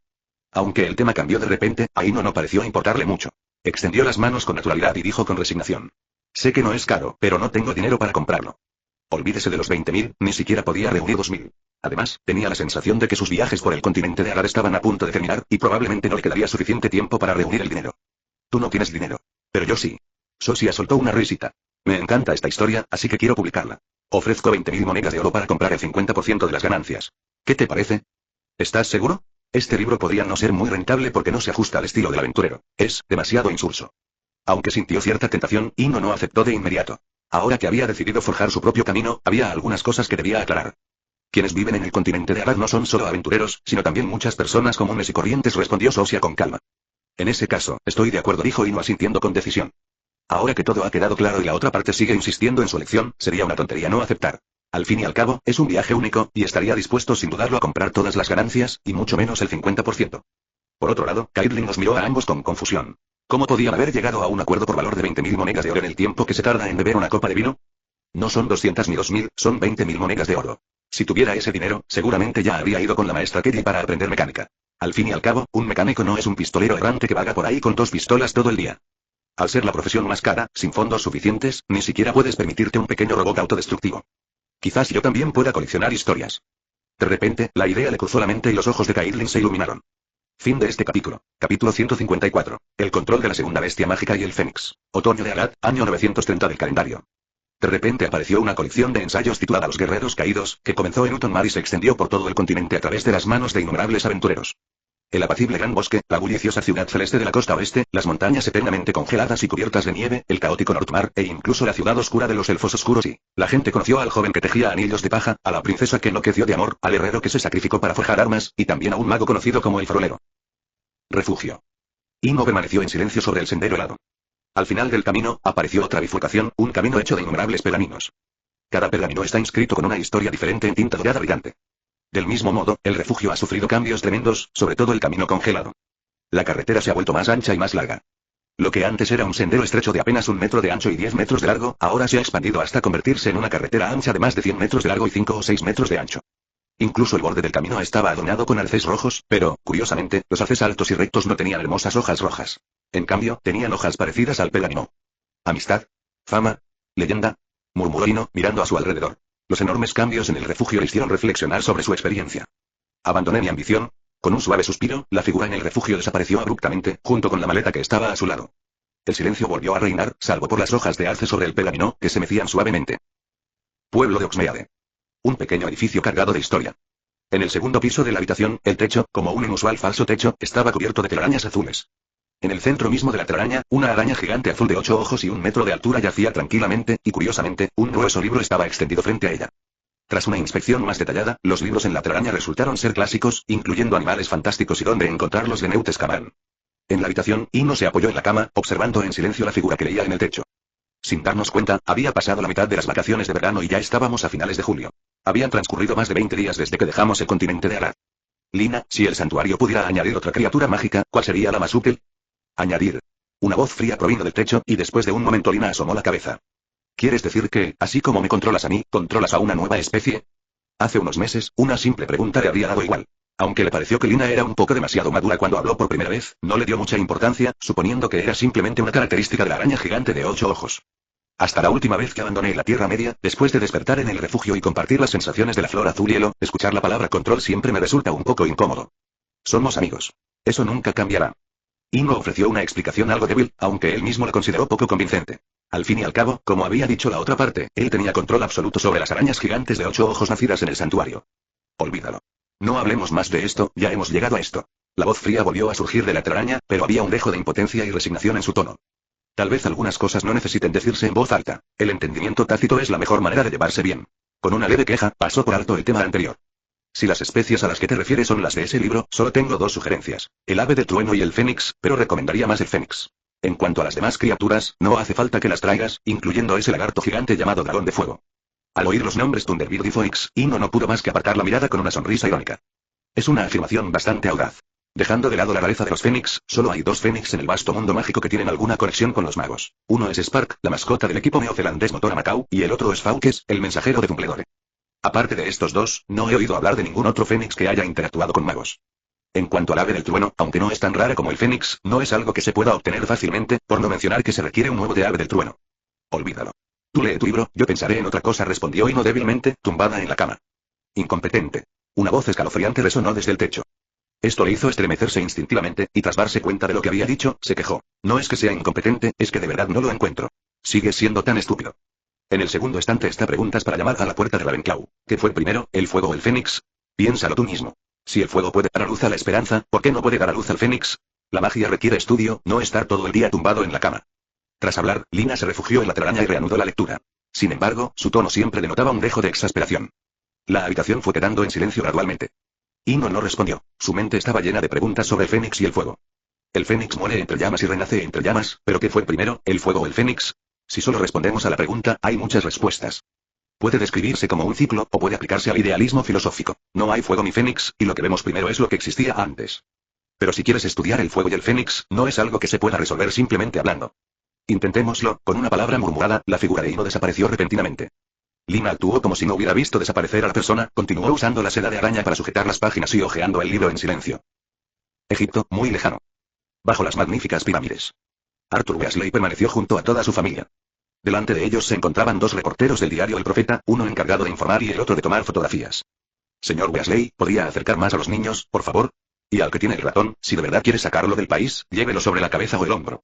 Aunque el tema cambió de repente, a Ino no pareció importarle mucho. Extendió las manos con naturalidad y dijo con resignación. Sé que no es caro, pero no tengo dinero para comprarlo. Olvídese de los 20.000, ni siquiera podía reunir 2.000. Además, tenía la sensación de que sus viajes por el continente de Agar estaban a punto de terminar, y probablemente no le quedaría suficiente tiempo para reunir el dinero. Tú no tienes dinero. Pero yo sí. Sosia soltó una risita. Me encanta esta historia, así que quiero publicarla. Ofrezco 20.000 monedas de oro para comprar el 50% de las ganancias. ¿Qué te parece? ¿Estás seguro? Este libro podría no ser muy rentable porque no se ajusta al estilo del aventurero. Es demasiado insulso. Aunque sintió cierta tentación, Ino no aceptó de inmediato. Ahora que había decidido forjar su propio camino, había algunas cosas que debía aclarar. Quienes viven en el continente de Arad no son solo aventureros, sino también muchas personas comunes y corrientes, respondió Sosia con calma. En ese caso, estoy de acuerdo, dijo Ino asintiendo con decisión. Ahora que todo ha quedado claro y la otra parte sigue insistiendo en su elección, sería una tontería no aceptar. Al fin y al cabo, es un viaje único, y estaría dispuesto sin dudarlo a comprar todas las ganancias, y mucho menos el 50%. Por otro lado, Caitlin los miró a ambos con confusión. ¿Cómo podían haber llegado a un acuerdo por valor de 20.000 monedas de oro en el tiempo que se tarda en beber una copa de vino? No son 200 ni 2.000, son 20.000 monedas de oro. Si tuviera ese dinero, seguramente ya habría ido con la maestra Kelly para aprender mecánica. Al fin y al cabo, un mecánico no es un pistolero errante que vaga por ahí con 2 pistolas todo el día. Al ser la profesión más cara, sin fondos suficientes, ni siquiera puedes permitirte un pequeño robot autodestructivo. Quizás yo también pueda coleccionar historias. De repente, la idea le cruzó la mente y los ojos de Caitlin se iluminaron. Fin de este capítulo. Capítulo 154. El control de la segunda bestia mágica y el Fénix. Otoño de Arad, año 930 del calendario. De repente apareció una colección de ensayos titulada Los Guerreros Caídos, que comenzó en Utonmar y se extendió por todo el continente a través de las manos de innumerables aventureros. El apacible gran bosque, la bulliciosa ciudad celeste de la costa oeste, las montañas eternamente congeladas y cubiertas de nieve, el caótico Northmar, e incluso la ciudad oscura de los elfos oscuros y... La gente conoció al joven que tejía anillos de paja, a la princesa que enloqueció de amor, al herrero que se sacrificó para forjar armas, y también a un mago conocido como el Farolero. Refugio. Ino permaneció en silencio sobre el sendero helado. Al final del camino, apareció otra bifurcación, un camino hecho de innumerables pergaminos. Cada pergamino está inscrito con una historia diferente en tinta dorada brillante. Del mismo modo, el refugio ha sufrido cambios tremendos, sobre todo el camino congelado. La carretera se ha vuelto más ancha y más larga. Lo que antes era un sendero estrecho de apenas 1 metro de ancho y 10 metros de largo, ahora se ha expandido hasta convertirse en una carretera ancha de más de 100 metros de largo y 5 o 6 metros de ancho. Incluso el borde del camino estaba adornado con arces rojos, pero, curiosamente, los arces altos y rectos no tenían hermosas hojas rojas. En cambio, tenían hojas parecidas al pergamino. ¿Amistad? ¿Fama? ¿Leyenda? Murmuró Ino, mirando a su alrededor. Los enormes cambios en el refugio le hicieron reflexionar sobre su experiencia. Abandoné mi ambición. Con un suave suspiro, la figura en el refugio desapareció abruptamente, junto con la maleta que estaba a su lado. El silencio volvió a reinar, salvo por las hojas de arce sobre el pergamino, que se mecían suavemente. Pueblo de Oxmeade. Un pequeño edificio cargado de historia. En el segundo piso de la habitación, el techo, como un inusual falso techo, estaba cubierto de telarañas azules. En el centro mismo de la telaraña, una araña gigante azul de 8 ojos y 1 metro de altura yacía tranquilamente, y curiosamente, un grueso libro estaba extendido frente a ella. Tras una inspección más detallada, los libros en la telaraña resultaron ser clásicos, incluyendo animales fantásticos y dónde encontrarlos de Newt Scamander. En la habitación, Ino se apoyó en la cama, observando en silencio la figura que leía en el techo. Sin darnos cuenta, había pasado la mitad de las vacaciones de verano y ya estábamos a finales de julio. Habían transcurrido más de 20 días desde que dejamos el continente de Arad. Lina, si el santuario pudiera añadir otra criatura mágica, ¿cuál sería la más útil? Añadir. Una voz fría provino del techo, y después de un momento Lina asomó la cabeza. ¿Quieres decir que, así como me controlas a mí, controlas a una nueva especie? Hace unos meses, una simple pregunta le habría dado igual. Aunque le pareció que Lina era un poco demasiado madura cuando habló por primera vez, no le dio mucha importancia, suponiendo que era simplemente una característica de la araña gigante de 8 ojos. Hasta la última vez que abandoné la Tierra Media, después de despertar en el refugio y compartir las sensaciones de la flor azul hielo, escuchar la palabra control siempre me resulta un poco incómodo. Somos amigos. Eso nunca cambiará. Ino ofreció una explicación algo débil, aunque él mismo la consideró poco convincente. Al fin y al cabo, como había dicho la otra parte, él tenía control absoluto sobre las arañas gigantes de 8 ojos nacidas en el santuario. Olvídalo. No hablemos más de esto, ya hemos llegado a esto. La voz fría volvió a surgir de la telaraña, pero había un dejo de impotencia y resignación en su tono. Tal vez algunas cosas no necesiten decirse en voz alta. El entendimiento tácito es la mejor manera de llevarse bien. Con una leve queja, pasó por alto el tema anterior. Si las especies a las que te refieres son las de ese libro, solo tengo 2 sugerencias. El ave del trueno y el fénix, pero recomendaría más el fénix. En cuanto a las demás criaturas, no hace falta que las traigas, incluyendo ese lagarto gigante llamado dragón de fuego. Al oír los nombres Thunderbird y Phoenix, Ino no pudo más que apartar la mirada con una sonrisa irónica. Es una afirmación bastante audaz. Dejando de lado la rareza de los fénix, solo hay 2 fénix en el vasto mundo mágico que tienen alguna conexión con los magos. Uno es Spark, la mascota del equipo neozelandés Motora Macau, y el otro es Faukes, el mensajero de Dumbledore. Aparte de estos 2, no he oído hablar de ningún otro fénix que haya interactuado con magos. En cuanto al ave del trueno, aunque no es tan rara como el fénix, no es algo que se pueda obtener fácilmente, por no mencionar que se requiere un huevo de ave del trueno. Olvídalo. Tú lee tu libro, yo pensaré en otra cosa, respondió Ino débilmente, tumbada en la cama. Incompetente. Una voz escalofriante resonó desde el techo. Esto le hizo estremecerse instintivamente, y tras darse cuenta de lo que había dicho, se quejó. No es que sea incompetente, es que de verdad no lo encuentro. Sigues siendo tan estúpido. En el segundo estante está preguntas para llamar a la puerta de Ravenclaw. ¿Qué fue primero, el fuego o el fénix? Piénsalo tú mismo. Si el fuego puede dar a luz a la esperanza, ¿por qué no puede dar a luz al fénix? La magia requiere estudio, no estar todo el día tumbado en la cama. Tras hablar, Lina se refugió en la telaraña y reanudó la lectura. Sin embargo, su tono siempre denotaba un dejo de exasperación. La habitación fue quedando en silencio gradualmente. Ino no respondió. Su mente estaba llena de preguntas sobre el fénix y el fuego. El fénix muere entre llamas y renace entre llamas, pero ¿qué fue primero, el fuego o el fénix? Si solo respondemos a la pregunta, hay muchas respuestas. Puede describirse como un ciclo, o puede aplicarse al idealismo filosófico. No hay fuego ni fénix, y lo que vemos primero es lo que existía antes. Pero si quieres estudiar el fuego y el fénix, no es algo que se pueda resolver simplemente hablando. Intentémoslo. Con una palabra murmurada, la figura de Ino desapareció repentinamente. Lina actuó como si no hubiera visto desaparecer a la persona, continuó usando la seda de araña para sujetar las páginas y hojeando el libro en silencio. Egipto, muy lejano. Bajo las magníficas pirámides. Arthur Weasley permaneció junto a toda su familia. Delante de ellos se encontraban dos reporteros del diario El Profeta, uno encargado de informar y el otro de tomar fotografías. Señor Weasley, ¿podría acercar más a los niños, por favor? Y al que tiene el ratón, si de verdad quiere sacarlo del país, llévelo sobre la cabeza o el hombro.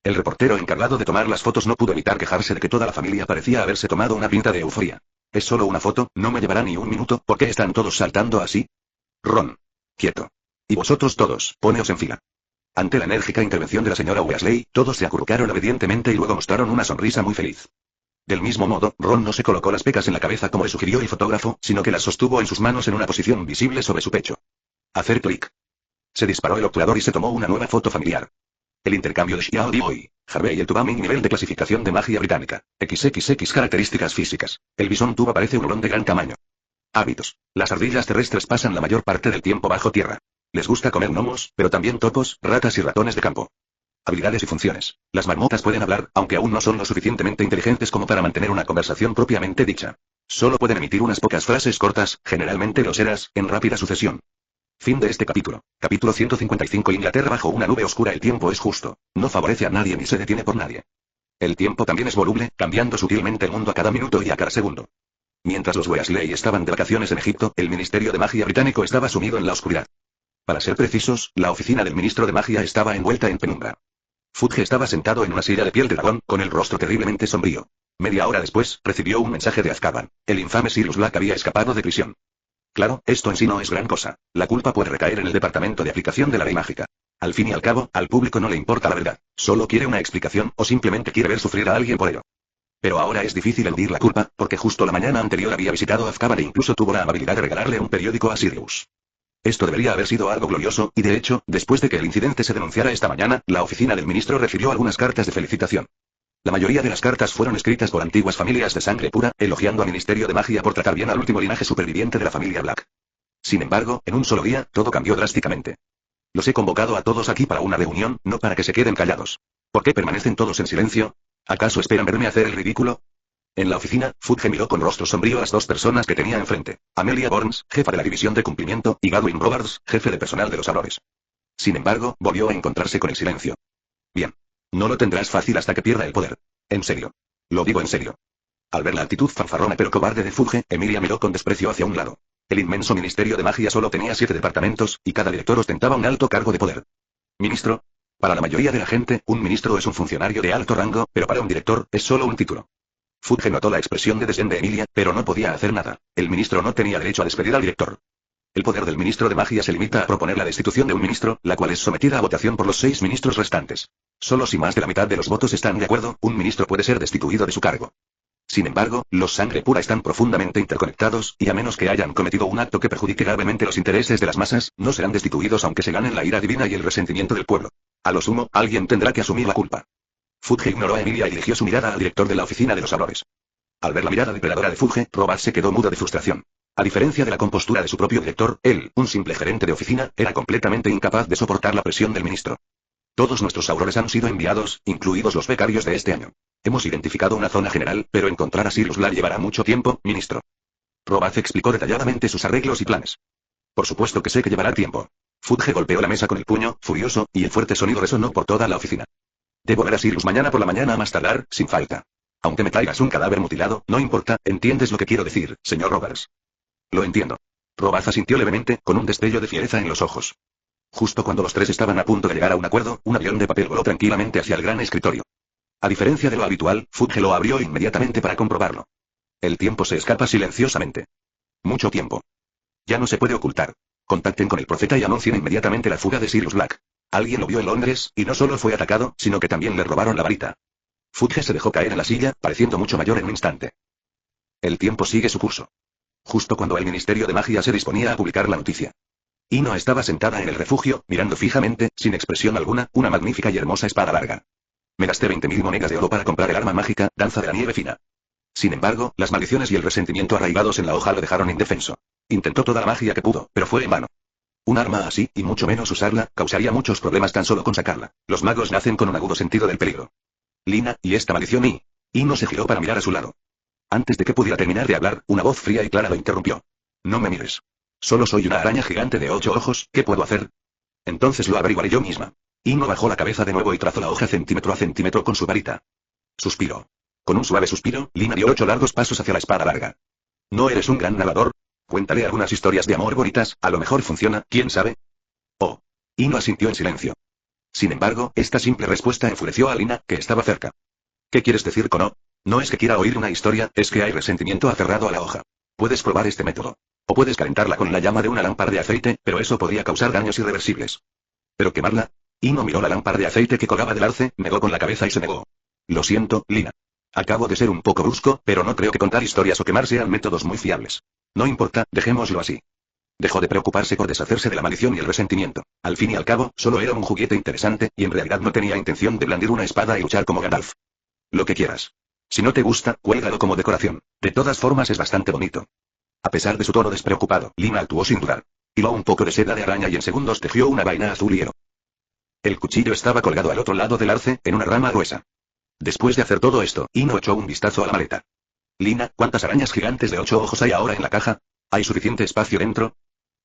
El reportero encargado de tomar las fotos no pudo evitar quejarse de que toda la familia parecía haberse tomado una pinta de euforia. Es solo una foto, no me llevará ni un minuto, ¿por qué están todos saltando así? Ron. Quieto. Y vosotros todos, poneos en fila. Ante la enérgica intervención de la señora Weasley, todos se acurrucaron obedientemente y luego mostraron una sonrisa muy feliz. Del mismo modo, Ron no se colocó las pecas en la cabeza como le sugirió el fotógrafo, sino que las sostuvo en sus manos en una posición visible sobre su pecho. Hacer clic. Se disparó el obturador y se tomó una nueva foto familiar. El intercambio de Xiao Dioi, Harvey y el Tubaming nivel de clasificación de magia británica. XXX características físicas. El bisón tuba parece un hurón de gran tamaño. Hábitos. Las ardillas terrestres pasan la mayor parte del tiempo bajo tierra. Les gusta comer gnomos, pero también topos, ratas y ratones de campo. Habilidades y funciones. Las marmotas pueden hablar, aunque aún no son lo suficientemente inteligentes como para mantener una conversación propiamente dicha. Solo pueden emitir unas pocas frases cortas, generalmente groseras, en rápida sucesión. Fin de este capítulo. Capítulo 155. Inglaterra bajo una nube oscura. El tiempo es justo. No favorece a nadie ni se detiene por nadie. El tiempo también es voluble, cambiando sutilmente el mundo a cada minuto y a cada segundo. Mientras los Weasley estaban de vacaciones en Egipto, el Ministerio de Magia británico estaba sumido en la oscuridad. Para ser precisos, la oficina del ministro de Magia estaba envuelta en penumbra. Fudge estaba sentado en una silla de piel de dragón, con el rostro terriblemente sombrío. Media hora después, recibió un mensaje de Azkaban. El infame Sirius Black había escapado de prisión. Claro, esto en sí no es gran cosa. La culpa puede recaer en el departamento de aplicación de la ley mágica. Al fin y al cabo, al público no le importa la verdad. Solo quiere una explicación, o simplemente quiere ver sufrir a alguien por ello. Pero ahora es difícil eludir la culpa, porque justo la mañana anterior había visitado a Azkaban e incluso tuvo la amabilidad de regalarle un periódico a Sirius. Esto debería haber sido algo glorioso, y de hecho, después de que el incidente se denunciara esta mañana, la oficina del ministro recibió algunas cartas de felicitación. La mayoría de las cartas fueron escritas por antiguas familias de sangre pura, elogiando al Ministerio de Magia por tratar bien al último linaje superviviente de la familia Black. Sin embargo, en un solo día, todo cambió drásticamente. Los he convocado a todos aquí para una reunión, no para que se queden callados. ¿Por qué permanecen todos en silencio? ¿Acaso esperan verme hacer el ridículo? En la oficina, Fudge miró con rostro sombrío a las dos personas que tenía enfrente. Amelia Burns, jefa de la división de cumplimiento, y Godwin Roberts, jefe de personal de los Aurores. Sin embargo, volvió a encontrarse con el silencio. Bien. No lo tendrás fácil hasta que pierda el poder. En serio. Lo digo en serio. Al ver la actitud fanfarrona pero cobarde de Fudge, Emilia miró con desprecio hacia un lado. El inmenso Ministerio de Magia solo tenía 7 departamentos, y cada director ostentaba un alto cargo de poder. Ministro. Para la mayoría de la gente, un ministro es un funcionario de alto rango, pero para un director, es solo un título. Fudge notó la expresión de desdén de Emilia, pero no podía hacer nada. El ministro no tenía derecho a despedir al director. El poder del ministro de Magia se limita a proponer la destitución de un ministro, la cual es sometida a votación por los 6 ministros restantes. Solo si más de la mitad de los votos están de acuerdo, un ministro puede ser destituido de su cargo. Sin embargo, los sangre pura están profundamente interconectados, y a menos que hayan cometido un acto que perjudique gravemente los intereses de las masas, no serán destituidos aunque se ganen la ira divina y el resentimiento del pueblo. A lo sumo, alguien tendrá que asumir la culpa. Fudge ignoró a Emilia y dirigió su mirada al director de la oficina de los Aurores. Al ver la mirada depredadora de Fudge, Roberts se quedó mudo de frustración. A diferencia de la compostura de su propio director, él, un simple gerente de oficina, era completamente incapaz de soportar la presión del ministro. Todos nuestros Aurores han sido enviados, incluidos los becarios de este año. Hemos identificado una zona general, pero encontrar a Sirius Black llevará mucho tiempo, ministro. Roberts explicó detalladamente sus arreglos y planes. Por supuesto que sé que llevará tiempo. Fudge golpeó la mesa con el puño, furioso, y el fuerte sonido resonó por toda la oficina. Debo ver a Sirius mañana por la mañana a más tardar, sin falta. Aunque me traigas un cadáver mutilado, no importa, ¿entiendes lo que quiero decir, señor Roberts? Lo entiendo. Roberts asintió levemente, con un destello de fiereza en los ojos. Justo cuando los tres estaban a punto de llegar a un acuerdo, un avión de papel voló tranquilamente hacia el gran escritorio. A diferencia de lo habitual, Fudge lo abrió inmediatamente para comprobarlo. El tiempo se escapa silenciosamente. Mucho tiempo. Ya no se puede ocultar. Contacten con el profeta y anuncien inmediatamente la fuga de Sirius Black. Alguien lo vio en Londres, y no solo fue atacado, sino que también le robaron la varita. Fudge se dejó caer en la silla, pareciendo mucho mayor en un instante. El tiempo sigue su curso. Justo cuando el Ministerio de Magia se disponía a publicar la noticia. Ino estaba sentada en el refugio, mirando fijamente, sin expresión alguna, una magnífica y hermosa espada larga. Me gasté 20.000 monedas de oro para comprar el arma mágica, danza de la nieve fina. Sin embargo, las maldiciones y el resentimiento arraigados en la hoja lo dejaron indefenso. Intentó toda la magia que pudo, pero fue en vano. Un arma así, y mucho menos usarla, causaría muchos problemas tan solo con sacarla. Los magos nacen con un agudo sentido del peligro. Lina, y esta maldición y... Ino se giró para mirar a su lado. Antes de que pudiera terminar de hablar, una voz fría y clara lo interrumpió. No me mires. Solo soy una araña gigante de 8 ojos, ¿qué puedo hacer? Entonces lo averiguaré yo misma. Ino bajó la cabeza de nuevo y trazó la hoja centímetro a centímetro con su varita. Suspiró. Con un suave suspiro, Lina dio 8 largos pasos hacia la espada larga. ¿No eres un gran narrador? Cuéntale algunas historias de amor bonitas, a lo mejor funciona, ¿quién sabe? Oh. Ino asintió en silencio. Sin embargo, esta simple respuesta enfureció a Lina, que estaba cerca. ¿Qué quieres decir con no? No es que quiera oír una historia, es que hay resentimiento aferrado a la hoja. Puedes probar este método. O puedes calentarla con la llama de una lámpara de aceite, pero eso podría causar daños irreversibles. ¿Pero quemarla? Ino miró la lámpara de aceite que colgaba del arce, negó con la cabeza y se negó. Lo siento, Lina. Acabo de ser un poco brusco, pero no creo que contar historias o quemar sean métodos muy fiables. No importa, dejémoslo así. Dejó de preocuparse por deshacerse de la maldición y el resentimiento. Al fin y al cabo, solo era un juguete interesante, y en realidad no tenía intención de blandir una espada y luchar como Gandalf. Lo que quieras. Si no te gusta, cuélgalo como decoración. De todas formas es bastante bonito. A pesar de su tono despreocupado, Lina actuó sin dudar. Hiló un poco de seda de araña y en segundos tejió una vaina azul hielo. El cuchillo estaba colgado al otro lado del arce, en una rama gruesa. Después de hacer todo esto, Ino echó un vistazo a la maleta. Lina, ¿cuántas arañas gigantes de 8 ojos hay ahora en la caja? ¿Hay suficiente espacio dentro?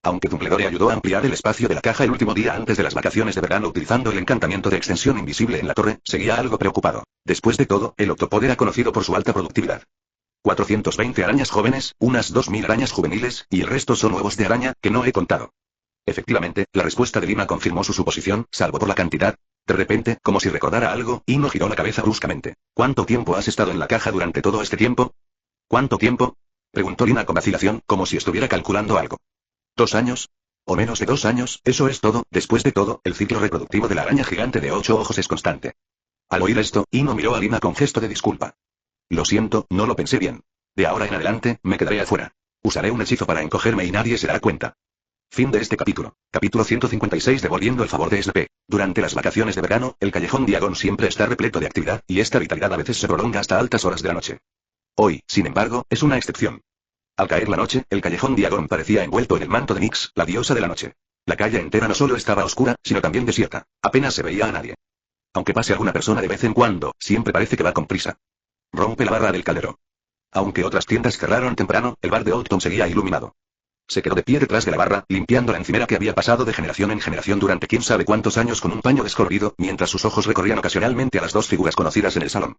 Aunque Dumbledore ayudó a ampliar el espacio de la caja el último día antes de las vacaciones de verano utilizando el encantamiento de extensión invisible en la torre, seguía algo preocupado. Después de todo, el octopod era conocido por su alta productividad. 420 arañas jóvenes, unas 2000 arañas juveniles, y el resto son huevos de araña, que no he contado. Efectivamente, la respuesta de Lina confirmó su suposición, salvo por la cantidad. De repente, como si recordara algo, Ino giró la cabeza bruscamente. ¿Cuánto tiempo has estado en la caja durante todo este tiempo? ¿Cuánto tiempo? Preguntó Lina con vacilación, como si estuviera calculando algo. ¿2 años? ¿O menos de 2 años? Eso es todo. Después de todo, el ciclo reproductivo de la araña gigante de 8 ojos es constante. Al oír esto, Ino miró a Lina con gesto de disculpa. Lo siento, no lo pensé bien. De ahora en adelante, me quedaré afuera. Usaré un hechizo para encogerme y nadie se dará cuenta. Fin de este capítulo. Capítulo 156. Devolviendo el favor de SP. Durante las vacaciones de verano, el callejón Diagon siempre está repleto de actividad, y esta vitalidad a veces se prolonga hasta altas horas de la noche. Hoy, sin embargo, es una excepción. Al caer la noche, el callejón Diagon parecía envuelto en el manto de Nyx, la diosa de la noche. La calle entera no solo estaba oscura, sino también desierta. Apenas se veía a nadie. Aunque pase alguna persona de vez en cuando, siempre parece que va con prisa. Rompe la barra del caldero. Aunque otras tiendas cerraron temprano, el bar de Old Town seguía iluminado. Se quedó de pie detrás de la barra, limpiando la encimera que había pasado de generación en generación durante quién sabe cuántos años con un paño descolorido, mientras sus ojos recorrían ocasionalmente a las 2 figuras conocidas en el salón.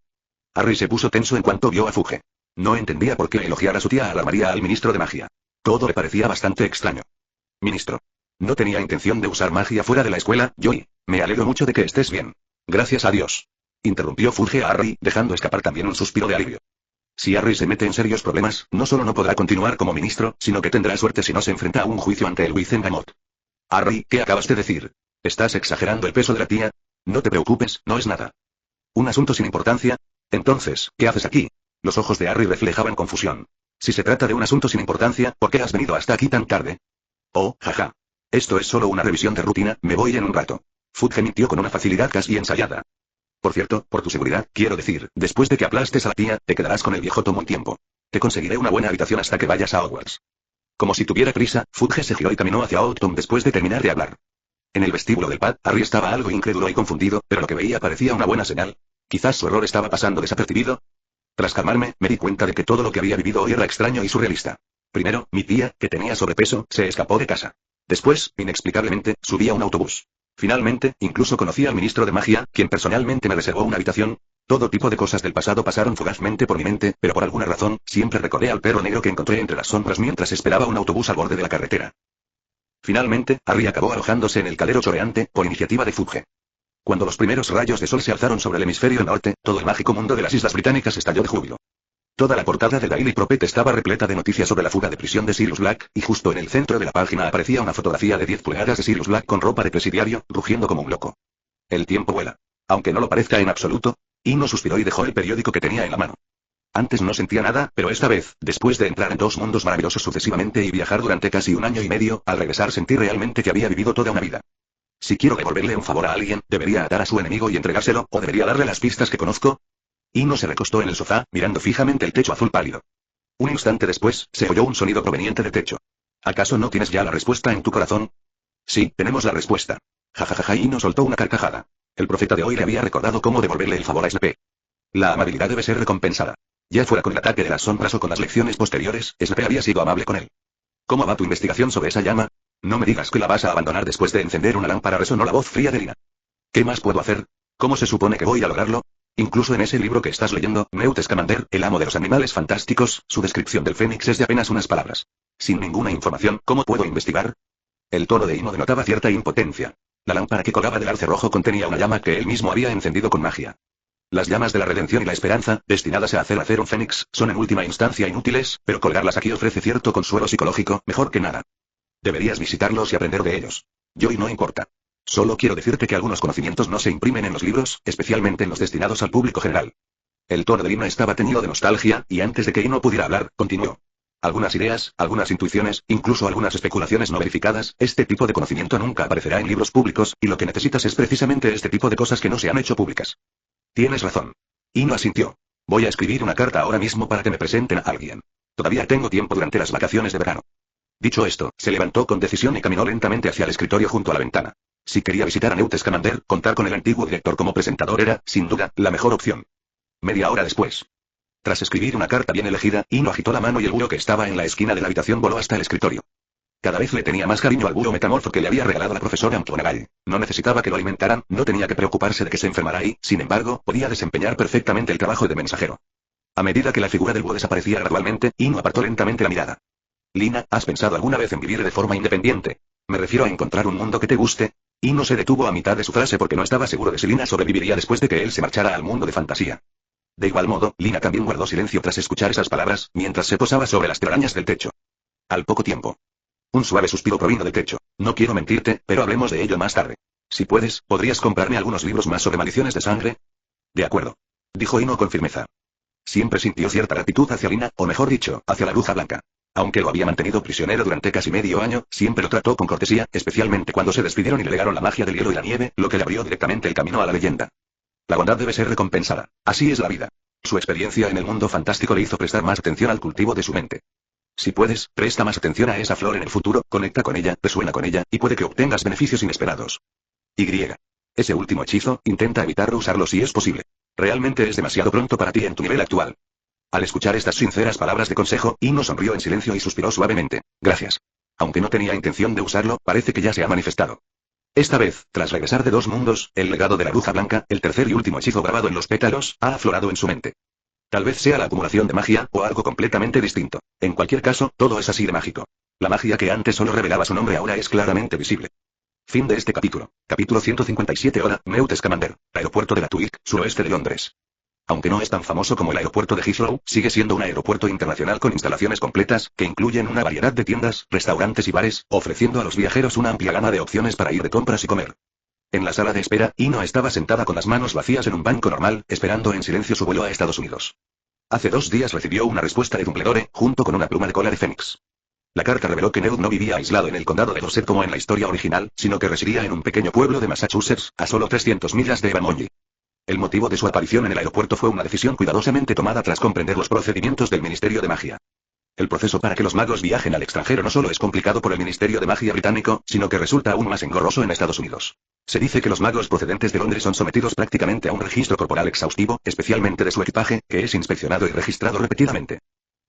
Harry se puso tenso en cuanto vio a Fudge. No entendía por qué elogiar a su tía alarmaría al ministro de magia. Todo le parecía bastante extraño. Ministro. No tenía intención de usar magia fuera de la escuela, Joey. Me alegro mucho de que estés bien. Gracias a Dios. Interrumpió Fudge a Harry, dejando escapar también un suspiro de alivio. Si Harry se mete en serios problemas, no solo no podrá continuar como ministro, sino que tendrá suerte si no se enfrenta a un juicio ante el Wizengamot. Harry, ¿qué acabas de decir? ¿Estás exagerando el peso de la tía? No te preocupes, no es nada. ¿Un asunto sin importancia? Entonces, ¿qué haces aquí? Los ojos de Harry reflejaban confusión. Si se trata de un asunto sin importancia, ¿por qué has venido hasta aquí tan tarde? Oh, jaja. Esto es solo una revisión de rutina, me voy en un rato. Fudge mintió con una facilidad casi ensayada. Por cierto, por tu seguridad, quiero decir, después de que aplastes a la tía, te quedarás con el viejo Tom un tiempo. Te conseguiré una buena habitación hasta que vayas a Hogwarts. Como si tuviera prisa, Fudge se giró y caminó hacia Old Town después de terminar de hablar. En el vestíbulo del pub, Harry estaba algo incrédulo y confundido, pero lo que veía parecía una buena señal. Quizás su error estaba pasando desapercibido. Tras calmarme, me di cuenta de que todo lo que había vivido hoy era extraño y surrealista. Primero, mi tía, que tenía sobrepeso, se escapó de casa. Después, inexplicablemente, subí a un autobús. Finalmente, incluso conocí al ministro de magia, quien personalmente me reservó una habitación. Todo tipo de cosas del pasado pasaron fugazmente por mi mente, pero por alguna razón, siempre recordé al perro negro que encontré entre las sombras mientras esperaba un autobús al borde de la carretera. Finalmente, Harry acabó alojándose en el calero choreante, por iniciativa de Fudge. Cuando los primeros rayos de sol se alzaron sobre el hemisferio norte, todo el mágico mundo de las Islas Británicas estalló de júbilo. Toda la portada de Daily Prophet estaba repleta de noticias sobre la fuga de prisión de Sirius Black, y justo en el centro de la página aparecía una fotografía de 10 pulgadas de Sirius Black con ropa de presidiario, rugiendo como un loco. El tiempo vuela. Aunque no lo parezca en absoluto, Ino suspiró y dejó el periódico que tenía en la mano. Antes no sentía nada, pero esta vez, después de entrar en dos mundos maravillosos sucesivamente y viajar durante casi 1 año y medio, al regresar sentí realmente que había vivido toda una vida. Si quiero devolverle un favor a alguien, ¿debería atar a su enemigo y entregárselo, o debería darle las pistas que conozco? Ino se recostó en el sofá, mirando fijamente el techo azul pálido. Un instante después, se oyó un sonido proveniente del techo. ¿Acaso no tienes ya la respuesta en tu corazón? Sí, tenemos la respuesta. Jajajaja, Ino soltó una carcajada. El profeta de hoy le había recordado cómo devolverle el favor a SP. La amabilidad debe ser recompensada. Ya fuera con el ataque de las sombras o con las lecciones posteriores, SP había sido amable con él. ¿Cómo va tu investigación sobre esa llama? No me digas que la vas a abandonar después de encender una lámpara, resonó la voz fría de Lina. ¿Qué más puedo hacer? ¿Cómo se supone que voy a lograrlo? Incluso en ese libro que estás leyendo, Newt Scamander, el amo de los animales fantásticos, su descripción del Fénix es de apenas unas palabras. Sin ninguna información, ¿cómo puedo investigar? El tono de Ino denotaba cierta impotencia. La lámpara que colgaba del arce rojo contenía una llama que él mismo había encendido con magia. Las llamas de la redención y la esperanza, destinadas a hacer un fénix, son en última instancia inútiles, pero colgarlas aquí ofrece cierto consuelo psicológico, mejor que nada. Deberías visitarlos y aprender de ellos. Yo y no importa. Solo quiero decirte que algunos conocimientos no se imprimen en los libros, especialmente en los destinados al público general. El tono de Ino estaba teñido de nostalgia, y antes de que Ino pudiera hablar, continuó. Algunas ideas, algunas intuiciones, incluso algunas especulaciones no verificadas, este tipo de conocimiento nunca aparecerá en libros públicos, y lo que necesitas es precisamente este tipo de cosas que no se han hecho públicas. Tienes razón. Ino asintió. Voy a escribir una carta ahora mismo para que me presenten a alguien. Todavía tengo tiempo durante las vacaciones de verano. Dicho esto, se levantó con decisión y caminó lentamente hacia el escritorio junto a la ventana. Si quería visitar a Newt Scamander, contar con el antiguo director como presentador era, sin duda, la mejor opción. Media hora después. Tras escribir una carta bien elegida, Ino agitó la mano y el búho que estaba en la esquina de la habitación voló hasta el escritorio. Cada vez le tenía más cariño al búho metamorfo que le había regalado la profesora McGonagall. No necesitaba que lo alimentaran, no tenía que preocuparse de que se enfermara y, sin embargo, podía desempeñar perfectamente el trabajo de mensajero. A medida que la figura del búho desaparecía gradualmente, Ino apartó lentamente la mirada. Lina, ¿has pensado alguna vez en vivir de forma independiente? Me refiero a encontrar un mundo que te guste. Ino se detuvo a mitad de su frase porque no estaba seguro de si Lina sobreviviría después de que él se marchara al mundo de fantasía. De igual modo, Lina también guardó silencio tras escuchar esas palabras, mientras se posaba sobre las telarañas del techo. Al poco tiempo. Un suave suspiro provino del techo. No quiero mentirte, pero hablemos de ello más tarde. Si puedes, ¿podrías comprarme algunos libros más sobre maldiciones de sangre? De acuerdo. Dijo Ino con firmeza. Siempre sintió cierta gratitud hacia Lina, o mejor dicho, hacia la bruja blanca. Aunque lo había mantenido prisionero durante casi medio año, siempre lo trató con cortesía, especialmente cuando se despidieron y le legaron la magia del hielo y la nieve, lo que le abrió directamente el camino a la leyenda. La bondad debe ser recompensada. Así es la vida. Su experiencia en el mundo fantástico le hizo prestar más atención al cultivo de su mente. Si puedes, presta más atención a esa flor en el futuro, conecta con ella, resuena con ella, y puede que obtengas beneficios inesperados. Y. Ese último hechizo, intenta evitar usarlo si es posible. Realmente es demasiado pronto para ti en tu nivel actual. Al escuchar estas sinceras palabras de consejo, Ino sonrió en silencio y suspiró suavemente. Gracias. Aunque no tenía intención de usarlo, parece que ya se ha manifestado. Esta vez, tras regresar de dos mundos, el legado de la bruja blanca, el tercer y último hechizo grabado en los pétalos, ha aflorado en su mente. Tal vez sea la acumulación de magia, o algo completamente distinto. En cualquier caso, todo es así de mágico. La magia que antes solo revelaba su nombre ahora es claramente visible. Fin de este capítulo. Capítulo 157. Hola, Newt Scamander. Aeropuerto de Gatwick, suroeste de Londres. Aunque no es tan famoso como el aeropuerto de Heathrow, sigue siendo un aeropuerto internacional con instalaciones completas, que incluyen una variedad de tiendas, restaurantes y bares, ofreciendo a los viajeros una amplia gama de opciones para ir de compras y comer. En la sala de espera, Ino estaba sentada con las manos vacías en un banco normal, esperando en silencio su vuelo a Estados Unidos. Hace 2 días recibió una respuesta de Dumbledore, junto con una pluma de cola de fénix. La carta reveló que Newt no vivía aislado en el condado de Dorset como en la historia original, sino que residía en un pequeño pueblo de Massachusetts, a solo 300 millas de Avonlea. El motivo de su aparición en el aeropuerto fue una decisión cuidadosamente tomada tras comprender los procedimientos del Ministerio de Magia. El proceso para que los magos viajen al extranjero no solo es complicado por el Ministerio de Magia británico, sino que resulta aún más engorroso en Estados Unidos. Se dice que los magos procedentes de Londres son sometidos prácticamente a un registro corporal exhaustivo, especialmente de su equipaje, que es inspeccionado y registrado repetidamente.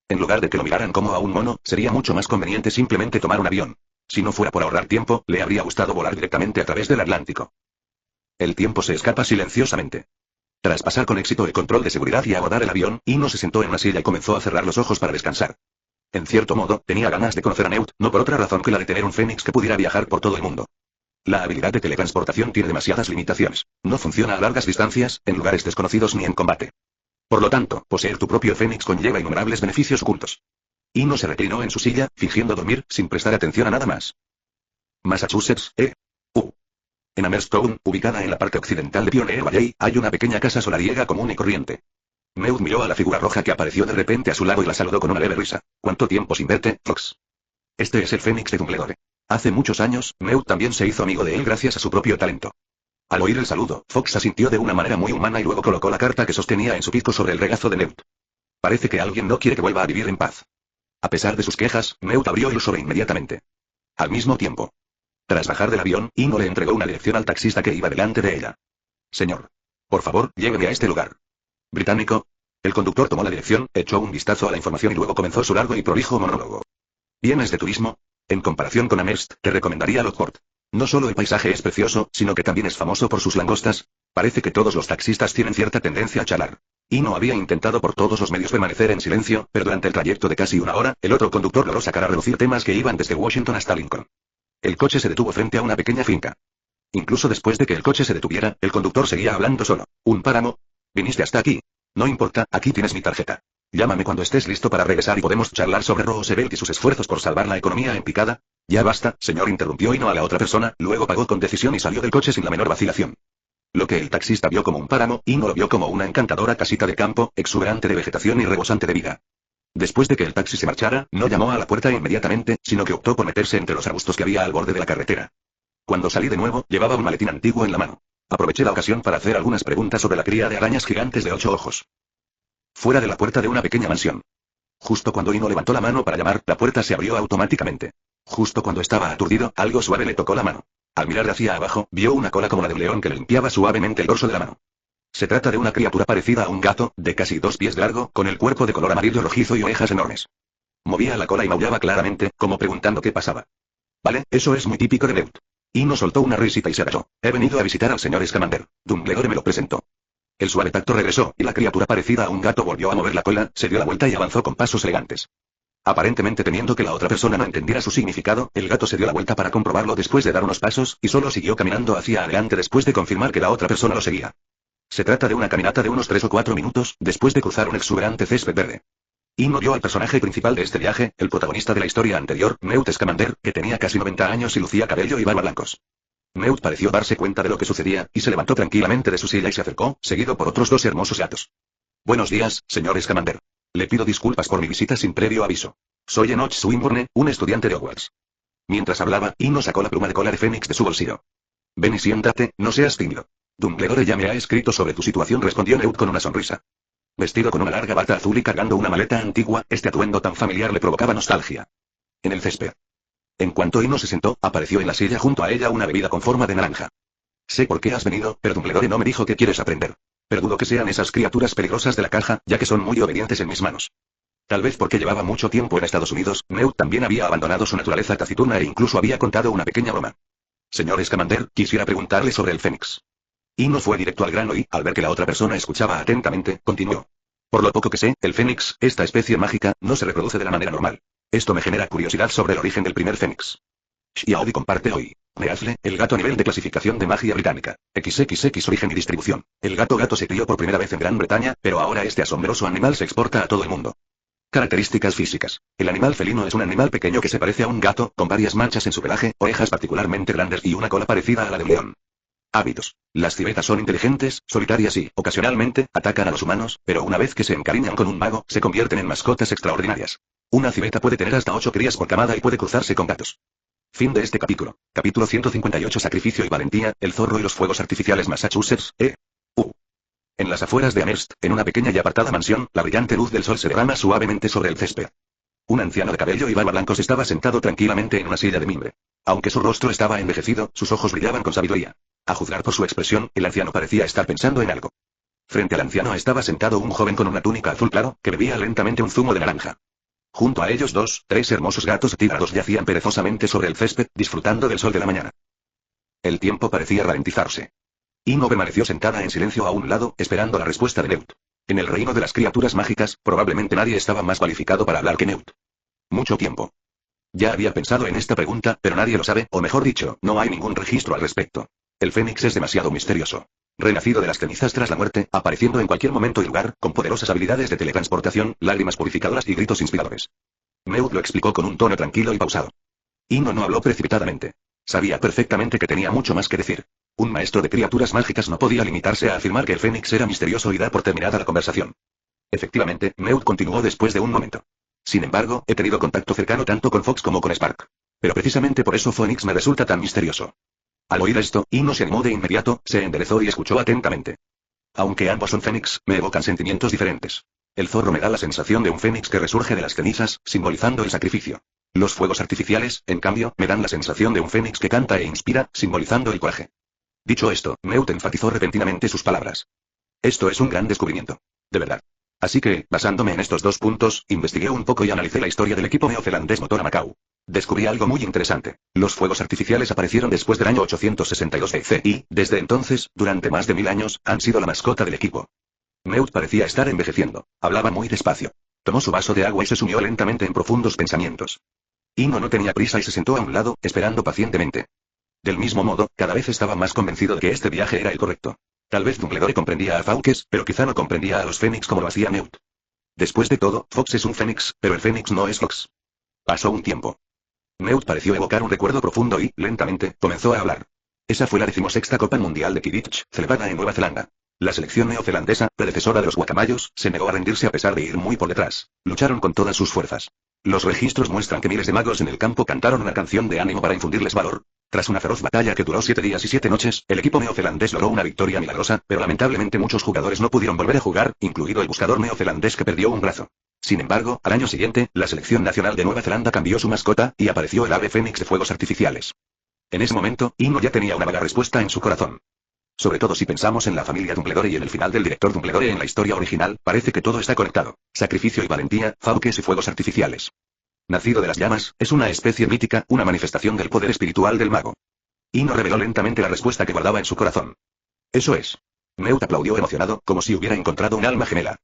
En lugar de que lo miraran como a un mono, sería mucho más conveniente simplemente tomar un avión. Si no fuera por ahorrar tiempo, le habría gustado volar directamente a través del Atlántico. El tiempo se escapa silenciosamente. Tras pasar con éxito el control de seguridad y abordar el avión, Ino se sentó en una silla y comenzó a cerrar los ojos para descansar. En cierto modo, tenía ganas de conocer a Newt, no por otra razón que la de tener un fénix que pudiera viajar por todo el mundo. La habilidad de teletransportación tiene demasiadas limitaciones. No funciona a largas distancias, en lugares desconocidos ni en combate. Por lo tanto, poseer tu propio Fénix conlleva innumerables beneficios ocultos. Ino se reclinó en su silla, fingiendo dormir, sin prestar atención a nada más. Massachusetts, En Amerstone, ubicada en la parte occidental de Pioneer Valley, hay una pequeña casa solariega común y corriente. Meud miró a la figura roja que apareció de repente a su lado y la saludó con una leve risa. ¿Cuánto tiempo sin verte, Fox? Este es el Fénix de Dumbledore. Hace muchos años, Meud también se hizo amigo de él gracias a su propio talento. Al oír el saludo, Fox asintió de una manera muy humana y luego colocó la carta que sostenía en su pico sobre el regazo de Meud. Parece que alguien no quiere que vuelva a vivir en paz. A pesar de sus quejas, Meud abrió el sobre inmediatamente. Al mismo tiempo. Tras bajar del avión, Ino le entregó una dirección al taxista que iba delante de ella. Señor. Por favor, lléveme a este lugar. Británico. El conductor tomó la dirección, echó un vistazo a la información y luego comenzó su largo y prolijo monólogo. ¿Vienes de turismo? En comparación con Amherst, te recomendaría Lockport. No solo el paisaje es precioso, sino que también es famoso por sus langostas. Parece que todos los taxistas tienen cierta tendencia a charlar. Ino había intentado por todos los medios permanecer en silencio, pero durante el trayecto de casi una hora, el otro conductor logró sacar a relucir temas que iban desde Washington hasta Lincoln. El coche se detuvo frente a una pequeña finca. Incluso después de que el coche se detuviera, el conductor seguía hablando solo. ¿Un páramo? ¿Viniste hasta aquí? No importa, aquí tienes mi tarjeta. Llámame cuando estés listo para regresar y podemos charlar sobre Roosevelt y sus esfuerzos por salvar la economía en picada. Ya basta, señor, interrumpió Ino a la otra persona, luego pagó con decisión y salió del coche sin la menor vacilación. Lo que el taxista vio como un páramo, Ino lo vio como una encantadora casita de campo, exuberante de vegetación y rebosante de vida. Después de que el taxi se marchara, no llamó a la puerta inmediatamente, sino que optó por meterse entre los arbustos que había al borde de la carretera. Cuando salí de nuevo, llevaba un maletín antiguo en la mano. Aproveché la ocasión para hacer algunas preguntas sobre la cría de arañas gigantes de 8 ojos. Fuera de la puerta de una pequeña mansión. Justo cuando Ino levantó la mano para llamar, la puerta se abrió automáticamente. Justo cuando estaba aturdido, algo suave le tocó la mano. Al mirar hacia abajo, vio una cola como la de un león que le limpiaba suavemente el dorso de la mano. Se trata de una criatura parecida a un gato, de casi 2 pies de largo, con el cuerpo de color amarillo rojizo y orejas enormes. Movía la cola y maullaba claramente, como preguntando qué pasaba. Vale, eso es muy típico de Meud. Ino soltó una risita y se agachó. He venido a visitar al señor Scamander. Dumbledore me lo presentó. El suave tacto regresó, y la criatura parecida a un gato volvió a mover la cola, se dio la vuelta y avanzó con pasos elegantes. Aparentemente temiendo que la otra persona no entendiera su significado, el gato se dio la vuelta para comprobarlo después de dar unos pasos, y solo siguió caminando hacia adelante después de confirmar que la otra persona lo seguía. Se trata de una caminata de unos 3 o 4 minutos, después de cruzar un exuberante césped verde. Ino vio al personaje principal de este viaje, el protagonista de la historia anterior, Newt Scamander, que tenía casi 90 años y lucía cabello y barba blancos. Newt pareció darse cuenta de lo que sucedía, y se levantó tranquilamente de su silla y se acercó, seguido por otros 2 hermosos gatos. Buenos días, señor Scamander. Le pido disculpas por mi visita sin previo aviso. Soy Enoch Swinburne, un estudiante de Hogwarts. Mientras hablaba, Ino sacó la pluma de cola de Fénix de su bolsillo. Ven y siéntate, no seas tímido. Dumbledore ya me ha escrito sobre tu situación, respondió Newt con una sonrisa. Vestido con una larga bata azul y cargando una maleta antigua, este atuendo tan familiar le provocaba nostalgia. En el césped. En cuanto Ino se sentó, apareció en la silla junto a ella una bebida con forma de naranja. Sé por qué has venido, pero Dumbledore no me dijo que quieres aprender. Pero dudo que sean esas criaturas peligrosas de la caja, ya que son muy obedientes en mis manos. Tal vez porque llevaba mucho tiempo en Estados Unidos, Newt también había abandonado su naturaleza taciturna e incluso había contado una pequeña broma. Señor Scamander, quisiera preguntarle sobre el Fénix. Ino fue directo al grano y, al ver que la otra persona escuchaba atentamente, continuó. Por lo poco que sé, el Fénix, esta especie mágica, no se reproduce de la manera normal. Esto me genera curiosidad sobre el origen del primer Fénix. Xiaobi comparte hoy. Neasle, el gato a nivel de clasificación de magia británica. XXX origen y distribución. El gato se crió por primera vez en Gran Bretaña, pero ahora este asombroso animal se exporta a todo el mundo. Características físicas. El animal felino es un animal pequeño que se parece a un gato, con varias manchas en su pelaje, orejas particularmente grandes y una cola parecida a la de un león. Hábitos. Las civetas son inteligentes, solitarias y, ocasionalmente, atacan a los humanos, pero una vez que se encariñan con un mago, se convierten en mascotas extraordinarias. Una civeta puede tener hasta 8 crías por camada y puede cruzarse con gatos. Fin de este capítulo. Capítulo 158. Sacrificio y valentía, el zorro y los fuegos artificiales. Massachusetts, En las afueras de Amherst, en una pequeña y apartada mansión, la brillante luz del sol se derrama suavemente sobre el césped. Un anciano de cabello y barba blancos estaba sentado tranquilamente en una silla de mimbre. Aunque su rostro estaba envejecido, sus ojos brillaban con sabiduría. A juzgar por su expresión, el anciano parecía estar pensando en algo. Frente al anciano estaba sentado un joven con una túnica azul claro, que bebía lentamente un zumo de naranja. Junto a ellos 3 hermosos gatos atigrados yacían perezosamente sobre el césped, disfrutando del sol de la mañana. El tiempo parecía ralentizarse. Ino permaneció sentada en silencio a un lado, esperando la respuesta de Newt. En el reino de las criaturas mágicas, probablemente nadie estaba más cualificado para hablar que Newt. Mucho tiempo. Ya había pensado en esta pregunta, pero nadie lo sabe, o mejor dicho, no hay ningún registro al respecto. El Fénix es demasiado misterioso. Renacido de las cenizas tras la muerte, apareciendo en cualquier momento y lugar, con poderosas habilidades de teletransportación, lágrimas purificadoras y gritos inspiradores. Meud lo explicó con un tono tranquilo y pausado. Ino no habló precipitadamente. Sabía perfectamente que tenía mucho más que decir. Un maestro de criaturas mágicas no podía limitarse a afirmar que el Fénix era misterioso y dar por terminada la conversación. Efectivamente, Meud continuó después de un momento. Sin embargo, he tenido contacto cercano tanto con Fox como con Spark. Pero precisamente por eso Phoenix me resulta tan misterioso. Al oír esto, Ino se animó de inmediato, se enderezó y escuchó atentamente. Aunque ambos son Fénix, me evocan sentimientos diferentes. El zorro me da la sensación de un Fénix que resurge de las cenizas, simbolizando el sacrificio. Los fuegos artificiales, en cambio, me dan la sensación de un Fénix que canta e inspira, simbolizando el coraje. Dicho esto, Meut enfatizó repentinamente sus palabras. Esto es un gran descubrimiento. De verdad. Así que, basándome en estos dos puntos, investigué un poco y analicé la historia del equipo neozelandés Motora Macau. Descubrí algo muy interesante. Los fuegos artificiales aparecieron después del año 862 EC y, desde entonces, durante más de 1000 años, han sido la mascota del equipo. Meut parecía estar envejeciendo. Hablaba muy despacio. Tomó su vaso de agua y se sumió lentamente en profundos pensamientos. Ino no tenía prisa y se sentó a un lado, esperando pacientemente. Del mismo modo, cada vez estaba más convencido de que este viaje era el correcto. Tal vez Dumbledore comprendía a Fawkes, pero quizá no comprendía a los Fénix como lo hacía Meut. Después de todo, Fox es un Fénix, pero el Fénix no es Fox. Pasó un tiempo. Meut pareció evocar un recuerdo profundo y, lentamente, comenzó a hablar. Esa fue la 16ª Copa Mundial de Quidditch, celebrada en Nueva Zelanda. La selección neozelandesa, predecesora de los guacamayos, se negó a rendirse a pesar de ir muy por detrás. Lucharon con todas sus fuerzas. Los registros muestran que miles de magos en el campo cantaron una canción de ánimo para infundirles valor. Tras una feroz batalla que duró 7 días y 7 noches, el equipo neozelandés logró una victoria milagrosa, pero lamentablemente muchos jugadores no pudieron volver a jugar, incluido el buscador neozelandés que perdió un brazo. Sin embargo, al año siguiente, la selección nacional de Nueva Zelanda cambió su mascota, y apareció el ave fénix de fuegos artificiales. En ese momento, Ino ya tenía una vaga respuesta en su corazón. Sobre todo si pensamos en la familia Dumbledore y en el final del director Dumbledore en la historia original, parece que todo está conectado. Sacrificio y valentía, Fawkes y fuegos artificiales. Nacido de las llamas, es una especie mítica, una manifestación del poder espiritual del mago. Ino reveló lentamente la respuesta que guardaba en su corazón. Eso es. Meut aplaudió emocionado, como si hubiera encontrado un alma gemela.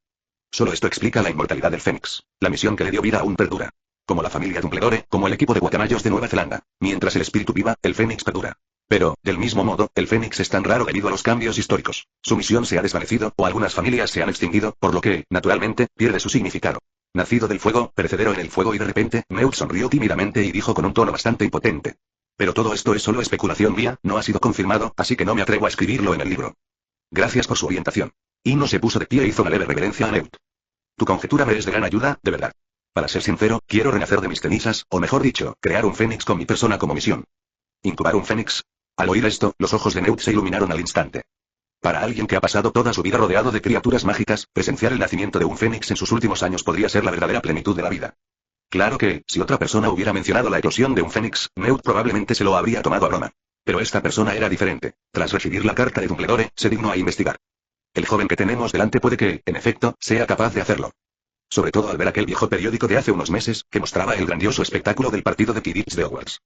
Solo esto explica la inmortalidad del Fénix. La misión que le dio vida aún perdura. Como la familia Dumbledore, como el equipo de guacamayos de Nueva Zelanda. Mientras el espíritu viva, el Fénix perdura. Pero, del mismo modo, el Fénix es tan raro debido a los cambios históricos. Su misión se ha desvanecido, o algunas familias se han extinguido, por lo que, naturalmente, pierde su significado. Nacido del fuego, perecedero en el fuego y de repente, Meut sonrió tímidamente y dijo con un tono bastante impotente. Pero todo esto es solo especulación mía, no ha sido confirmado, así que no me atrevo a escribirlo en el libro. Gracias por su orientación. Ino se puso de pie e hizo una leve reverencia a Meut. Tu conjetura me es de gran ayuda, de verdad. Para ser sincero, quiero renacer de mis cenizas, o mejor dicho, crear un fénix con mi persona como misión. ¿Incubar un fénix? Al oír esto, los ojos de Meut se iluminaron al instante. Para alguien que ha pasado toda su vida rodeado de criaturas mágicas, presenciar el nacimiento de un fénix en sus últimos años podría ser la verdadera plenitud de la vida. Claro que, si otra persona hubiera mencionado la eclosión de un fénix, Meut probablemente se lo habría tomado a broma. Pero esta persona era diferente. Tras recibir la carta de Dumbledore, se dignó a investigar. El joven que tenemos delante puede que, en efecto, sea capaz de hacerlo. Sobre todo al ver aquel viejo periódico de hace unos meses, que mostraba el grandioso espectáculo del partido de Quidditch de Hogwarts.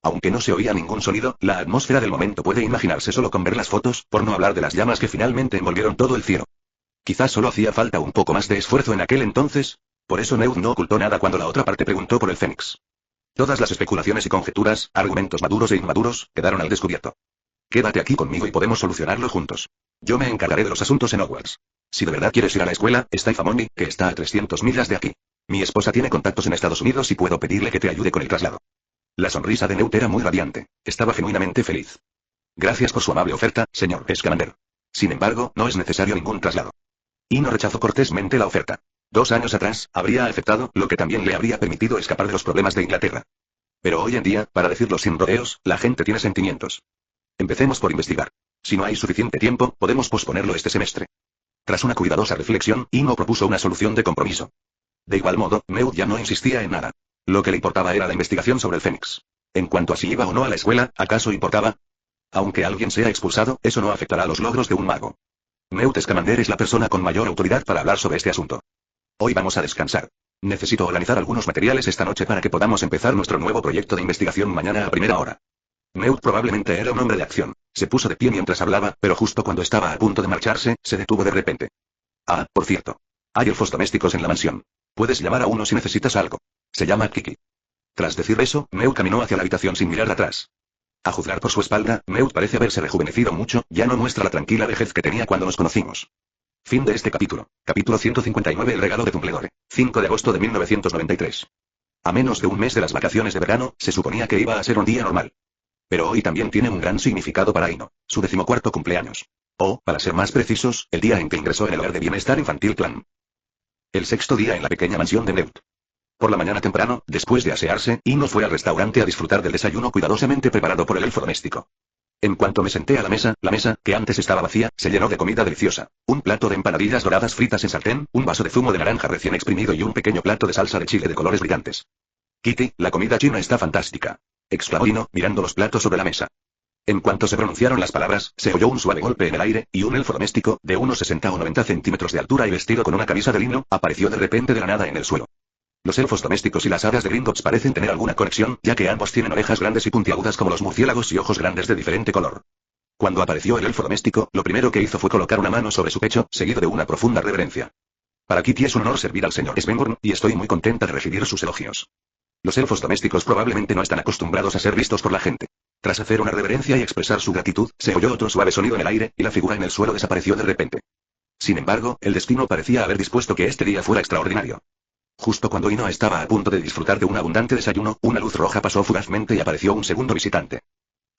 Aunque no se oía ningún sonido, la atmósfera del momento puede imaginarse solo con ver las fotos, por no hablar de las llamas que finalmente envolvieron todo el cielo. Quizás solo hacía falta un poco más de esfuerzo en aquel entonces, por eso Meut no ocultó nada cuando la otra parte preguntó por el Fénix. Todas las especulaciones y conjeturas, argumentos maduros e inmaduros, quedaron al descubierto. Quédate aquí conmigo y podemos solucionarlo juntos. Yo me encargaré de los asuntos en Hogwarts. Si de verdad quieres ir a la escuela, está Ifamoni, que está a 300 millas de aquí. Mi esposa tiene contactos en Estados Unidos y puedo pedirle que te ayude con el traslado. La sonrisa de Meut era muy radiante. Estaba genuinamente feliz. Gracias por su amable oferta, señor Scamander. Sin embargo, no es necesario ningún traslado. Ino rechazó cortésmente la oferta. 2 años atrás, habría aceptado, lo que también le habría permitido escapar de los problemas de Inglaterra. Pero hoy en día, para decirlo sin rodeos, la gente tiene sentimientos. Empecemos por investigar. Si no hay suficiente tiempo, podemos posponerlo este semestre. Tras una cuidadosa reflexión, Ino propuso una solución de compromiso. De igual modo, Meut ya no insistía en nada. Lo que le importaba era la investigación sobre el Fénix. En cuanto a si iba o no a la escuela, ¿acaso importaba? Aunque alguien sea expulsado, eso no afectará a los logros de un mago. Meut Scamander es la persona con mayor autoridad para hablar sobre este asunto. Hoy vamos a descansar. Necesito organizar algunos materiales esta noche para que podamos empezar nuestro nuevo proyecto de investigación mañana a primera hora. Meut probablemente era un hombre de acción. Se puso de pie mientras hablaba, pero justo cuando estaba a punto de marcharse, se detuvo de repente. Ah, por cierto. Hay elfos domésticos en la mansión. Puedes llamar a uno si necesitas algo. Se llama Kiki. Tras decir eso, Newt caminó hacia la habitación sin mirar atrás. A juzgar por su espalda, Newt parece haberse rejuvenecido mucho, ya no muestra la tranquila vejez que tenía cuando nos conocimos. Fin de este capítulo. Capítulo 159. El regalo de Dumbledore. 5 de agosto de 1993. A menos de un mes de las vacaciones de verano, se suponía que iba a ser un día normal. Pero hoy también tiene un gran significado para Ino, su 14º cumpleaños. O, para ser más precisos, el día en que ingresó en el hogar de bienestar infantil Clan. El 6º día en la pequeña mansión de Newt. Por la mañana temprano, después de asearse, Ino fue al restaurante a disfrutar del desayuno cuidadosamente preparado por el elfo doméstico. En cuanto me senté a la mesa, que antes estaba vacía, se llenó de comida deliciosa. Un plato de empanadillas doradas fritas en sartén, un vaso de zumo de naranja recién exprimido y un pequeño plato de salsa de chile de colores brillantes. Kitty, la comida china está fantástica, exclamó Ino, mirando los platos sobre la mesa. En cuanto se pronunciaron las palabras, se oyó un suave golpe en el aire, y un elfo doméstico, de unos 60 o 90 centímetros de altura y vestido con una camisa de lino, apareció de repente de la nada en el suelo. Los elfos domésticos y las hadas de Gringotts parecen tener alguna conexión, ya que ambos tienen orejas grandes y puntiagudas como los murciélagos y ojos grandes de diferente color. Cuando apareció el elfo doméstico, lo primero que hizo fue colocar una mano sobre su pecho, seguido de una profunda reverencia. Para Kitty es un honor servir al señor Svenborn, y estoy muy contenta de recibir sus elogios. Los elfos domésticos probablemente no están acostumbrados a ser vistos por la gente. Tras hacer una reverencia y expresar su gratitud, se oyó otro suave sonido en el aire, y la figura en el suelo desapareció de repente. Sin embargo, el destino parecía haber dispuesto que este día fuera extraordinario. Justo cuando Ino estaba a punto de disfrutar de un abundante desayuno, una luz roja pasó fugazmente y apareció un segundo visitante.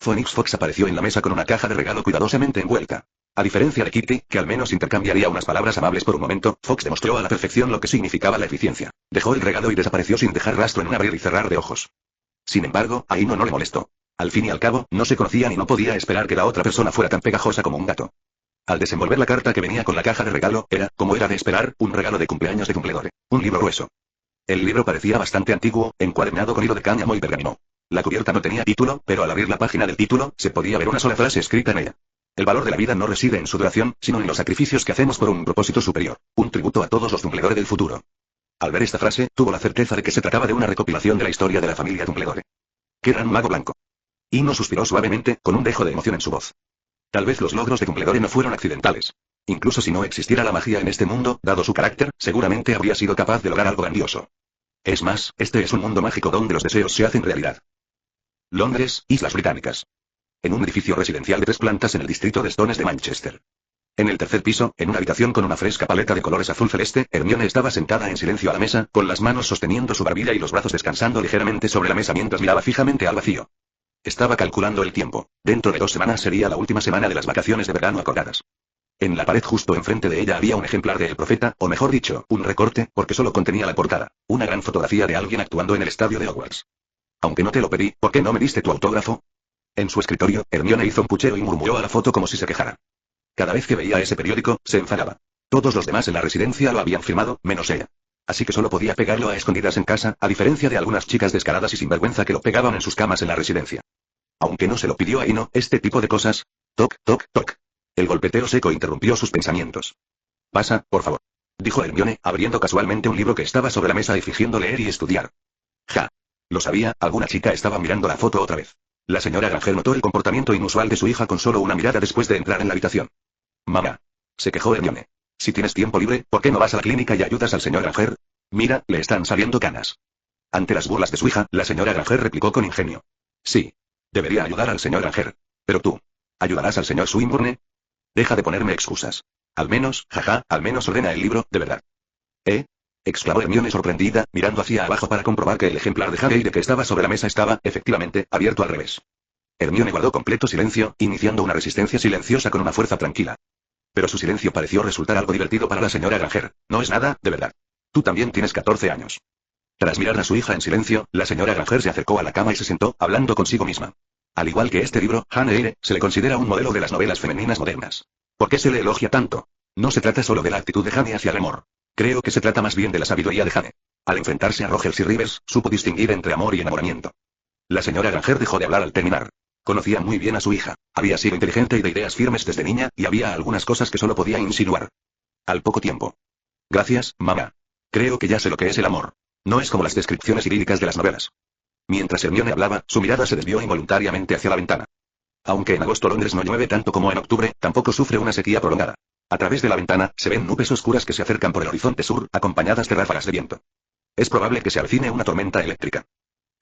Phoenix Fox apareció en la mesa con una caja de regalo cuidadosamente envuelta. A diferencia de Kitty, que al menos intercambiaría unas palabras amables por un momento, Fox demostró a la perfección lo que significaba la eficiencia. Dejó el regalo y desapareció sin dejar rastro en un abrir y cerrar de ojos. Sin embargo, a Ino no le molestó. Al fin y al cabo, no se conocían y no podía esperar que la otra persona fuera tan pegajosa como un gato. Al desenvolver la carta que venía con la caja de regalo, era, como era de esperar, un regalo de cumpleaños de Dumbledore. Un libro grueso. El libro parecía bastante antiguo, encuadernado con hilo de cáñamo y pergamino. La cubierta no tenía título, pero al abrir la página del título, se podía ver una sola frase escrita en ella. El valor de la vida no reside en su duración, sino en los sacrificios que hacemos por un propósito superior. Un tributo a todos los Dumbledore del futuro. Al ver esta frase, tuvo la certeza de que se trataba de una recopilación de la historia de la familia Dumbledore. ¡Qué gran mago blanco! Ino suspiró suavemente, con un dejo de emoción en su voz. Tal vez los logros de Dumbledore no fueron accidentales. Incluso si no existiera la magia en este mundo, dado su carácter, seguramente habría sido capaz de lograr algo grandioso. Es más, este es un mundo mágico donde los deseos se hacen realidad. Londres, Islas Británicas. En un edificio residencial de 3 plantas en el distrito de Stones de Manchester. En el tercer piso, en una habitación con una fresca paleta de colores azul celeste, Hermione estaba sentada en silencio a la mesa, con las manos sosteniendo su barbilla y los brazos descansando ligeramente sobre la mesa mientras miraba fijamente al vacío. Estaba calculando el tiempo. Dentro de 2 semanas sería la última semana de las vacaciones de verano acordadas. En la pared justo enfrente de ella había un ejemplar de El Profeta, o mejor dicho, un recorte, porque solo contenía la portada. Una gran fotografía de alguien actuando en el estadio de Hogwarts. Aunque no te lo pedí, ¿por qué no me diste tu autógrafo? En su escritorio, Hermione hizo un puchero y murmuró a la foto como si se quejara. Cada vez que veía ese periódico, se enfadaba. Todos los demás en la residencia lo habían firmado, menos ella. Así que solo podía pegarlo a escondidas en casa, a diferencia de algunas chicas descaradas y sinvergüenza que lo pegaban en sus camas en la residencia. Aunque no se lo pidió a Ino, este tipo de cosas... Toc, toc, toc. El golpeteo seco interrumpió sus pensamientos. Pasa, por favor. Dijo Hermione, abriendo casualmente un libro que estaba sobre la mesa y fingiendo leer y estudiar. Ja. Lo sabía, alguna chica estaba mirando la foto otra vez. La señora Granger notó el comportamiento inusual de su hija con solo una mirada después de entrar en la habitación. Mamá. Se quejó Hermione. Si tienes tiempo libre, ¿por qué no vas a la clínica y ayudas al señor Granger? Mira, le están saliendo canas. Ante las burlas de su hija, la señora Granger replicó con ingenio. Sí. Debería ayudar al señor Granger. Pero tú. ¿Ayudarás al señor Swinburne? Deja de ponerme excusas. Al menos, jaja, al menos ordena el libro, de verdad. ¿Eh? Exclamó Hermione sorprendida, mirando hacia abajo para comprobar que el ejemplar de Hagrid que estaba sobre la mesa estaba, efectivamente, abierto al revés. Hermione guardó completo silencio, iniciando una resistencia silenciosa con una fuerza tranquila. Pero su silencio pareció resultar algo divertido para la señora Granger. No es nada, de verdad. Tú también tienes 14 años. Tras mirar a su hija en silencio, la señora Granger se acercó a la cama y se sentó, hablando consigo misma. Al igual que este libro, Jane Eyre, se le considera un modelo de las novelas femeninas modernas. ¿Por qué se le elogia tanto? No se trata solo de la actitud de Jane hacia el amor. Creo que se trata más bien de la sabiduría de Jane. Al enfrentarse a Rogers y Rivers, supo distinguir entre amor y enamoramiento. La señora Granger dejó de hablar al terminar. Conocía muy bien a su hija. Había sido inteligente y de ideas firmes desde niña, y había algunas cosas que solo podía insinuar. Al poco tiempo. Gracias, mamá. Creo que ya sé lo que es el amor. No es como las descripciones idílicas de las novelas. Mientras Hermione hablaba, su mirada se desvió involuntariamente hacia la ventana. Aunque en agosto Londres no llueve tanto como en octubre, tampoco sufre una sequía prolongada. A través de la ventana, se ven nubes oscuras que se acercan por el horizonte sur, acompañadas de ráfagas de viento. Es probable que se avecine una tormenta eléctrica.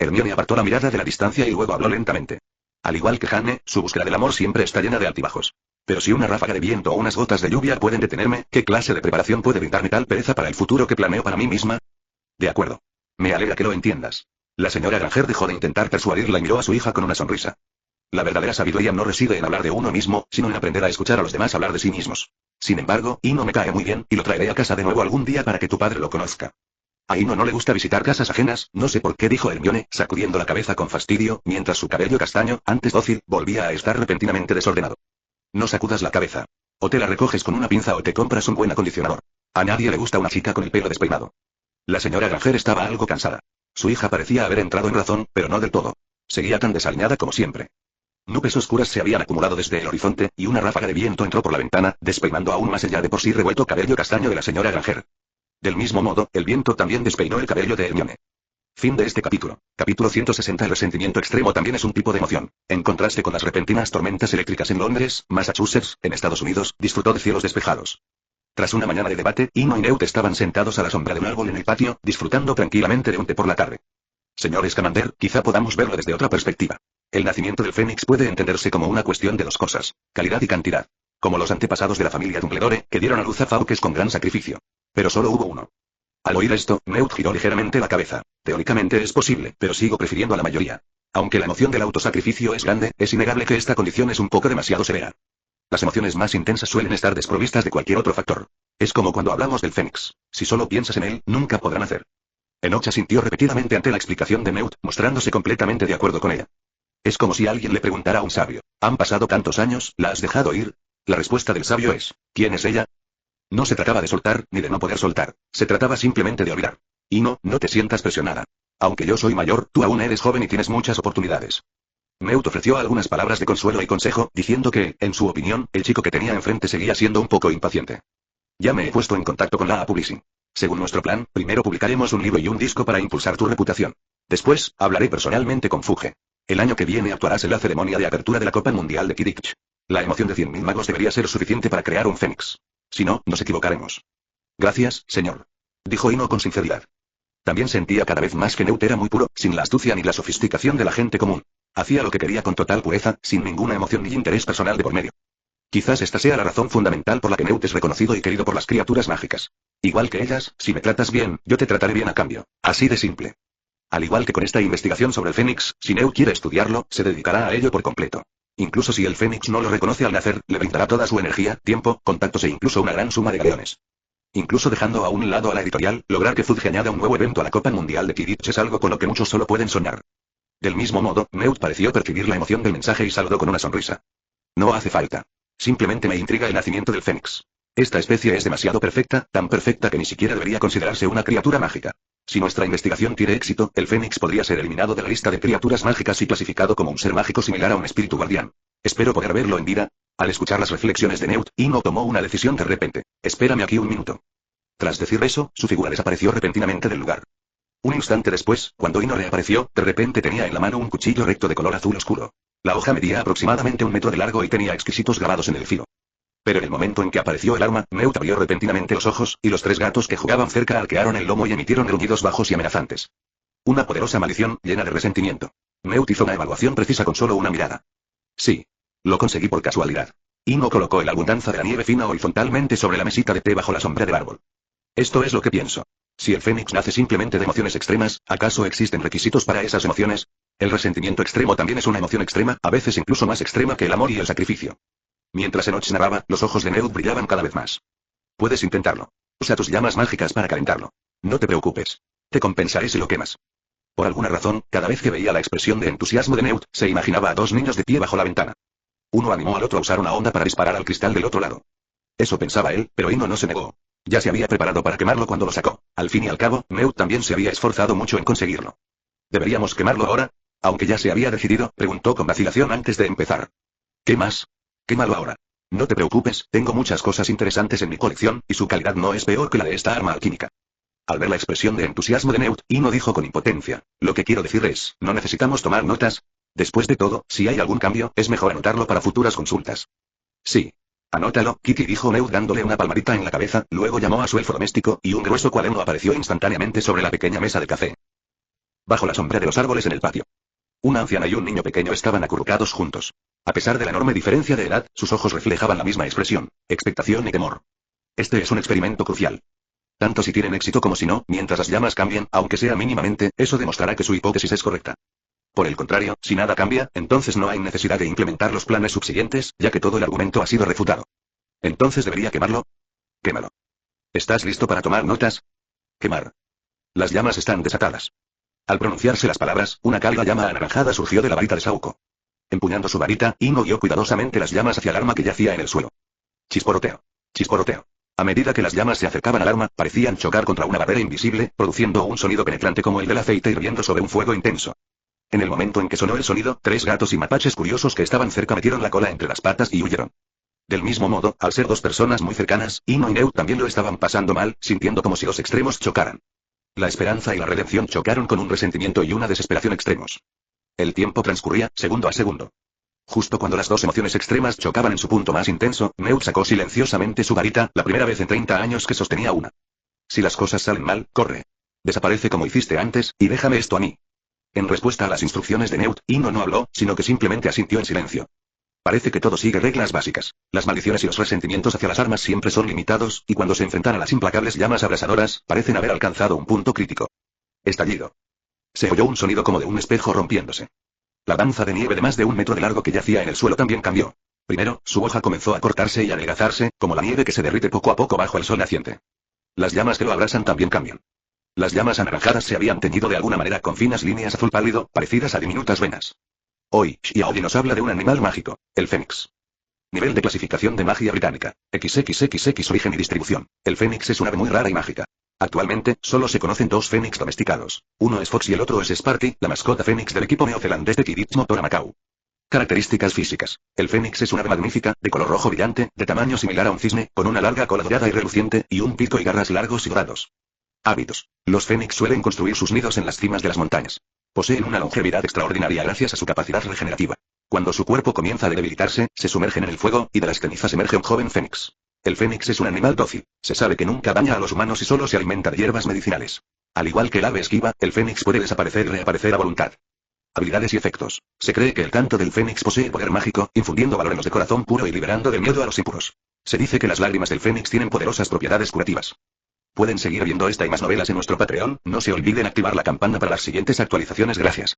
Hermione apartó la mirada de la distancia y luego habló lentamente. Al igual que Hanne, su búsqueda del amor siempre está llena de altibajos. Pero si una ráfaga de viento o unas gotas de lluvia pueden detenerme, ¿qué clase de preparación puede brindarme tal pereza para el futuro que planeo para mí misma? De acuerdo. Me alegra que lo entiendas. La señora Granger dejó de intentar persuadirla y miró a su hija con una sonrisa. La verdadera sabiduría no reside en hablar de uno mismo, sino en aprender a escuchar a los demás hablar de sí mismos. Sin embargo, Ino me cae muy bien, y lo traeré a casa de nuevo algún día para que tu padre lo conozca. A Ino no le gusta visitar casas ajenas, no sé por qué, dijo Hermione, sacudiendo la cabeza con fastidio, mientras su cabello castaño, antes dócil, volvía a estar repentinamente desordenado. No sacudas la cabeza. O te la recoges con una pinza o te compras un buen acondicionador. A nadie le gusta una chica con el pelo despeinado. La señora Granger estaba algo cansada. Su hija parecía haber entrado en razón, pero no del todo. Seguía tan desaliñada como siempre. Nubes oscuras se habían acumulado desde el horizonte, y una ráfaga de viento entró por la ventana, despeinando aún más el ya de por sí revuelto cabello castaño de la señora Granger. Del mismo modo, el viento también despeinó el cabello de Hermione. Fin de este capítulo. Capítulo 160. El resentimiento extremo también es un tipo de emoción. En contraste con las repentinas tormentas eléctricas en Londres, Massachusetts, en Estados Unidos, disfrutó de cielos despejados. Tras una mañana de debate, Ino y Newt estaban sentados a la sombra de un árbol en el patio, disfrutando tranquilamente de un té por la tarde. Señor Scamander, quizá podamos verlo desde otra perspectiva. El nacimiento del Fénix puede entenderse como una cuestión de dos cosas: calidad y cantidad. Como los antepasados de la familia Dumbledore, que dieron a luz a Fawkes con gran sacrificio. Pero solo hubo uno. Al oír esto, Newt giró ligeramente la cabeza. Teóricamente es posible, pero sigo prefiriendo a la mayoría. Aunque la emoción del autosacrificio es grande, es innegable que esta condición es un poco demasiado severa. Las emociones más intensas suelen estar desprovistas de cualquier otro factor. Es como cuando hablamos del Fénix. Si solo piensas en él, nunca podrá nacer. Enoch asintió repetidamente ante la explicación de Newt, mostrándose completamente de acuerdo con ella. Es como si alguien le preguntara a un sabio: ¿han pasado tantos años, la has dejado ir? La respuesta del sabio es: ¿quién es ella? No se trataba de soltar, ni de no poder soltar. Se trataba simplemente de olvidar. Y no te sientas presionada. Aunque yo soy mayor, tú aún eres joven y tienes muchas oportunidades. Newt ofreció algunas palabras de consuelo y consejo, diciendo que, en su opinión, el chico que tenía enfrente seguía siendo un poco impaciente. Ya me he puesto en contacto con la Publishing. Según nuestro plan, primero publicaremos un libro y un disco para impulsar tu reputación. Después, hablaré personalmente con Fuge. El año que viene actuarás en la ceremonia de apertura de la Copa Mundial de Quidditch. La emoción de 100.000 magos debería ser suficiente para crear un Fénix. Si no, nos equivocaremos. Gracias, señor. Dijo Ino con sinceridad. También sentía cada vez más que Newt era muy puro, sin la astucia ni la sofisticación de la gente común. Hacía lo que quería con total pureza, sin ninguna emoción ni interés personal de por medio. Quizás esta sea la razón fundamental por la que Newt es reconocido y querido por las criaturas mágicas. Igual que ellas, si me tratas bien, yo te trataré bien a cambio. Así de simple. Al igual que con esta investigación sobre el Fénix, si Newt quiere estudiarlo, se dedicará a ello por completo. Incluso si el Fénix no lo reconoce al nacer, le brindará toda su energía, tiempo, contactos e incluso una gran suma de galeones. Incluso dejando a un lado a la editorial, lograr que Fudge añada un nuevo evento a la Copa Mundial de Quidditch es algo con lo que muchos solo pueden soñar. Del mismo modo, Newt pareció percibir la emoción del mensaje y saludó con una sonrisa. No hace falta. Simplemente me intriga el nacimiento del Fénix. Esta especie es demasiado perfecta, tan perfecta que ni siquiera debería considerarse una criatura mágica. Si nuestra investigación tiene éxito, el Fénix podría ser eliminado de la lista de criaturas mágicas y clasificado como un ser mágico similar a un espíritu guardián. Espero poder verlo en vida. Al escuchar las reflexiones de Newt, Ino tomó una decisión de repente. Espérame aquí un minuto. Tras decir eso, su figura desapareció repentinamente del lugar. Un instante después, cuando Ino reapareció, de repente tenía en la mano un cuchillo recto de color azul oscuro. La hoja medía aproximadamente 1 metro de largo y tenía exquisitos grabados en el filo. Pero en el momento en que apareció el arma, Newt abrió repentinamente los ojos, y los 3 gatos que jugaban cerca arquearon el lomo y emitieron gruñidos bajos y amenazantes. Una poderosa maldición, llena de resentimiento. Newt hizo una evaluación precisa con solo una mirada. Sí. Lo conseguí por casualidad. Ino colocó el abundancia de la nieve fina horizontalmente sobre la mesita de té bajo la sombra del árbol. Esto es lo que pienso. Si el Fénix nace simplemente de emociones extremas, ¿acaso existen requisitos para esas emociones? El resentimiento extremo también es una emoción extrema, a veces incluso más extrema que el amor y el sacrificio. Mientras Enoch narraba, los ojos de Newt brillaban cada vez más. Puedes intentarlo. Usa tus llamas mágicas para calentarlo. No te preocupes. Te compensaré si lo quemas. Por alguna razón, cada vez que veía la expresión de entusiasmo de Newt, se imaginaba a 2 niños de pie bajo la ventana. Uno animó al otro a usar una onda para disparar al cristal del otro lado. Eso pensaba él, pero Ino no se negó. Ya se había preparado para quemarlo cuando lo sacó. Al fin y al cabo, Newt también se había esforzado mucho en conseguirlo. ¿Deberíamos quemarlo ahora? Aunque ya se había decidido, preguntó con vacilación antes de empezar. ¿Qué más? Quémalo ahora. No te preocupes, tengo muchas cosas interesantes en mi colección, y su calidad no es peor que la de esta arma alquímica. Al ver la expresión de entusiasmo de Newt, Ino dijo con impotencia: lo que quiero decir es, no necesitamos tomar notas. Después de todo, si hay algún cambio, es mejor anotarlo para futuras consultas. Sí. Anótalo, Kitty, dijo Newt dándole una palmadita en la cabeza, luego llamó a su elfo doméstico, y un grueso cuaderno apareció instantáneamente sobre la pequeña mesa de café. bajo la sombra de los árboles en el patio. Una anciana y un niño pequeño estaban acurrucados juntos. A pesar de la enorme diferencia de edad, sus ojos reflejaban la misma expresión: expectación y temor. Este es un experimento crucial. Tanto si tienen éxito como si no, mientras las llamas cambien, aunque sea mínimamente, eso demostrará que su hipótesis es correcta. Por el contrario, si nada cambia, entonces no hay necesidad de implementar los planes subsiguientes, ya que todo el argumento ha sido refutado. ¿Entonces debería quemarlo? Quémalo. ¿Estás listo para tomar notas? Quemar. Las llamas están desatadas. Al pronunciarse las palabras, una cálida llama anaranjada surgió de la varita de Saoko. Empuñando su varita, Ino guió cuidadosamente las llamas hacia el arma que yacía en el suelo. Chisporoteo. Chisporoteo. A medida que las llamas se acercaban al arma, parecían chocar contra una barrera invisible, produciendo un sonido penetrante como el del aceite hirviendo sobre un fuego intenso. En el momento en que sonó el sonido, 3 gatos y mapaches curiosos que estaban cerca metieron la cola entre las patas y huyeron. Del mismo modo, al ser 2 personas muy cercanas, Ino y Neut también lo estaban pasando mal, sintiendo como si los extremos chocaran. La esperanza y la redención chocaron con un resentimiento y una desesperación extremos. El tiempo transcurría, segundo a segundo. Justo cuando las 2 emociones extremas chocaban en su punto más intenso, Neut sacó silenciosamente su varita, la primera vez en 30 años que sostenía una. Si las cosas salen mal, corre. Desaparece como hiciste antes, y déjame esto a mí. En respuesta a las instrucciones de Neut, Ino no habló, sino que simplemente asintió en silencio. Parece que todo sigue reglas básicas. Las maldiciones y los resentimientos hacia las armas siempre son limitados, y cuando se enfrentan a las implacables llamas abrasadoras, parecen haber alcanzado un punto crítico. Estallido. Se oyó un sonido como de un espejo rompiéndose. La danza de nieve de más de 1 metro de largo que yacía en el suelo también cambió. Primero, su hoja comenzó a cortarse y adelgazarse, como la nieve que se derrite poco a poco bajo el sol naciente. Las llamas que lo abrasan también cambian. Las llamas anaranjadas se habían teñido de alguna manera con finas líneas azul pálido, parecidas a diminutas venas. Hoy, Xiaoyi nos habla de un animal mágico, el fénix. Nivel de clasificación de magia británica. XXXX origen y distribución. El fénix es un ave muy rara y mágica. Actualmente, solo se conocen 2 fénix domesticados. Uno es Fox y el otro es Sparky, la mascota fénix del equipo neozelandés de Quidditch Motora Macau. Características físicas. El fénix es un ave magnífica, de color rojo brillante, de tamaño similar a un cisne, con una larga cola dorada y reluciente, y un pico y garras largos y dorados. Hábitos. Los fénix suelen construir sus nidos en las cimas de las montañas. Poseen una longevidad extraordinaria gracias a su capacidad regenerativa. Cuando su cuerpo comienza a debilitarse, se sumergen en el fuego, y de las cenizas emerge un joven fénix. El fénix es un animal dócil. Se sabe que nunca daña a los humanos y solo se alimenta de hierbas medicinales. Al igual que el ave esquiva, el fénix puede desaparecer y reaparecer a voluntad. Habilidades y efectos. Se cree que el canto del fénix posee poder mágico, infundiendo valor en los de corazón puro y liberando del miedo a los impuros. Se dice que las lágrimas del fénix tienen poderosas propiedades curativas. Pueden seguir viendo esta y más novelas en nuestro Patreon, no se olviden activar la campana para las siguientes actualizaciones. Gracias.